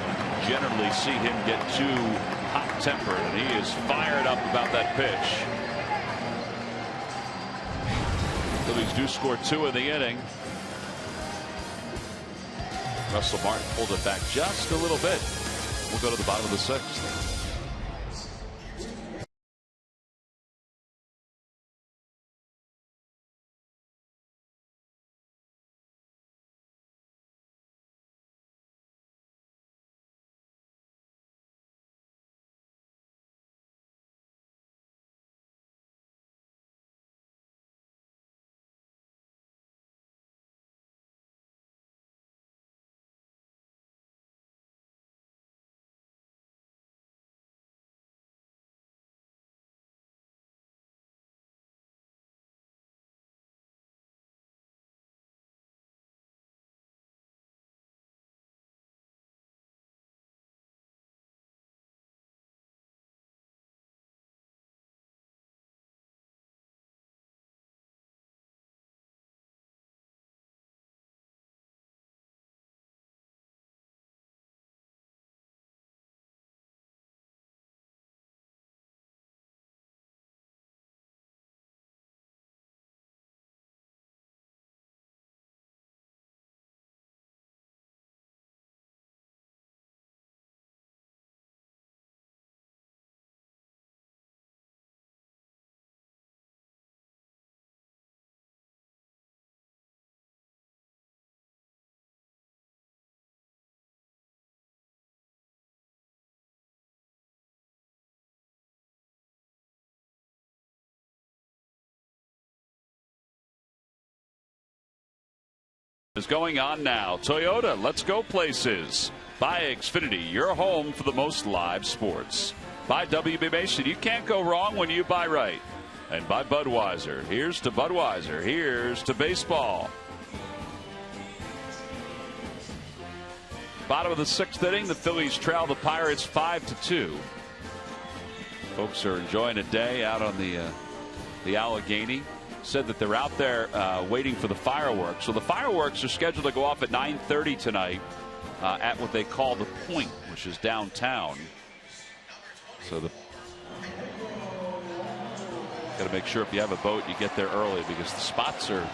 generally see him get too hot-tempered, and he is fired up about that pitch. Phillies do score 2 in the inning. Russell Martin pulled it back just a little bit. We'll go to the bottom of the 6th. Is going on now. Toyota, let's go places. By Xfinity, your home for the most live sports. By WB Mason, you can't go wrong when you buy right. And by Budweiser, here's to Budweiser, here's to baseball. Bottom of the 6th inning, the Phillies trail the Pirates 5-2. Folks are enjoying a day out on the Allegheny. Said that they're out there waiting for the fireworks. So the fireworks are scheduled to go off at 9:30 tonight at what they call the Point, which is downtown. So got to make sure if you have a boat you get there early because the spots are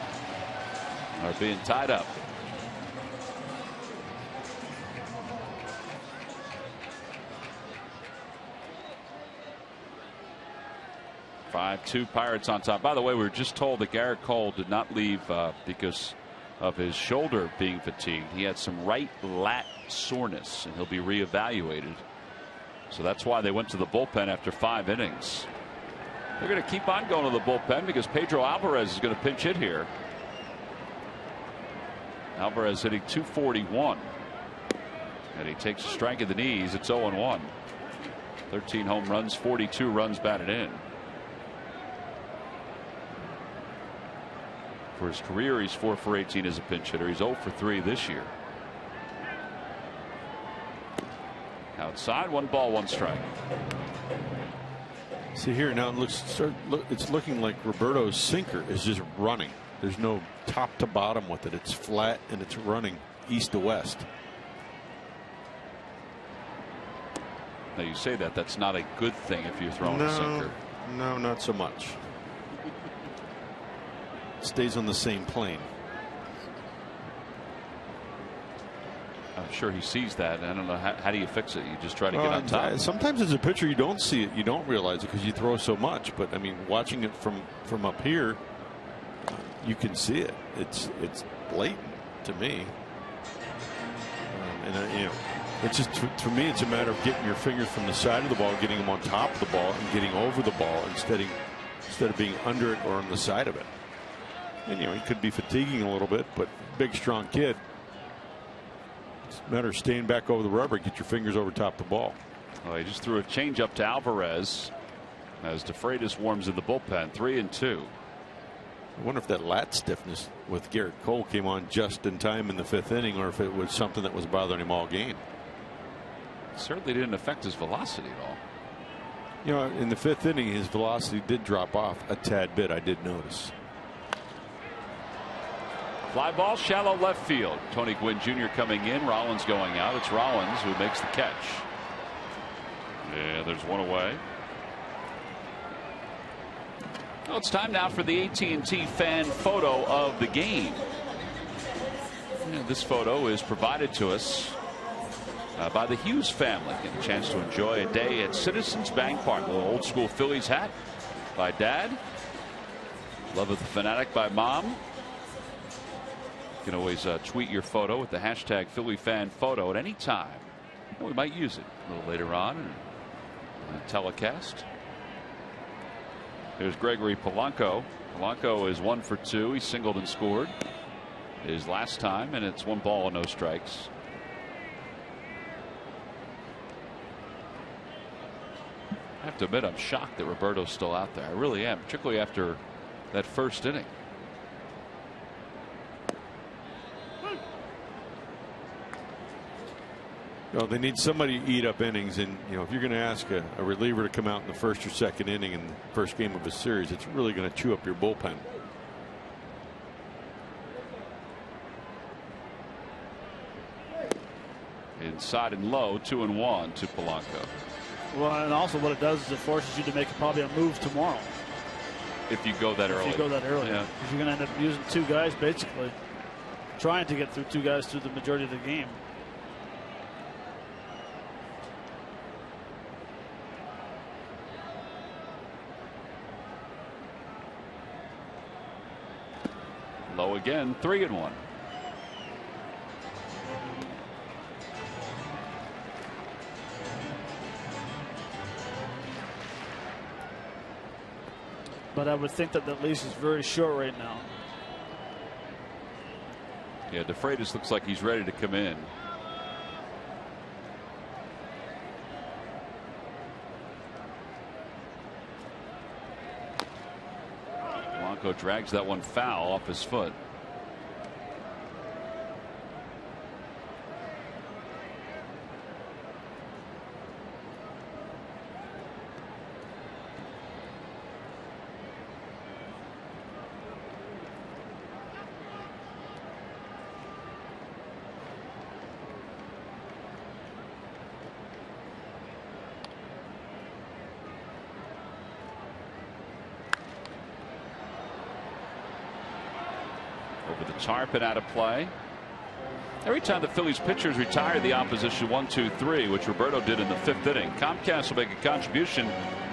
being tied up. Two Pirates on top. By the way, we were just told that Garrett Cole did not leave because of his shoulder being fatigued. He had some right lat soreness, and he'll be reevaluated. So that's why they went to the bullpen after 5 innings. They're going to keep on going to the bullpen because Pedro Alvarez is going to pinch hit here. Alvarez hitting .241, and he takes a strike at the knees. It's 0-1. 13 home runs, 42 runs batted in. For his career, he's 4 for 18 as a pinch hitter. He's 0 for 3 this year. Outside, 1 ball, 1 strike. See here now, it's looking like Roberto's sinker is just running. There's no top to bottom with it. It's flat and it's running east to west. Now you say that's not a good thing if you're throwing a sinker. No, not so much. Stays on the same plane. I'm sure he sees that. I don't know how do you fix it. You just try to get on top. Sometimes as a pitcher you don't see it, you don't realize it because you throw so much. But I mean, watching it from up here, you can see it. It's blatant to me. It's just for me, it's a matter of getting your fingers from the side of the ball, getting them on top of the ball, and getting over the ball instead of being under it or on the side of it. And he could be fatiguing a little bit, but big strong kid. It's a matter of staying back over the rubber, get your fingers over top the ball. Well, he just threw a changeup to Alvarez as DeFreitas warms in the bullpen. 3-2. I wonder if that lat stiffness with Garrett Cole came on just in time in the 5th inning, or if it was something that was bothering him all game. It certainly didn't affect his velocity at all. In the 5th inning, his velocity did drop off a tad bit. I did notice. Fly ball, shallow left field. Tony Gwynn Jr. coming in. Rollins going out. It's Rollins who makes the catch. Yeah, there's one away. Well, it's time now for the AT&T fan photo of the game. And this photo is provided to us by the Hughes family. Get a chance to enjoy a day at Citizens Bank Park. A little old school Phillies hat by Dad. Love of the Fanatic by Mom. You can always tweet your photo with the hashtag #PhillyFanPhoto at any time. And we might use it a little later on in the telecast. There's Gregory Polanco. Polanco is 1 for 2. He singled and scored his last time, and it's 1 ball and no strikes. I have to admit, I'm shocked that Roberto's still out there. I really am, particularly after that 1st inning. They need somebody to eat up innings, and if you're going to ask a reliever to come out in the 1st or 2nd inning in the 1st game of a series, it's really going to chew up your bullpen. Inside and low, 2-1 to Polanco. Well, and also what it does is it forces you to make probably a move tomorrow. If you go that early. If you go that early. Yeah. If you're going to end up using 2 guys, basically trying to get through 2 guys through the majority of the game. Low again, 3-1. But I would think that the lease is very short right now. Yeah, DeFreitas looks like he's ready to come in. Blanco drags that one foul off his foot. Over the tarp and out of play. Every time the Phillies pitchers retire the opposition 1-2-3, which Roberto did in the 5th inning, Comcast will make a contribution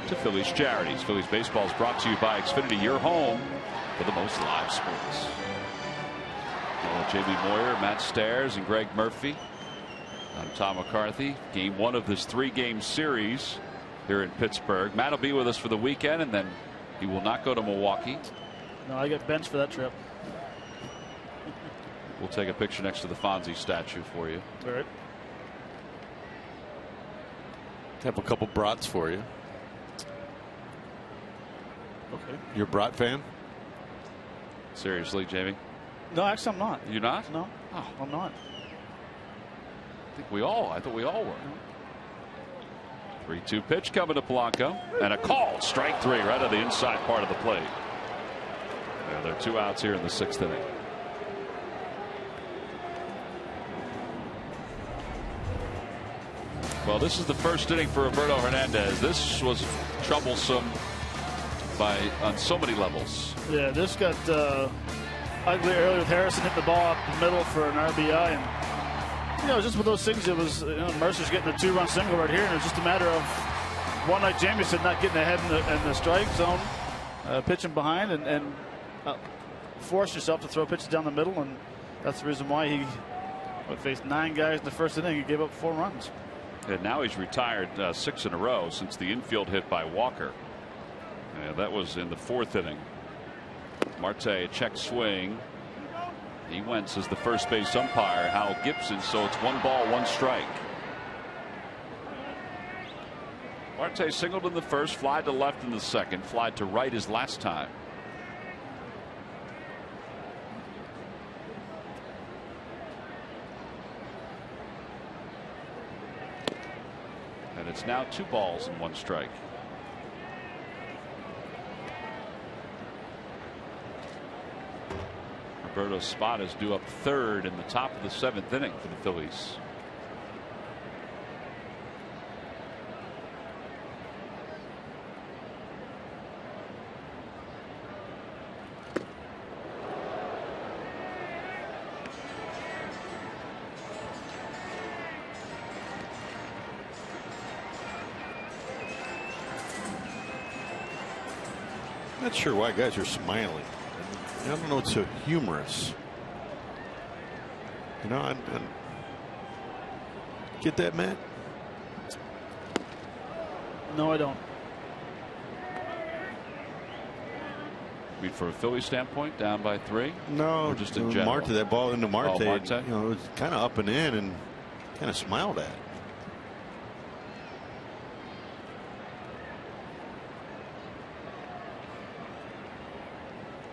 to Phillies charities. Phillies baseball is brought to you by Xfinity, your home for the most live sports. Jamie Moyer, Matt Stairs, and Greg Murphy. I'm Tom McCarthy. Game 1 of this 3-game series here in Pittsburgh. Matt will be with us for the weekend, and then he will not go to Milwaukee. No, I get benched for that trip. We'll take a picture next to the Fonzie statue for you. All right. Have a couple brats for you. Okay. You're a brat fan? Seriously, Jamie? No, actually, I'm not. You're not? No, Oh, I'm not. I thought we all were. 3-2 pitch coming to Polanco, and a call, strike 3 right on the inside part of the plate. There are 2 outs here in the 6th inning. Well, this is the first inning for Roberto Hernandez. This was troublesome on so many levels. Yeah, this got ugly early with Harrison hitting the ball up the middle for an RBI, and just with those things, it was Mercer's getting a 2-run single right here, and it was just a matter of one, like Jamie said, not getting ahead in the strike zone, pitching behind, and force yourself to throw pitches down the middle, and that's the reason why he faced 9 guys in the first inning. He gave up 4 runs. And now he's retired 6 in a row since the infield hit by Walker. That was in the 4th inning. Marte, a check swing. He went as the first base umpire, Hal Gibson, so it's 1 ball, 1 strike. Marte singled in the first, flied to left in the second, flied to right his last time. And it's now 2 balls and 1 strike. Roberto's spot is due up 3rd in the top of the 7th inning for the Phillies. Not sure why guys are smiling. I don't know what's so humorous. I get that, Matt? No, I don't. I mean, from a Philly standpoint, down by 3? No, or just in general. Marte, that ball into Marte, Marte? it was kind of up and in, and kind of smiled at.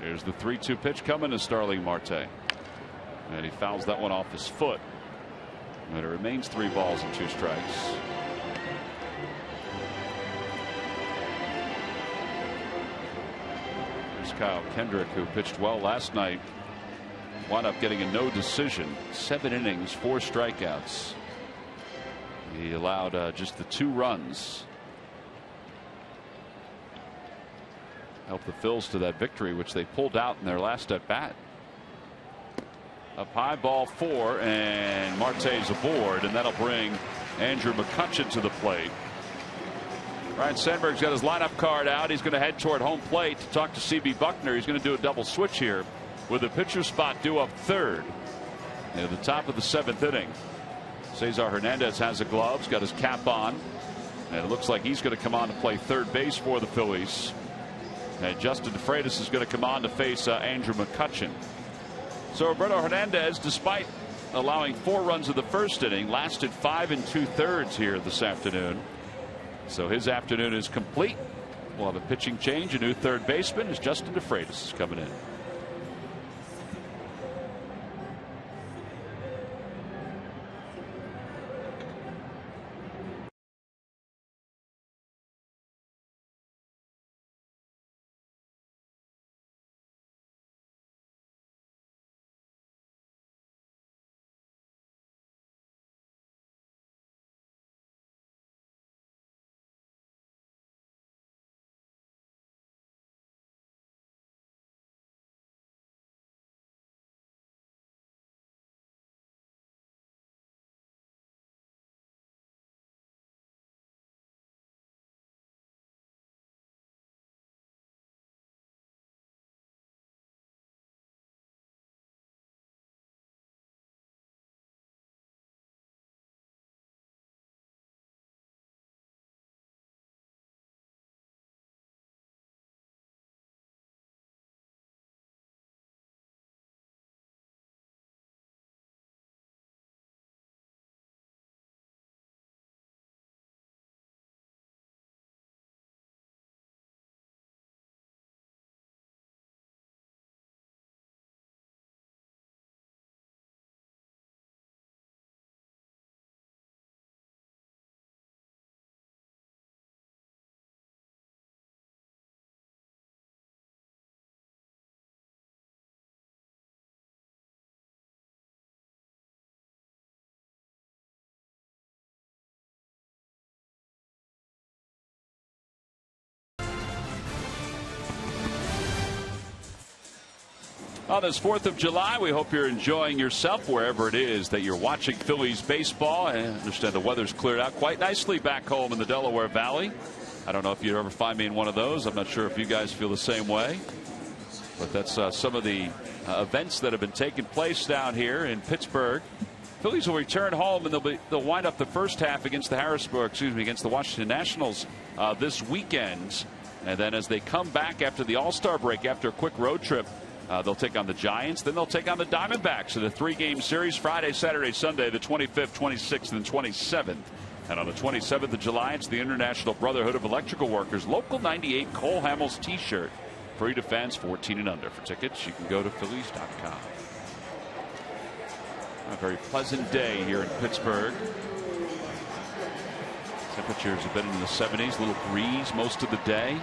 Here's the 3-2 pitch coming to Starling Marte. And he fouls that one off his foot. And it remains 3 balls and 2 strikes. There's Kyle Kendrick, who pitched well last night. Wound up getting a no decision. 7 innings, 4 strikeouts. He allowed just the 2 runs. Helped the Phils to that victory, which they pulled out in their last at bat. Up high, ball 4, and Marte's aboard, and that'll bring Andrew McCutchen to the plate. Ryan Sandberg's got his lineup card out. He's going to head toward home plate to talk to CB Buckner. He's going to do a double switch here with the pitcher spot due up 3rd at the top of the 7th inning. Cesar Hernandez has the gloves, got his cap on, and it looks like he's going to come on to play 3rd base for the Phillies. And Justin DeFreitas is going to come on to face Andrew McCutchen. So Roberto Hernandez, despite allowing 4 runs in the first inning, lasted 5 2/3 here this afternoon. So his afternoon is complete. We'll have a pitching change. A new third baseman as Justin DeFreitas is coming in. On this 4th of July, we hope you're enjoying yourself wherever it is that you're watching Phillies baseball. I understand the weather's cleared out quite nicely back home in the Delaware Valley. I don't know if you'd ever find me in one of those. I'm not sure if you guys feel the same way. But that's some of the events that have been taking place down here in Pittsburgh. Phillies will return home, and they'll wind up the first half against against the Washington Nationals this weekend. And then as they come back after the All-Star break, after a quick road trip, they'll take on the Giants. Then they'll take on the Diamondbacks in a 3-game series Friday, Saturday, Sunday, the 25th, 26th, and 27th. And on the 27th of July, it's the International Brotherhood of Electrical Workers Local 98 Cole Hamels T-shirt. Free to fans 14 and under. For tickets, you can go to Phillies.com. A very pleasant day here in Pittsburgh. Temperatures have been in the 70s, a little breeze most of the day.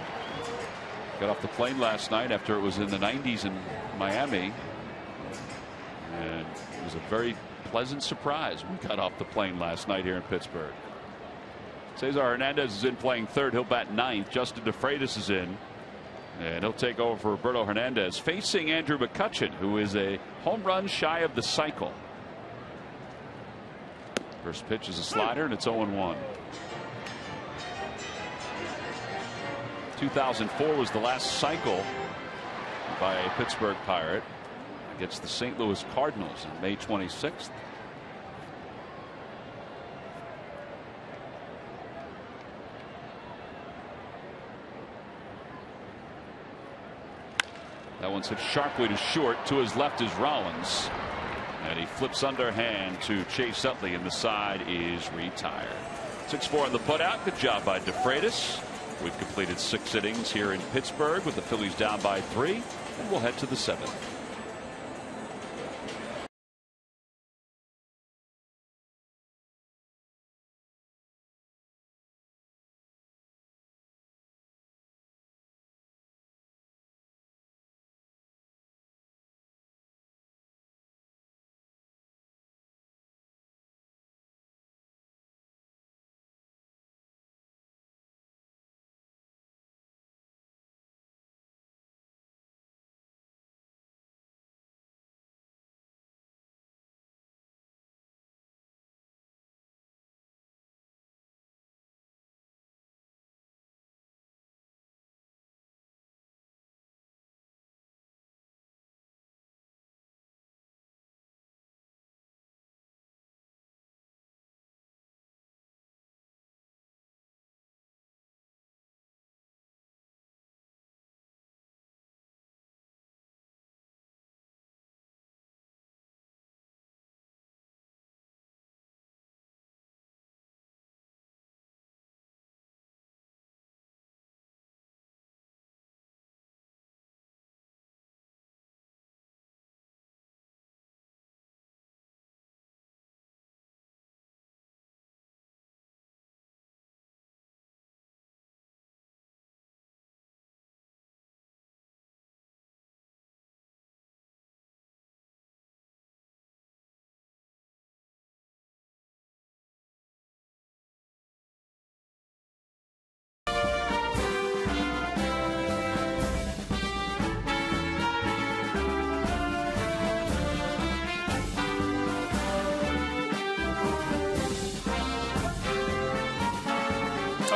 Got off the plane last night after it was in the 90s in Miami, and it was a very pleasant surprise when we got off the plane last night here in Pittsburgh. Cesar Hernandez is in playing third. He'll bat ninth. Justin DeFreitas is in, and he'll take over for Roberto Hernandez, facing Andrew McCutchen, who is a home run shy of the cycle. First pitch is a slider, and it's 0-1. 2004 was the last cycle by a Pittsburgh Pirate against the St. Louis Cardinals on May 26th. That one's hit sharply to short. To his left is Rollins, and he flips underhand to Chase Utley, and the side is retired. 6-4 on the putout. Good job by DeFreitas. We've completed 6 innings here in Pittsburgh with the Phillies down by 3, and we'll head to the 7th.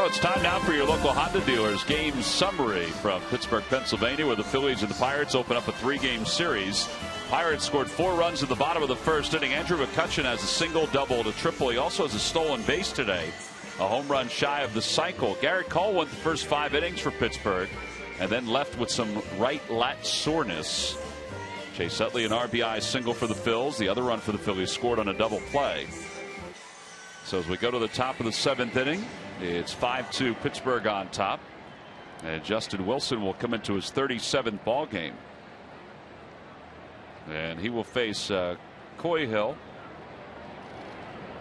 So it's time now for your local Honda dealers game summary from Pittsburgh, Pennsylvania, where the Phillies and the Pirates open up a 3-game series. Pirates scored 4 runs at the bottom of the first inning. Andrew McCutchen has a single, double, to triple. He also has a stolen base today. A home run shy of the cycle. Garrett Cole went the first 5 innings for Pittsburgh and then left with some right lat soreness. Chase Utley, an RBI single for the Phils. The other run for the Phillies scored on a double play. So as we go to the top of the 7th inning, it's 5-2 Pittsburgh on top. And Justin Wilson will come into his 37th ball game. And he will face Coy Hill.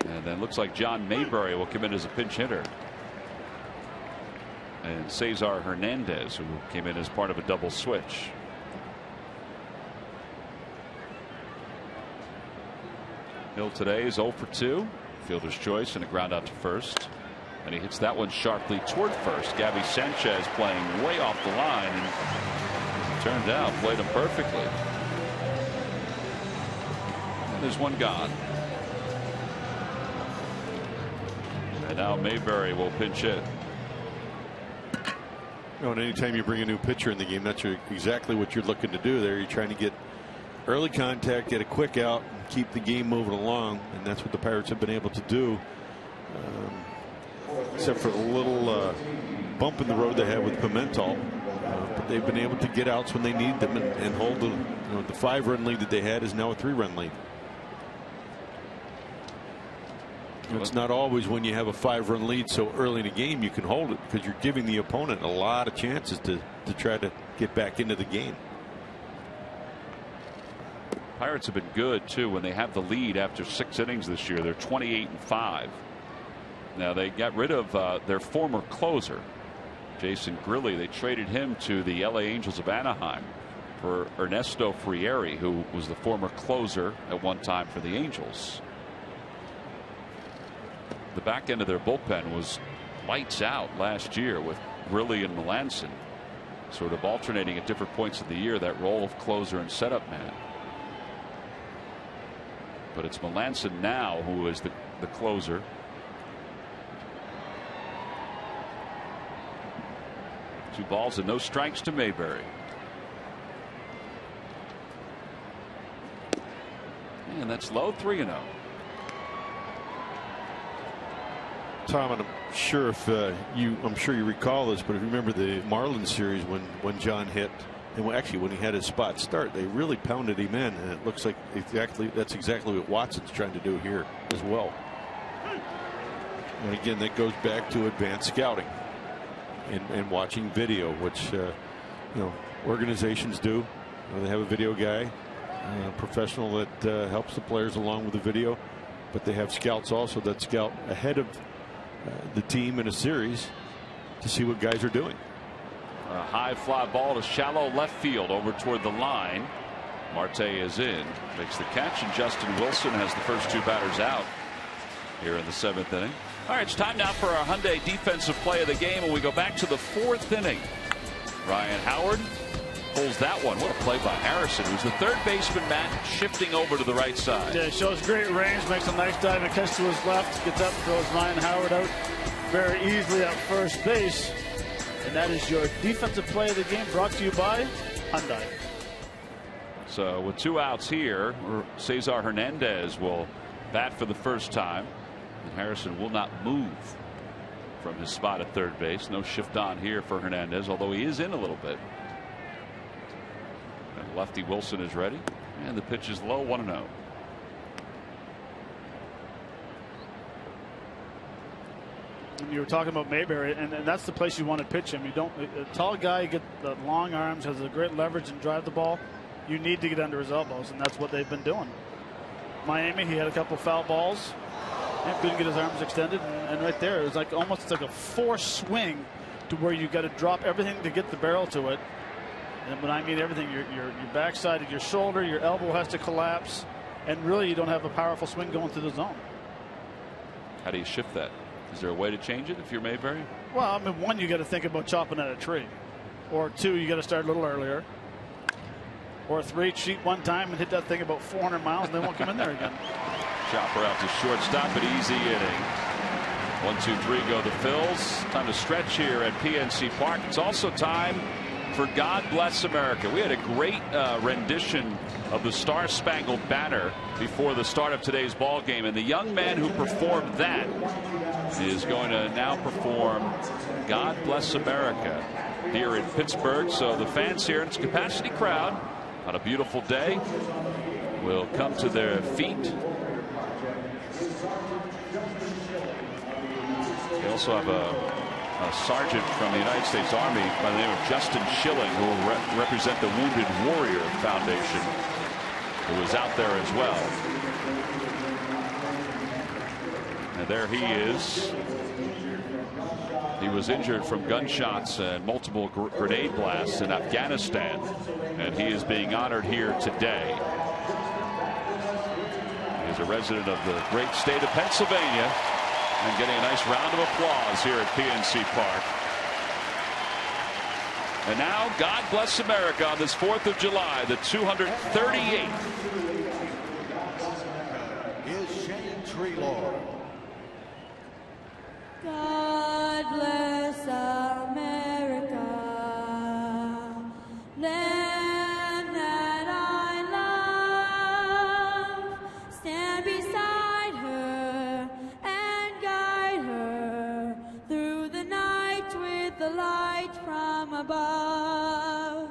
And then looks like John Mayberry will come in as a pinch hitter. And Cesar Hernandez, who came in as part of a double switch. Hill today is 0 for 2. Fielder's choice and a ground out to first. And he hits that one sharply toward first. Gabby Sanchez playing way off the line. And as it turned out, played him perfectly. And there's one gone. And now Mayberry will pinch hit. And anytime you bring a new pitcher in the game, that's exactly what you're looking to do there. You're trying to get early contact, get a quick out, and keep the game moving along. And that's what the Pirates have been able to do. Except for the little bump in the road they had with Pimentel. But they've been able to get outs when they need them and hold the 5-run lead that they had is now a 3-run lead. It's not always when you have a 5-run lead so early in the game you can hold it, because you're giving the opponent a lot of chances to try to get back into the game. Pirates have been good too when they have the lead after 6 innings this year. They're 28-5. Now they got rid of their former closer, Jason Grilli. They traded him to the LA Angels of Anaheim for Ernesto Frieri, who was the former closer at one time for the Angels. The back end of their bullpen was lights out last year with Grilli and Melanson sort of alternating at different points of the year that role of closer and setup man. But it's Melanson now who is the closer. Two balls and no strikes to Mayberry. And that's low, 3-0. Tom, and I'm sure you recall this, but if you remember the Marlins series when John hit, and when he had his spot start, they really pounded him in, and it looks like that's exactly what Watson's trying to do here as well. And again, that goes back to advanced scouting and watching video, which organizations do. They have a video guy, a professional that helps the players along with the video, but they have scouts also that scout ahead of the team in a series to see what guys are doing. A high fly ball to shallow left field over toward the line. Marte is in, makes the catch, and Justin Wilson has the first 2 batters out here in the 7th inning. All right, it's time now for our Hyundai defensive play of the game, and we go back to the 4th inning. Ryan Howard pulls that one. What a play by Harrison, who's the third baseman, Matt, shifting over to the right side. Yeah, shows great range, makes a nice dive and catch to his left, gets up, throws Ryan Howard out very easily at first base. And that is your defensive play of the game, brought to you by Hyundai. So with 2 outs here, Cesar Hernandez will bat for the first time, and Harrison will not move from his spot at third base. No shift on here for Hernandez, although he is in a little bit. And lefty Wilson is ready, and the pitch is low, 1-0. You were talking about Mayberry, and that's the place you want to pitch him. You don't, a tall guy, get the long arms, has a great leverage and drive the ball. You need to get under his elbows, and that's what they've been doing. Miami, he had a couple foul balls and couldn't get his arms extended, and right there, it was almost like a forced swing to where you got to drop everything to get the barrel to it. And when I mean everything, your backside of your shoulder, your elbow has to collapse, and really you don't have a powerful swing going through the zone. How do you shift that? Is there a way to change it if you're Mayberry? Well, I mean, 1, you got to think about chopping at a tree, or 2, you got to start a little earlier, or 3, cheat 1 time and hit that thing about 400 miles and they won't come in there again. Chopper out to shortstop, an easy inning. 1-2-3 go the Phils. Time to stretch here at PNC Park. It's also time for God Bless America. We had a great rendition of the Star Spangled Banner before the start of today's ball game, and the young man who performed that is going to now perform God Bless America here in Pittsburgh. So the fans here, it's a capacity crowd on a beautiful day, will come to their feet. They also have a sergeant from the United States Army by the name of Justin Schilling, who will represent the Wounded Warrior Foundation, who is out there as well. And there he is. He was injured from gunshots and multiple grenade blasts in Afghanistan, and he is being honored here today. He is a resident of the great state of Pennsylvania, and getting a nice round of applause here at PNC Park. And now, God Bless America on this 4th of July, the 238th. Is Shane Treelor. God bless America, land that I love. Stand beside her and guide her through the night with the light from above.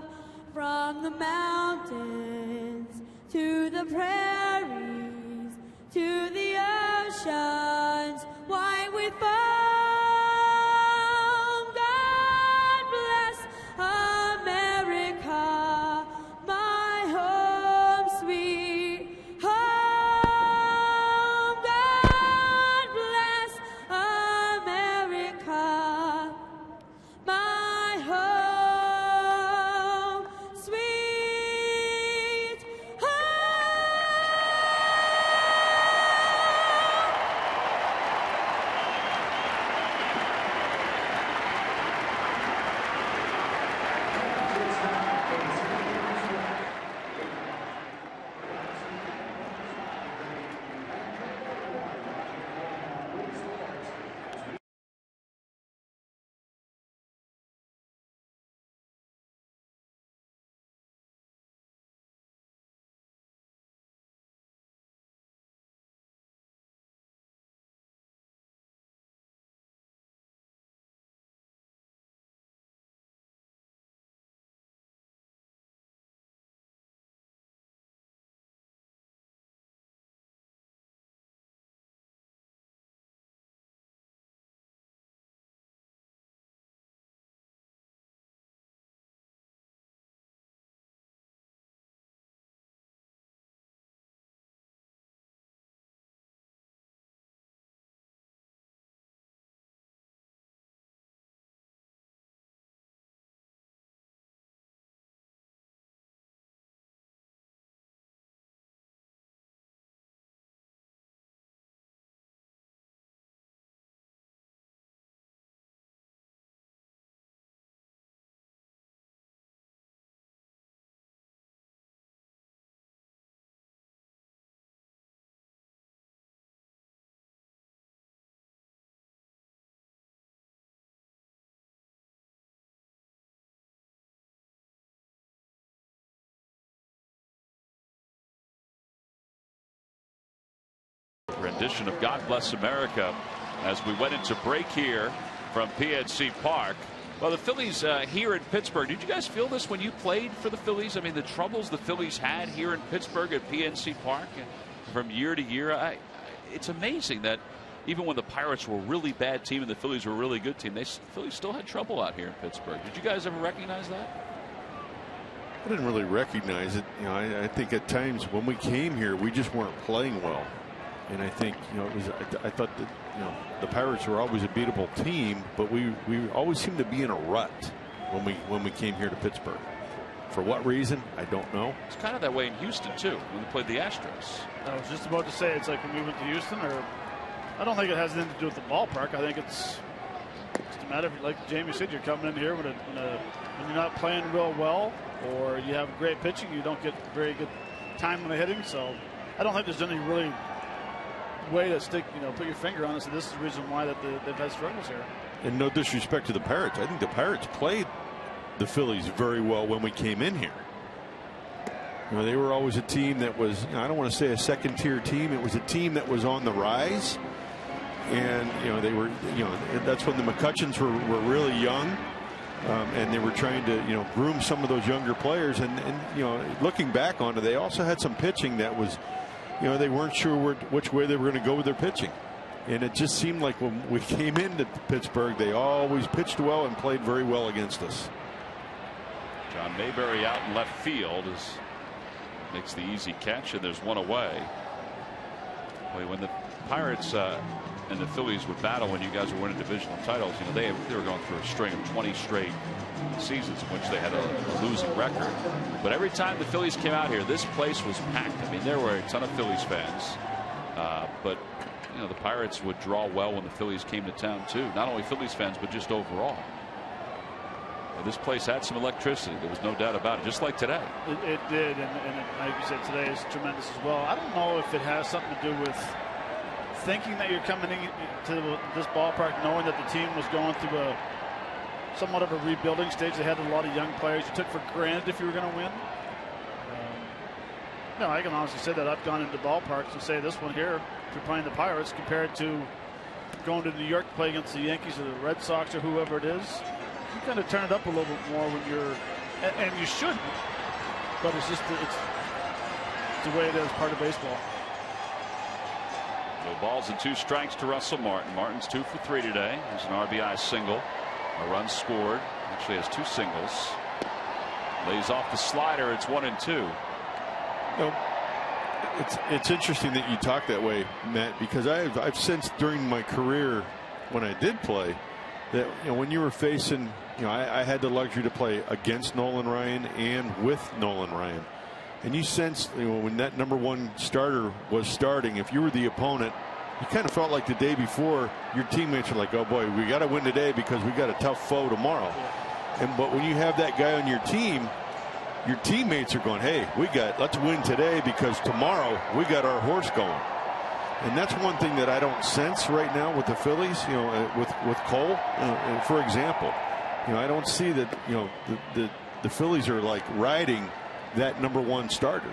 From the mountains to the prairies to the oceans wide with foam. God bless America, my home sweet home. God bless America, my home sweet rendition of God Bless America as we went into break here from PNC Park. Well, the Phillies here in Pittsburgh, did you guys feel this when you played for the Phillies? I mean, the troubles the Phillies had here in Pittsburgh at PNC Park from year to year. It's amazing that even when the Pirates were a really bad team and the Phillies were a really good team, the Phillies still had trouble out here in Pittsburgh. Did you guys ever recognize that? I didn't really recognize it. You know, I think at times when we came here, we just weren't playing well. And I think, you know, it was, I thought that, you know, the Pirates were always a beatable team, but we always seemed to be in a rut when we came here to Pittsburgh. For what reason, I don't know. It's kind of that way in Houston too when we played the Astros. I was just about to say, it's like when we went to Houston, or I don't think it has anything to do with the ballpark. I think it's just a matter of, like Jamie said, you're coming in here when you're not playing real well, or you have great pitching, you don't get very good time when they're hitting. So I don't think there's any really way to stick, put your finger on it. So this is the reason why that they've had struggles here. And no disrespect to the Pirates, I think the Pirates played the Phillies very well when we came in here. They were always a team that was, I don't want to say a second-tier team. It was a team that was on the rise, and they were, that's when the McCutchens were really young, and they were trying to, groom some of those younger players. And looking back on it, they also had some pitching that was, they weren't sure which way they were going to go with their pitching. And it just seemed like when we came into Pittsburgh, they always pitched well and played very well against us. John Mayberry out in left field makes the easy catch, and there's one away. Boy, when the Pirates and the Phillies would battle when you guys were winning divisional titles, they were going through a string of 20 straight seasons in which they had a losing record. But every time the Phillies came out here, this place was packed. I mean, there were a ton of Phillies fans, but the Pirates would draw well when the Phillies came to town too. Not only Phillies fans, but just overall. This place had some electricity. There was no doubt about it, just like today. It did, and like you said, today is tremendous as well. I don't know if it has something to do with thinking that you're coming into this ballpark knowing that the team was going through somewhat of a rebuilding stage. They had a lot of young players you took for granted if you were going to win. No, I can honestly say that I've gone into ballparks and say this one here, if you're playing the Pirates, compared to going to New York to play against the Yankees or the Red Sox or whoever it is, you kind of turn it up a little bit more when you're, and you shouldn't, but it's just it's the way it is, part of baseball. No balls and 2 strikes to Russell Martin. Martin's 2 for 3 today. There's an RBI single, a run scored. Actually has 2 singles. Lays off the slider. It's 1-2. It's interesting that you talk that way, Matt, because I've sensed during my career when I did play that when you were facing, I had the luxury to play against Nolan Ryan and with Nolan Ryan, and you sensed when that #1 starter was starting, if you were the opponent, you kind of felt like the day before your teammates were like, oh boy, we got to win today because we got a tough foe tomorrow. But when you have that guy on your team, your teammates are going, hey, let's win today because tomorrow we got our horse going. And that's one thing that I don't sense right now with the Phillies, with Cole, for example. I don't see that, the Phillies are like riding that #1 starter.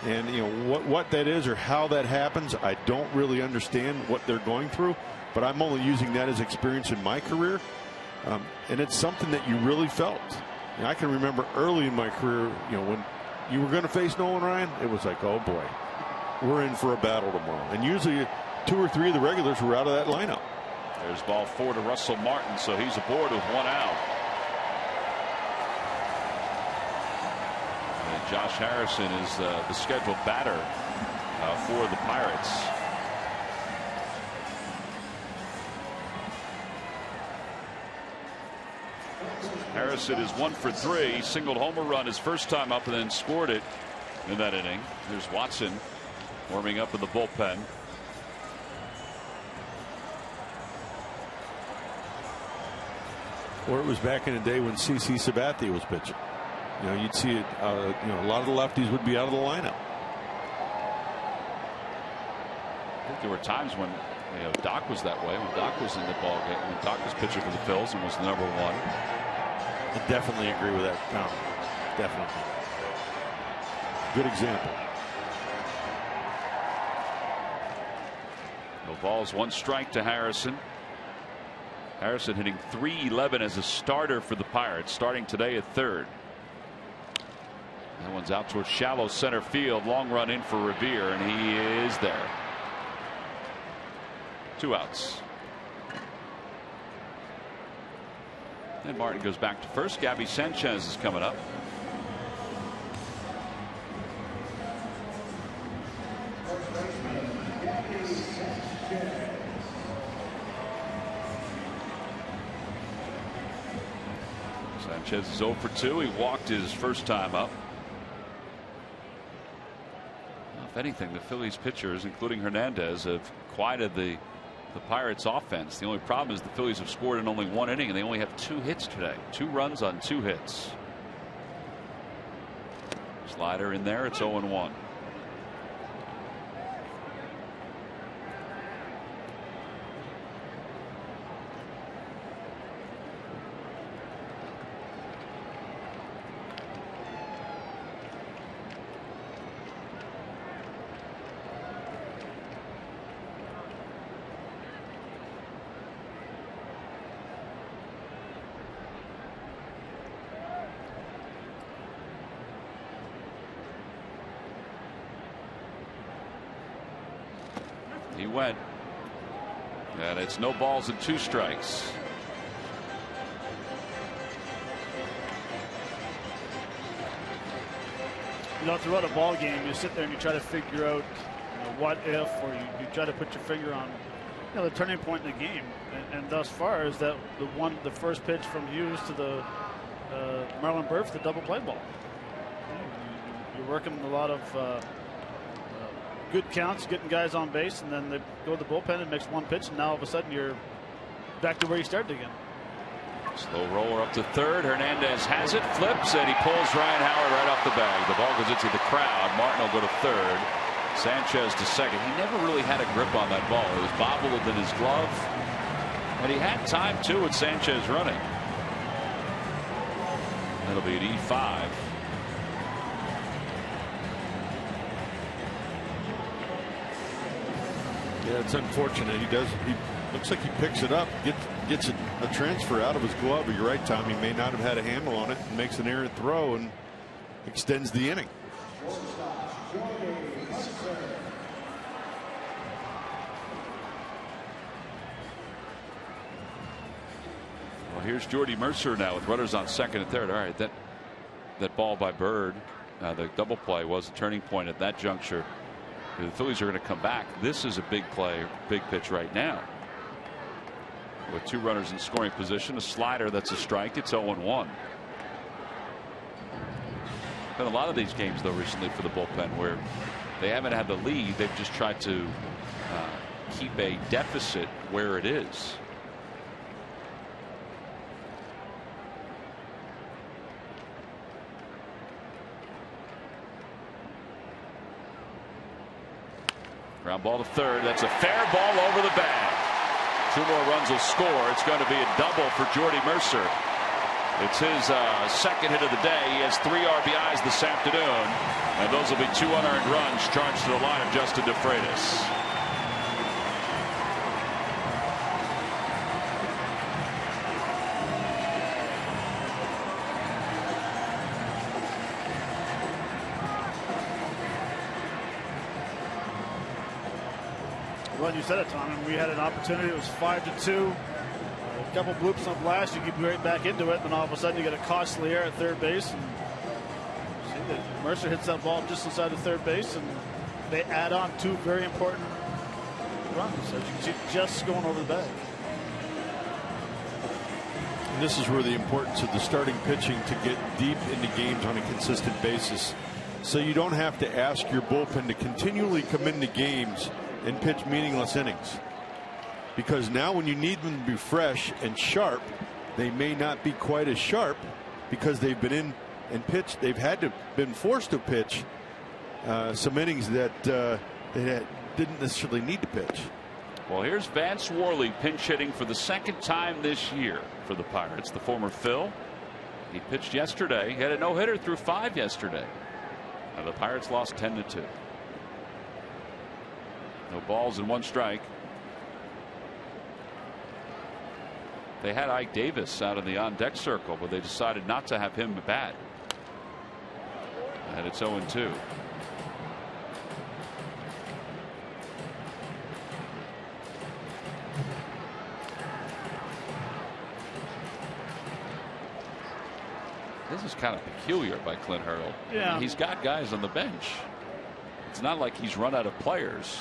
And, what that is or how that happens, I don't really understand what they're going through, but I'm only using that as experience in my career. And it's something that you really felt. I can remember early in my career, when you were going to face Nolan Ryan, it was like, oh boy, we're in for a battle tomorrow. And usually 2 or 3 of the regulars were out of that lineup. There's ball 4 to Russell Martin, so he's aboard with 1 out. And Josh Harrison is the scheduled batter for the Pirates. Harrison is 1 for 3. He singled homer run his first time up and then scored it in that inning. There's Watson warming up in the bullpen. Or it was back in the day when CC Sabathia was pitching. You'd see it. A lot of the lefties would be out of the lineup. I think there were times when Doc was that way. When Doc was in the ball game, when Doc was pitching for the Phils and was the #1. I definitely agree with that. No, definitely. Good example. No balls, 1 strike to Harrison. Harrison hitting .311 as a starter for the Pirates, starting today at 3rd. That one's out towards shallow center field. Long run in for Revere, and he is there. 2 outs. And Martin goes back to first. Gabby Sanchez is coming up. Sanchez is 0 for 2. He walked his first time up. If anything, the Phillies pitchers, including Hernandez, have quieted the Pirates offense. The only problem is the Phillies have scored in only 1 inning, and they only have 2 hits today. 2 runs on 2 hits. Slider in there. It's 0-1. He went. And it's no balls and 2 strikes. You know, throughout a ball game, you sit there and you try to figure out, what if, or you try to put your finger on, the turning point in the game. And thus far is that the first pitch from Hughes to the Marlon Burf, the double play ball. You're working a lot of good counts, getting guys on base, and then they go to the bullpen and makes one pitch, and now all of a sudden you're back to where you started again. Slow roller up to third. Hernandez has it, flips, and he pulls Ryan Howard right off the bag. The ball goes into the crowd. Martin will go to third. Sanchez to second. He never really had a grip on that ball. It was bobbled in his glove, and he had time too with Sanchez running. That'll be an E5. Yeah, it's unfortunate. He looks like he picks it up, gets a transfer out of his glove. But you're right, Tom. He may not have had a handle on it, and makes an errant throw and extends the inning. Well, here's Jordy Mercer now with runners on second and third. All right, that ball by Bird, the double play, was a turning point at that juncture. The Phillies are going to come back. This is a big play, big pitch right now. With 2 runners in scoring position, a slider that's a strike. It's 0-1. Been a lot of these games though recently for the bullpen where they haven't had the lead. They've just tried to keep a deficit where it is. Ground ball to third. That's a fair ball over the bag. 2 more runs will score. It's going to be a double for Jordy Mercer. It's his second hit of the day. He has 3 RBIs this afternoon, and those will be 2 unearned runs charged to the line of Justin DeFreitas. Well, you said it, Tom, and we had an opportunity. It was 5-2. A couple bloops on blast, you get right back into it, and then all of a sudden you get a costly error at third base. And see that Mercer hits that ball just inside the third base, and they add on 2 very important runs. As you can see, just going over the bag. And this is where the importance of the starting pitching to get deep into games on a consistent basis. So you don't have to ask your bullpen to continually come into games and pitch meaningless innings, because now when you need them to be fresh and sharp, they may not be quite as sharp because they've been in and pitched. They've had to been forced to pitch some innings that they didn't necessarily need to pitch. Well, here's Vance Worley pinch hitting for the 2nd time this year for the Pirates. The former Phil. He pitched yesterday. He had a no-hitter through 5 yesterday. Now the Pirates lost 10-2. No balls and 1 strike. They had Ike Davis out in the on-deck circle, but they decided not to have him bat. And it's 0-2. This is kind of peculiar by Clint Hurdle. Yeah. I mean, he's got guys on the bench. It's not like he's run out of players.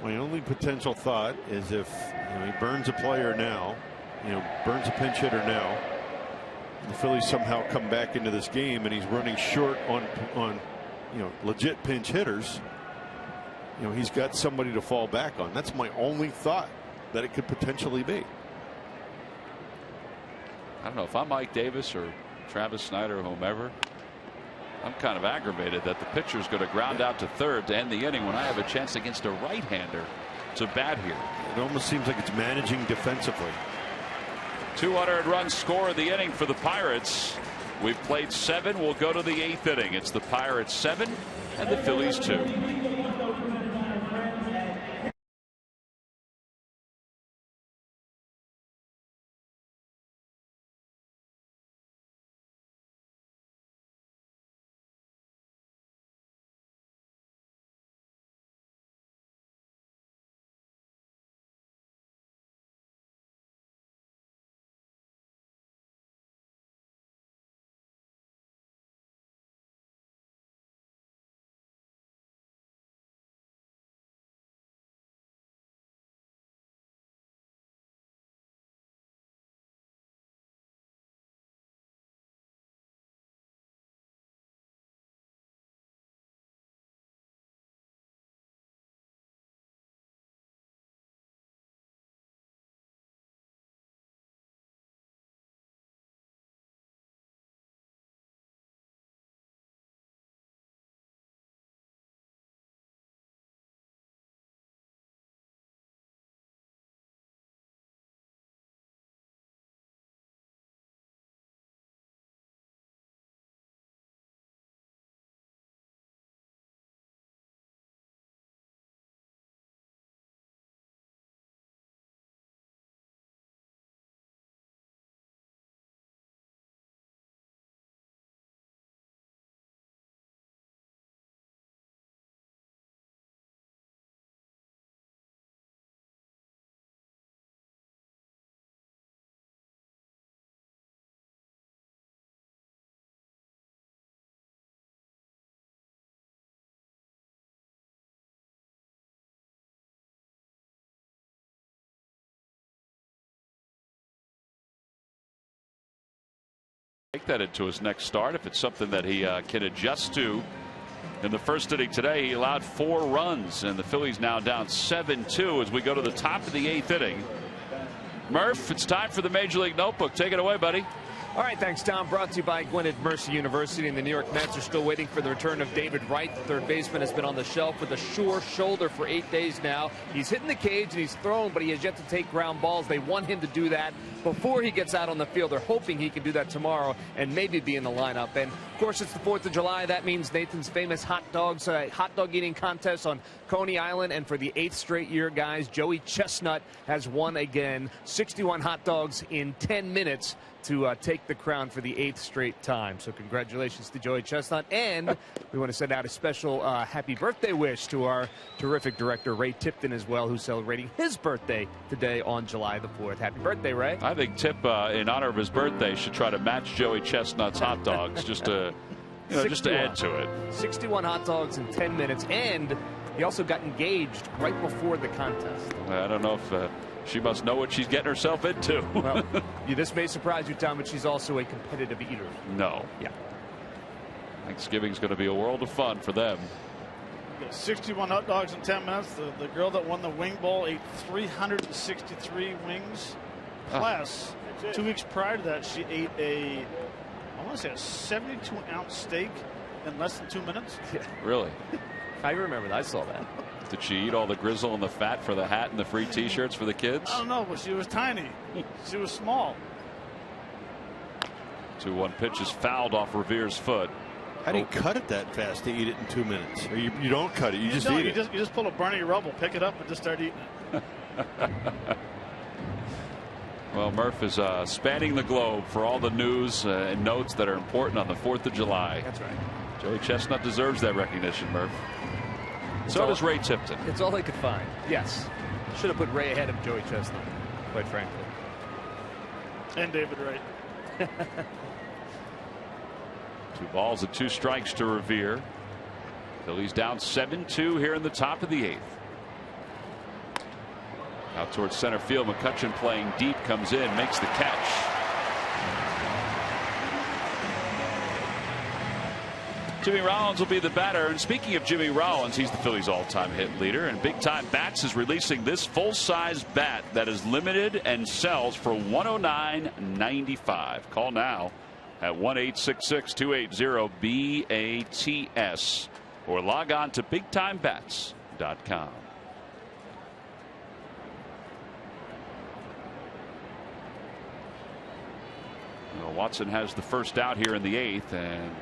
My only potential thought is if he burns a player now, burns a pinch hitter now, the Phillies somehow come back into this game and he's running short on legit pinch hitters, he's got somebody to fall back on. That's my only thought that it could potentially be. I don't know if I'm Mike Davis or Travis Snyder or whomever. I'm kind of aggravated that the pitcher's going to ground out to third to end the inning when I have a chance against a right-hander to bat here. It almost seems like it's managing defensively. 200 runs score of the inning for the Pirates. We've played 7. We'll go to the 8th inning. It's the Pirates 7 and the Phillies 2. Take that into his next start if it's something that he can adjust to. In the first inning today, he allowed 4 runs, and the Phillies now down 7-2 as we go to the top of the 8th inning. Murph, it's time for the Major League Notebook. Take it away, buddy. All right, thanks, Tom. Brought to you by Gwinnett Mercy University, and the New York Mets are still waiting for the return of David Wright. The third baseman has been on the shelf with a sore shoulder for 8 days now. He's hitting the cage and he's thrown, but he has yet to take ground balls. They want him to do that before he gets out on the field. They're hoping he can do that tomorrow and maybe be in the lineup. And, of course, it's the 4th of July. That means Nathan's famous hot dog eating contest on Coney Island. And for the 8th straight year, guys, Joey Chestnut has won again. 61 hot dogs in 10 minutes to take the crown for the 8th straight time. So congratulations to Joey Chestnut. And we want to send out a special happy birthday wish to our terrific director, Ray Tipton, as well, who's celebrating his birthday today on July the 4th. Happy birthday, Ray. I think Tip, in honor of his birthday, should try to match Joey Chestnut's hot dogs just to add to it. 61 hot dogs in 10 minutes. And he also got engaged right before the contest. I don't know if she must know what she's getting herself into. Well, this may surprise you, Tom, but she's also a competitive eater. No. Yeah. Thanksgiving's going to be a world of fun for them. 61 hot dogs in 10 minutes. The girl that won the Wing Bowl ate 363 wings. Plus, 2 weeks prior to that, she ate I want to say a 72-ounce steak in less than 2 minutes. Yeah. Really? I remember that. I saw that. Did she eat all the grizzle and the fat for the hat and the free T-shirts for the kids? I don't know, but she was tiny. She was small. 2-1 pitch is fouled off Revere's foot. How do you cut it that fast to eat it in 2 minutes? Or you don't cut it. You just eat it. You just pull a Barney Rubble, pick it up, and just start eating it. Well, Murph is spanning the globe for all the news and notes that are important on the 4th of July. That's right. Joey Chestnut deserves that recognition, Murph. So does Ray Tipton. It's all they could find. Yes. Should have put Ray ahead of Joey Chestnut, quite frankly. And David Wright. 2 balls and 2 strikes to Revere. Phillies down 7-2 here in the top of the 8th. Out towards center field. McCutchen playing deep, comes in, makes the catch. Jimmy Rollins will be the batter. And speaking of Jimmy Rollins, he's the Phillies all-time hit leader. And Big Time Bats is releasing this full-size bat that is limited and sells for $109.95. Call now at 1-866-280-BATS or log on to BigTimeBats.com. Well, Watson has the first out here in the 8th, and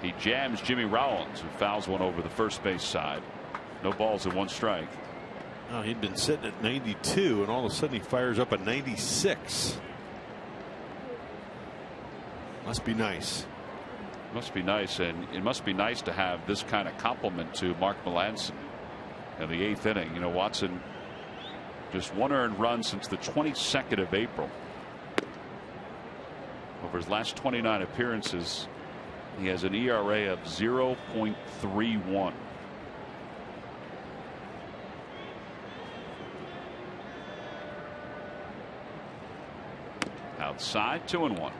he jams Jimmy Rollins, who fouls one over the first base side. No balls and 1 strike. Oh, he'd been sitting at 92, and all of a sudden he fires up a 96. Must be nice. Must be nice, and it must be nice to have this kind of compliment to Mark Melancon in the 8th inning. You know, Watson just 1 earned run since the 22nd of April. Over his last 29 appearances, he has an ERA of 0.31. Outside, 2-1.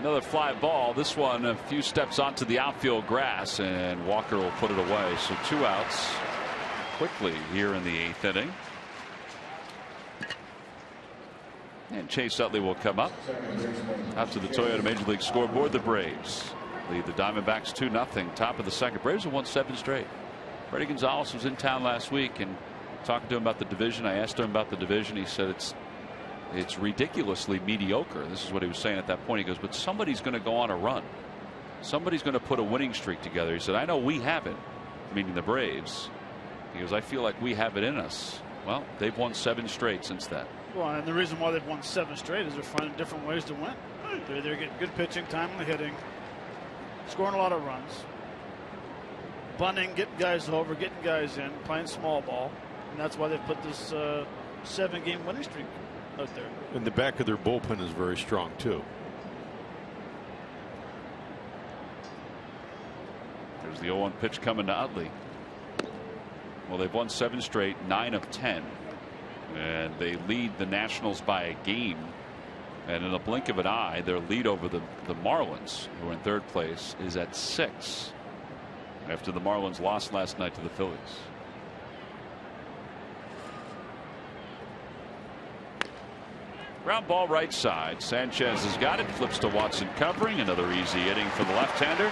Another fly ball. This one a few steps onto the outfield grass, and Walker will put it away. So 2 outs quickly here in the 8th inning. And Chase Utley will come up. Out to the Toyota Major League scoreboard. The Braves lead the Diamondbacks 2-0. Top of the 2nd. Braves have won 7 straight. Freddie Gonzalez was in town last week and talking to him about the division. I asked him about the division. He said it's ridiculously mediocre. This is what he was saying at that point. He goes, but somebody's going to go on a run. Somebody's going to put a winning streak together. He said, I know we have it, meaning the Braves. He goes, I feel like we have it in us. Well, they've won 7 straight since then. Well, and the reason why they've won 7 straight is they're finding different ways to win. They're getting good pitching, timely hitting, scoring a lot of runs, bunting, getting guys over, getting guys in, playing small ball. And that's why they've put this 7-game winning streak out there. And the back of their bullpen is very strong too. There's the 0-1 pitch coming to Utley. Well, they've won 7 straight, 9 of 10. And they lead the Nationals by a game. And in a blink of an eye, their lead over the Marlins, who are in 3rd place, is at 6. After the Marlins lost last night to the Phillies. Ground ball right side. Sanchez has got it. Flips to Watson covering. Another easy inning for the left-hander.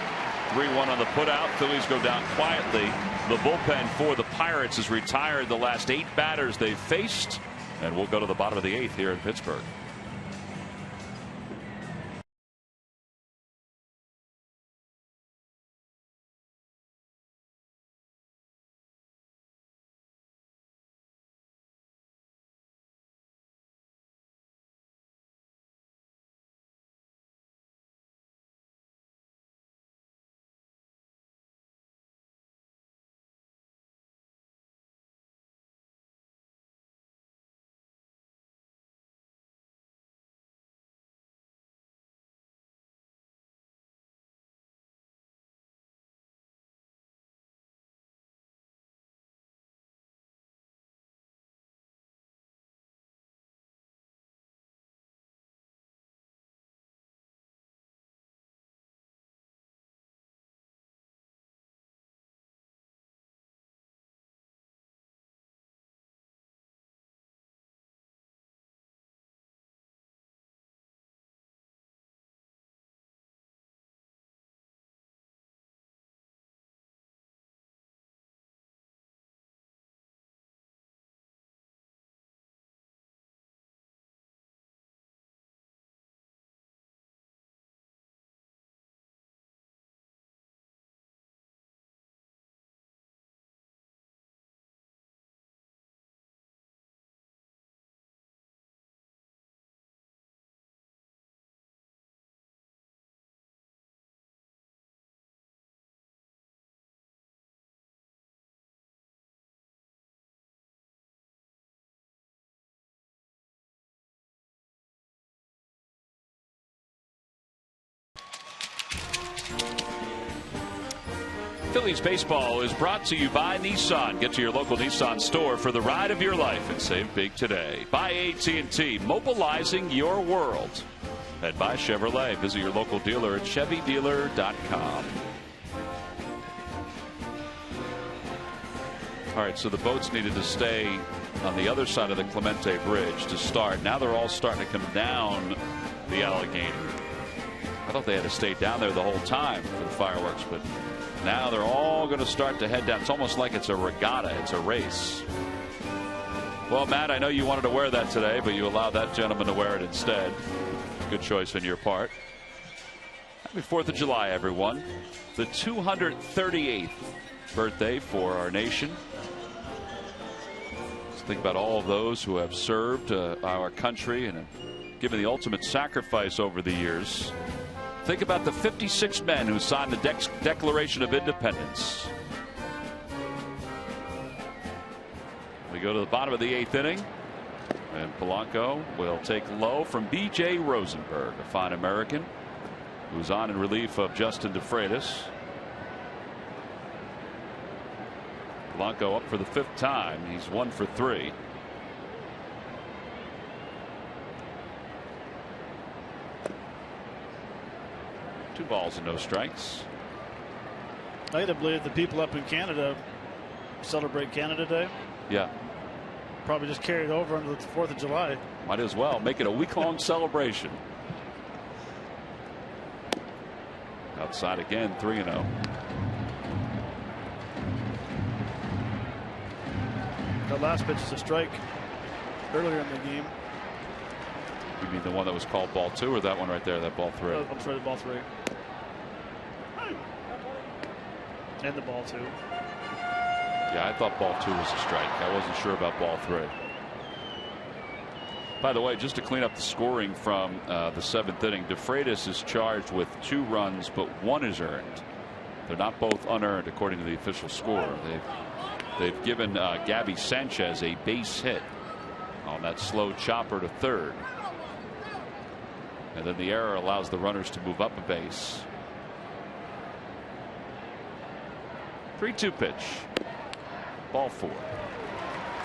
3-1 on the putout. Phillies go down quietly. The bullpen for the Pirates has retired the last 8 batters they've faced. And we'll go to the bottom of the 8th here in Pittsburgh. Phillies baseball is brought to you by Nissan. Get to your local Nissan store for the ride of your life and save big today. By AT&T, mobilizing your world. And by Chevrolet. Visit your local dealer at ChevyDealer.com. All right, so the boats needed to stay on the other side of the Clemente Bridge to start. Now they're all starting to come down the Allegheny. I thought they had to stay down there the whole time for the fireworks, but now they're all going to start to head down. It's almost like it's a regatta. It's a race. Well, Matt, I know you wanted to wear that today, but you allowed that gentleman to wear it instead. Good choice on your part. Happy 4th of July, everyone. The 238th birthday for our nation. Let's think about all of those who have served our country and given the ultimate sacrifice over the years. Think about the 56 men who signed the Declaration of Independence. We go to the bottom of the 8th inning, and Polanco will take low from B.J. Rosenberg, a fine American who's on in relief of Justin DeFreitas. Polanco up for the 5th time. He's 1 for 3. Two balls and no strikes. I gotta believe the people up in Canada celebrate Canada Day. Yeah. Probably just carried over into the 4th of July. Might as well make it a week-long celebration. Outside again, 3-0. That last pitch is a strike earlier in the game. You mean the one that was called ball 2 or that one right there, that ball 3? I'm sorry, the ball 3. And the ball 2. Yeah, I thought ball 2 was a strike. I wasn't sure about ball 3. By the way, just to clean up the scoring from the 7th inning, DeFreitas is charged with 2 runs, but 1 is earned. They're not both unearned according to the official score. They've given Gabby Sanchez a base hit on that slow chopper to third. And then the error allows the runners to move up a base. 3-2 pitch. Ball 4.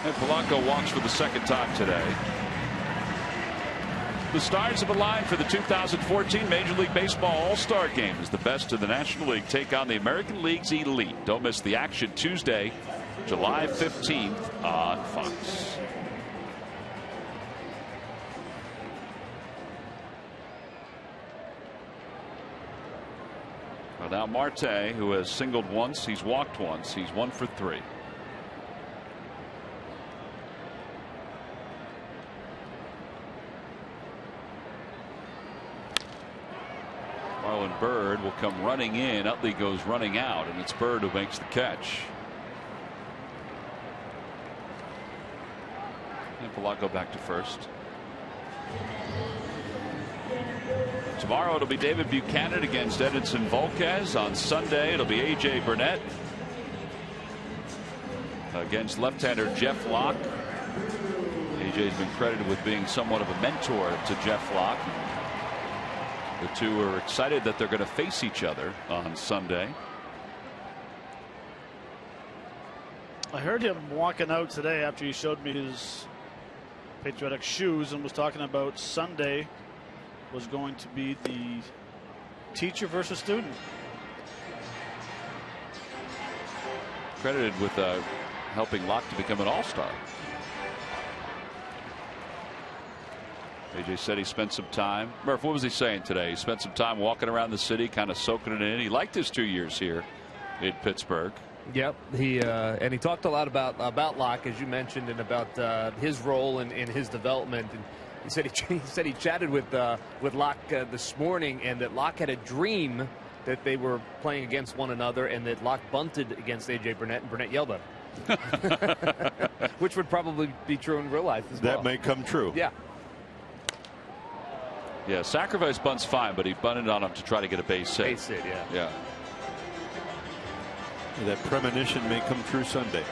And Polanco walks for the second time today. The stars of the line for the 2014 Major League Baseball All-Star Game as the best in the National League take on the American League's elite. Don't miss the action Tuesday, July 15th on Fox. Well, now Marte, who has singled once, he's walked once, he's 1 for 3. Marlon Byrd will come running in. Utley goes running out, and it's Byrd who makes the catch. And Polanco back to first. Tomorrow it'll be David Buchanan against Edinson Volquez. On Sunday it'll be A.J. Burnett against left-hander Jeff Locke. A.J.'s been credited with being somewhat of a mentor to Jeff Locke. The two are excited that they're going to face each other on Sunday. I heard him walking out today after he showed me his patriotic shoes and was talking about Sunday was going to be the teacher versus student. Credited with helping Locke to become an all-star. AJ said he spent some time. Murph, what was he saying today? He spent some time walking around the city, kind of soaking it in. He liked his 2 years here in Pittsburgh. Yep, and he talked a lot about Locke, as you mentioned, and about his role in his development. And he said he chatted with Locke this morning, and that Locke had a dream that they were playing against one another, and that Locke bunted against A.J. Burnett, and Burnett yelled at him, which would probably be true in real life as well. That may come true. Yeah. Yeah, sacrifice bunt's fine, but he bunted on him to try to get a base hit. Base hit, yeah. Yeah. That premonition may come true Sunday.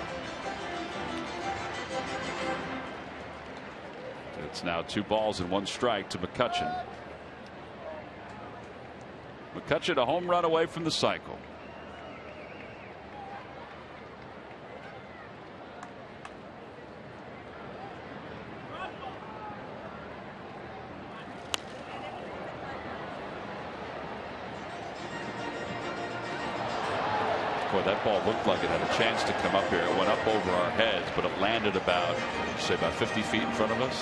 It's now 2 balls and 1 strike to McCutchen. McCutchen a home run away from the cycle. Boy, that ball looked like it had a chance to come up here. It went up over our heads, but it landed about 50 feet in front of us,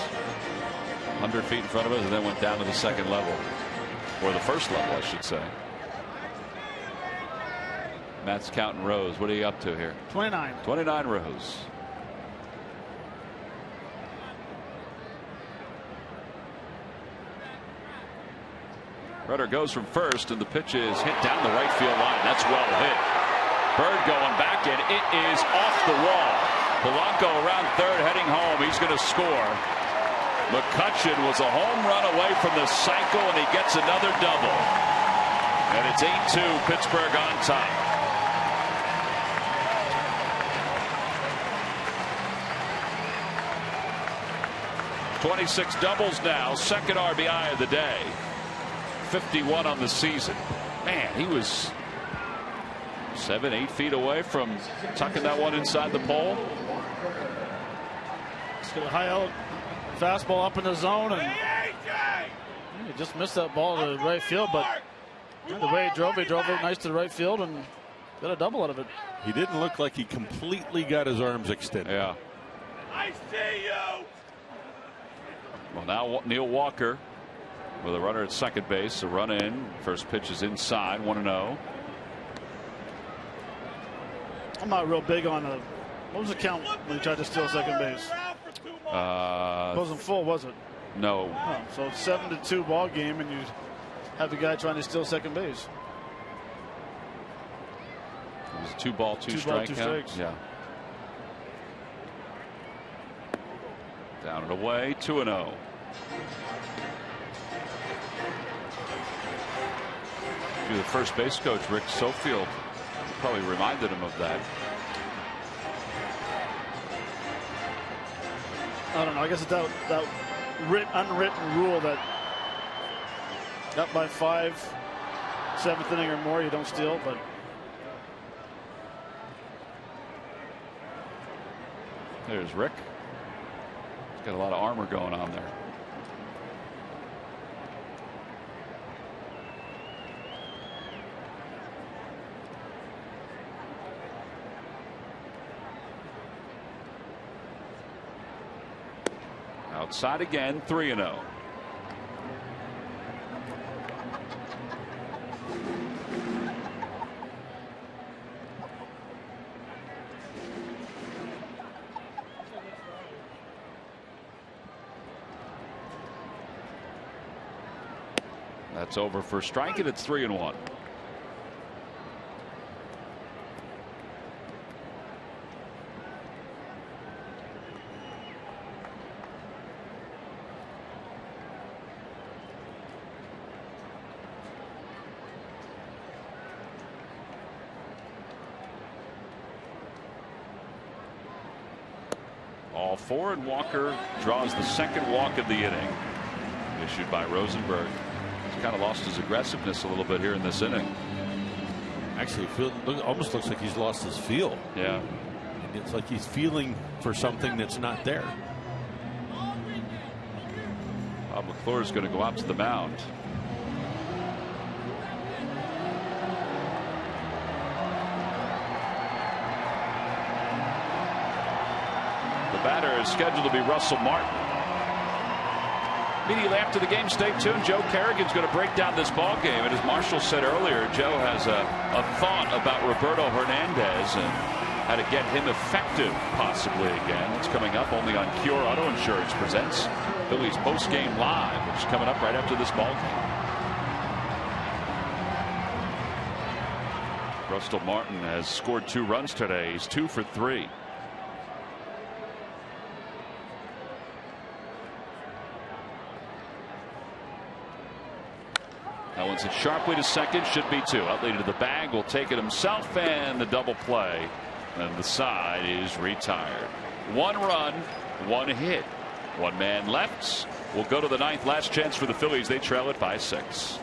100 feet in front of us, and then went down to the second level, or the first level, I should say. Matt's counting rows. What are you up to here? 29. 29 rows. Runner goes from first, and the pitch is hit down the right field line. That's well hit. Bird going back, and it is off the wall. Polanco around third, heading home. He's going to score. McCutchen was a home run away from the cycle, and he gets another double. And it's 8-2, Pittsburgh on top. .26 doubles now, second RBI of the day. 51 on the season. Man, he was 7-8 feet away from tucking that one inside the pole. He's got a high out fastball up in the zone, and he just missed that ball to right field, but the way he drove it nice to the right field and got a double out of it. He didn't look like he completely got his arms extended. Yeah. I see you. Well, now Neil Walker with a runner at second base. A run in. First pitch is inside. 1-0. I'm not real big on what was the count when he tried to steal second base? It wasn't full, was it? No. Oh, so it's 7-2 ball game, and you have the guy trying to steal second base. It was a 2-ball, 2-strike count. Strikes. Yeah. Down and away. 2-0. The first base coach, Rick Sofield, probably reminded him of that. I don't know. I guess it's that unwritten rule that up by 5, 7th inning or more, you don't steal. But there's Rick. He's got a lot of armor going on there. Outside again, 3-0. That's over for strike, and it's 3-1. All 4, and Walker draws the second walk of the inning, issued by Rosenberg. He's kind of lost his aggressiveness a little bit here in this inning. Actually, almost looks like he's lost his feel. Yeah. It's like he's feeling for something that's not there. Bob McClure is going to go out to the mound. The batter is scheduled to be Russell Martin. Immediately after the game, stay tuned. Joe Kerrigan's going to break down this ball game. And as Marshall said earlier, Joe has a thought about Roberto Hernandez and how to get him effective possibly again. It's coming up only on Cure Auto Insurance presents Phillies post-game live, which is coming up right after this ball game. Russell Martin has scored 2 runs today. He's 2 for 3. That one's hit sharply to second, should be 2. Utley to the bag, will take it himself, and the double play. And the side is retired. 1 run, 1 hit. 1 man left. We'll go to the 9th. Last chance for the Phillies. They trail it by 6.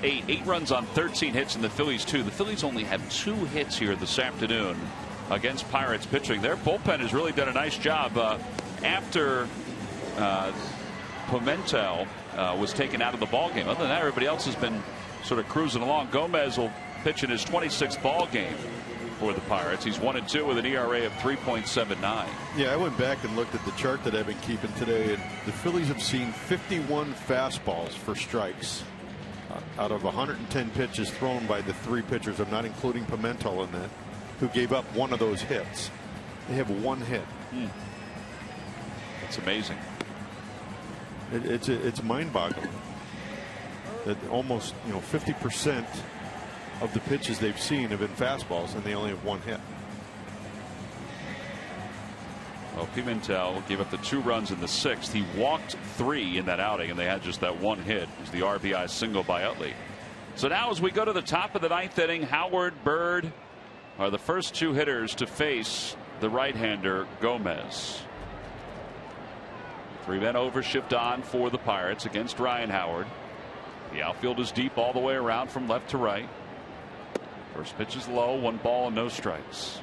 Eight runs on 13 hits, and the Phillies 2. The Phillies only have 2 hits here this afternoon against Pirates pitching. Their bullpen has really done a nice job after Pimentel was taken out of the ballgame. Other than that, everybody else has been sort of cruising along. Gomez will pitch in his 26th ball game for the Pirates. He's 1-2 with an ERA of 3.79. Yeah, I went back and looked at the chart that I've been keeping today, and the Phillies have seen 51 fastballs for strikes out of 110 pitches thrown by the 3 pitchers. I'm not including Pimentel in that, who gave up 1 of those hits. They have 1 hit. That's amazing. It's mind-boggling that almost 50% of the pitches they've seen have been fastballs, and they only have 1 hit. Well, Pimentel gave up the 2 runs in the 6th. He walked 3 in that outing, and they had just that 1 hit. It was the RBI single by Utley. So now as we go to the top of the 9th inning, Howard, Bird are the first 2 hitters to face the right-hander Gomez. 3-man overshift on for the Pirates against Ryan Howard. The outfield is deep all the way around from left to right. First pitch is low, 1 ball and no strikes.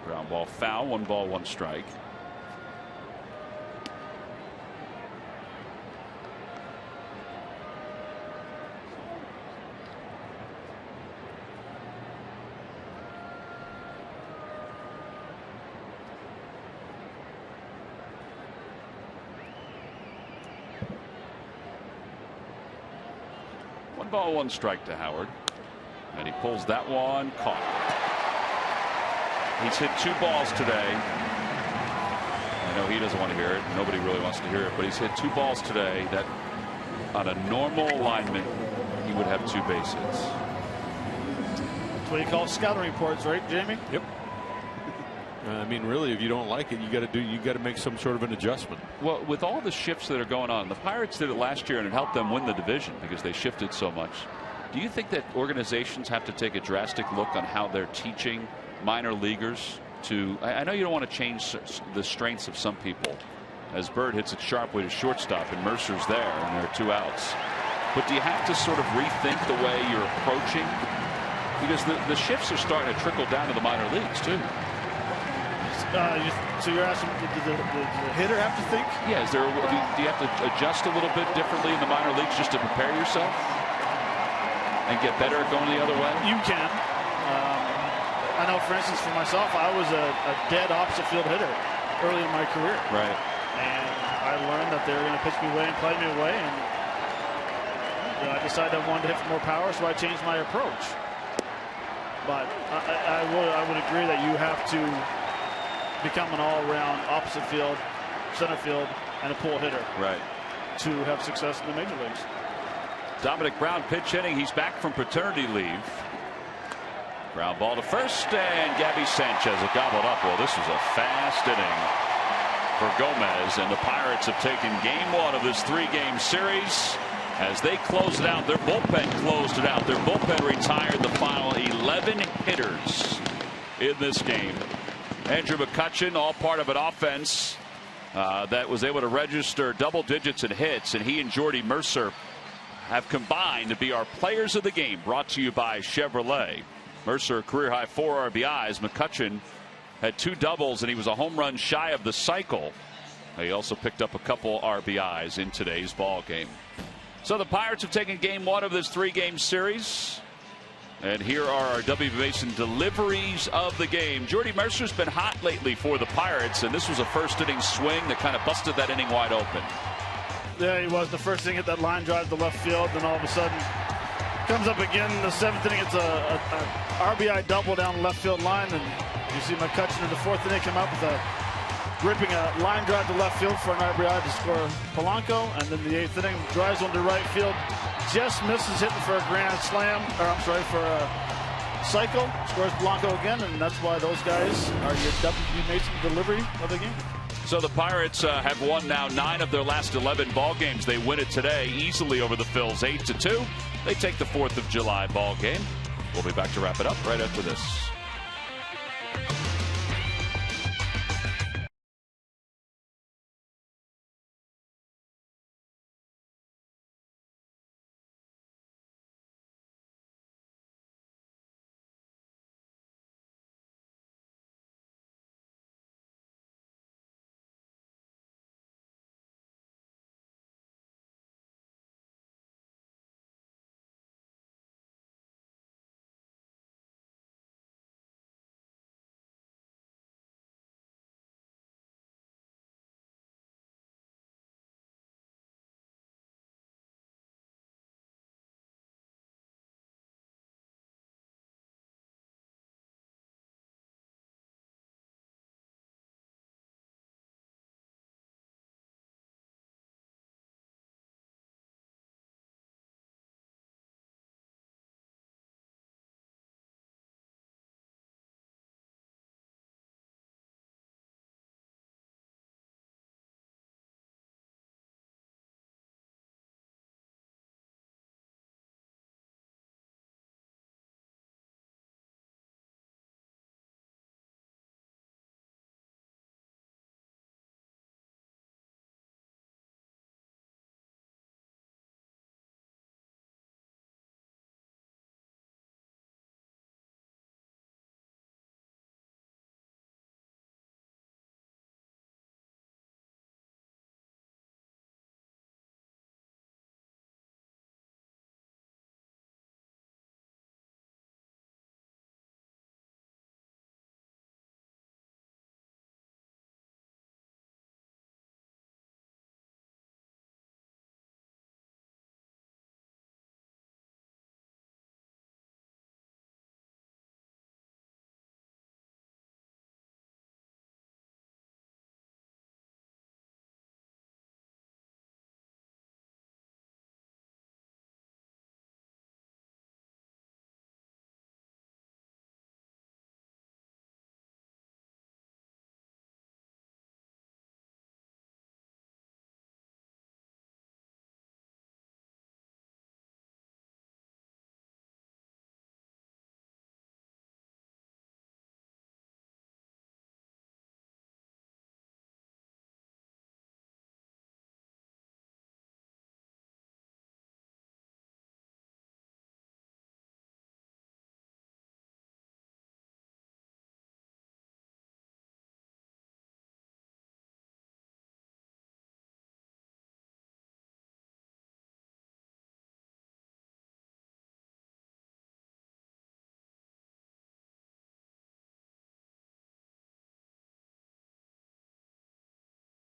Ground ball foul, 1 ball, 1 strike. Ball, 1 strike to Howard, and he pulls that one, caught. He's hit 2 balls today. I know he doesn't want to hear it. Nobody really wants to hear it, but he's hit 2 balls today that on a normal alignment he would have 2 base hits. That's what you call scouting reports, right, Jamie? Yep. I mean, really, if you don't like it, you got to make some sort of an adjustment. Well, with all the shifts that are going on, the Pirates did it last year, and it helped them win the division because they shifted so much. Do you think that organizations have to take a drastic look on how they're teaching minor leaguers to? I know you don't want to change the strengths of some people, as Bird hits it sharply to shortstop, and Mercer's there, and there are 2 outs. But do you have to sort of rethink the way you're approaching? Because the shifts are starting to trickle down to the minor leagues too. So you're asking, the hitter have to think? Yeah, do you have to adjust a little bit differently in the minor leagues just to prepare yourself and get better at going the other way? You can. I know, for instance, for myself, I was a dead opposite field hitter early in my career. Right. And I learned that they were going to pitch me away and play me away, and I decided I wanted to hit for more power, so I changed my approach. But I would agree that you have to become an all-around opposite field, center field, and a pull hitter. Right. To have success in the major leagues. Dominic Brown pinch hitting. He's back from paternity leave. Ground ball to first, and Gabby Sanchez will gobble it up. Well, this was a fast inning for Gomez, and the Pirates have taken game 1 of this 3-game series. As they close it out, their bullpen closed it out. Their bullpen retired the final 11 hitters in this game. Andrew McCutchen, all part of an offense that was able to register double digits in hits, and he and Jordy Mercer have combined to be our players of the game, brought to you by Chevrolet. Mercer, career high 4 RBIs. McCutchen had 2 doubles, and he was a home run shy of the cycle. He also picked up a couple RBIs in today's ball game. So the Pirates have taken game 1 of this 3-game series. And here are our W.B. Mason deliveries of the game. Jordy Mercer's been hot lately for the Pirates, and this was a first-inning swing that kind of busted that inning wide open. Yeah, he was. The first inning hit that line drive to left field, then all of a sudden comes up again in the 7th inning. It's a RBI double down the left field line, and you see McCutchen in the 4th inning come up with ripping a line drive to left field for an RBI to score Polanco, and then the 8th inning drives one to right field, just misses hitting for a grand slam, or I'm sorry, for a cycle, scores Polanco again, and that's why those guys are your W.B. Mason delivery of the game. So the Pirates have won now 9 of their last 11 ball games. They win it today easily over the Phils 8-2. They take the 4th of July ball game. We'll be back to wrap it up right after this.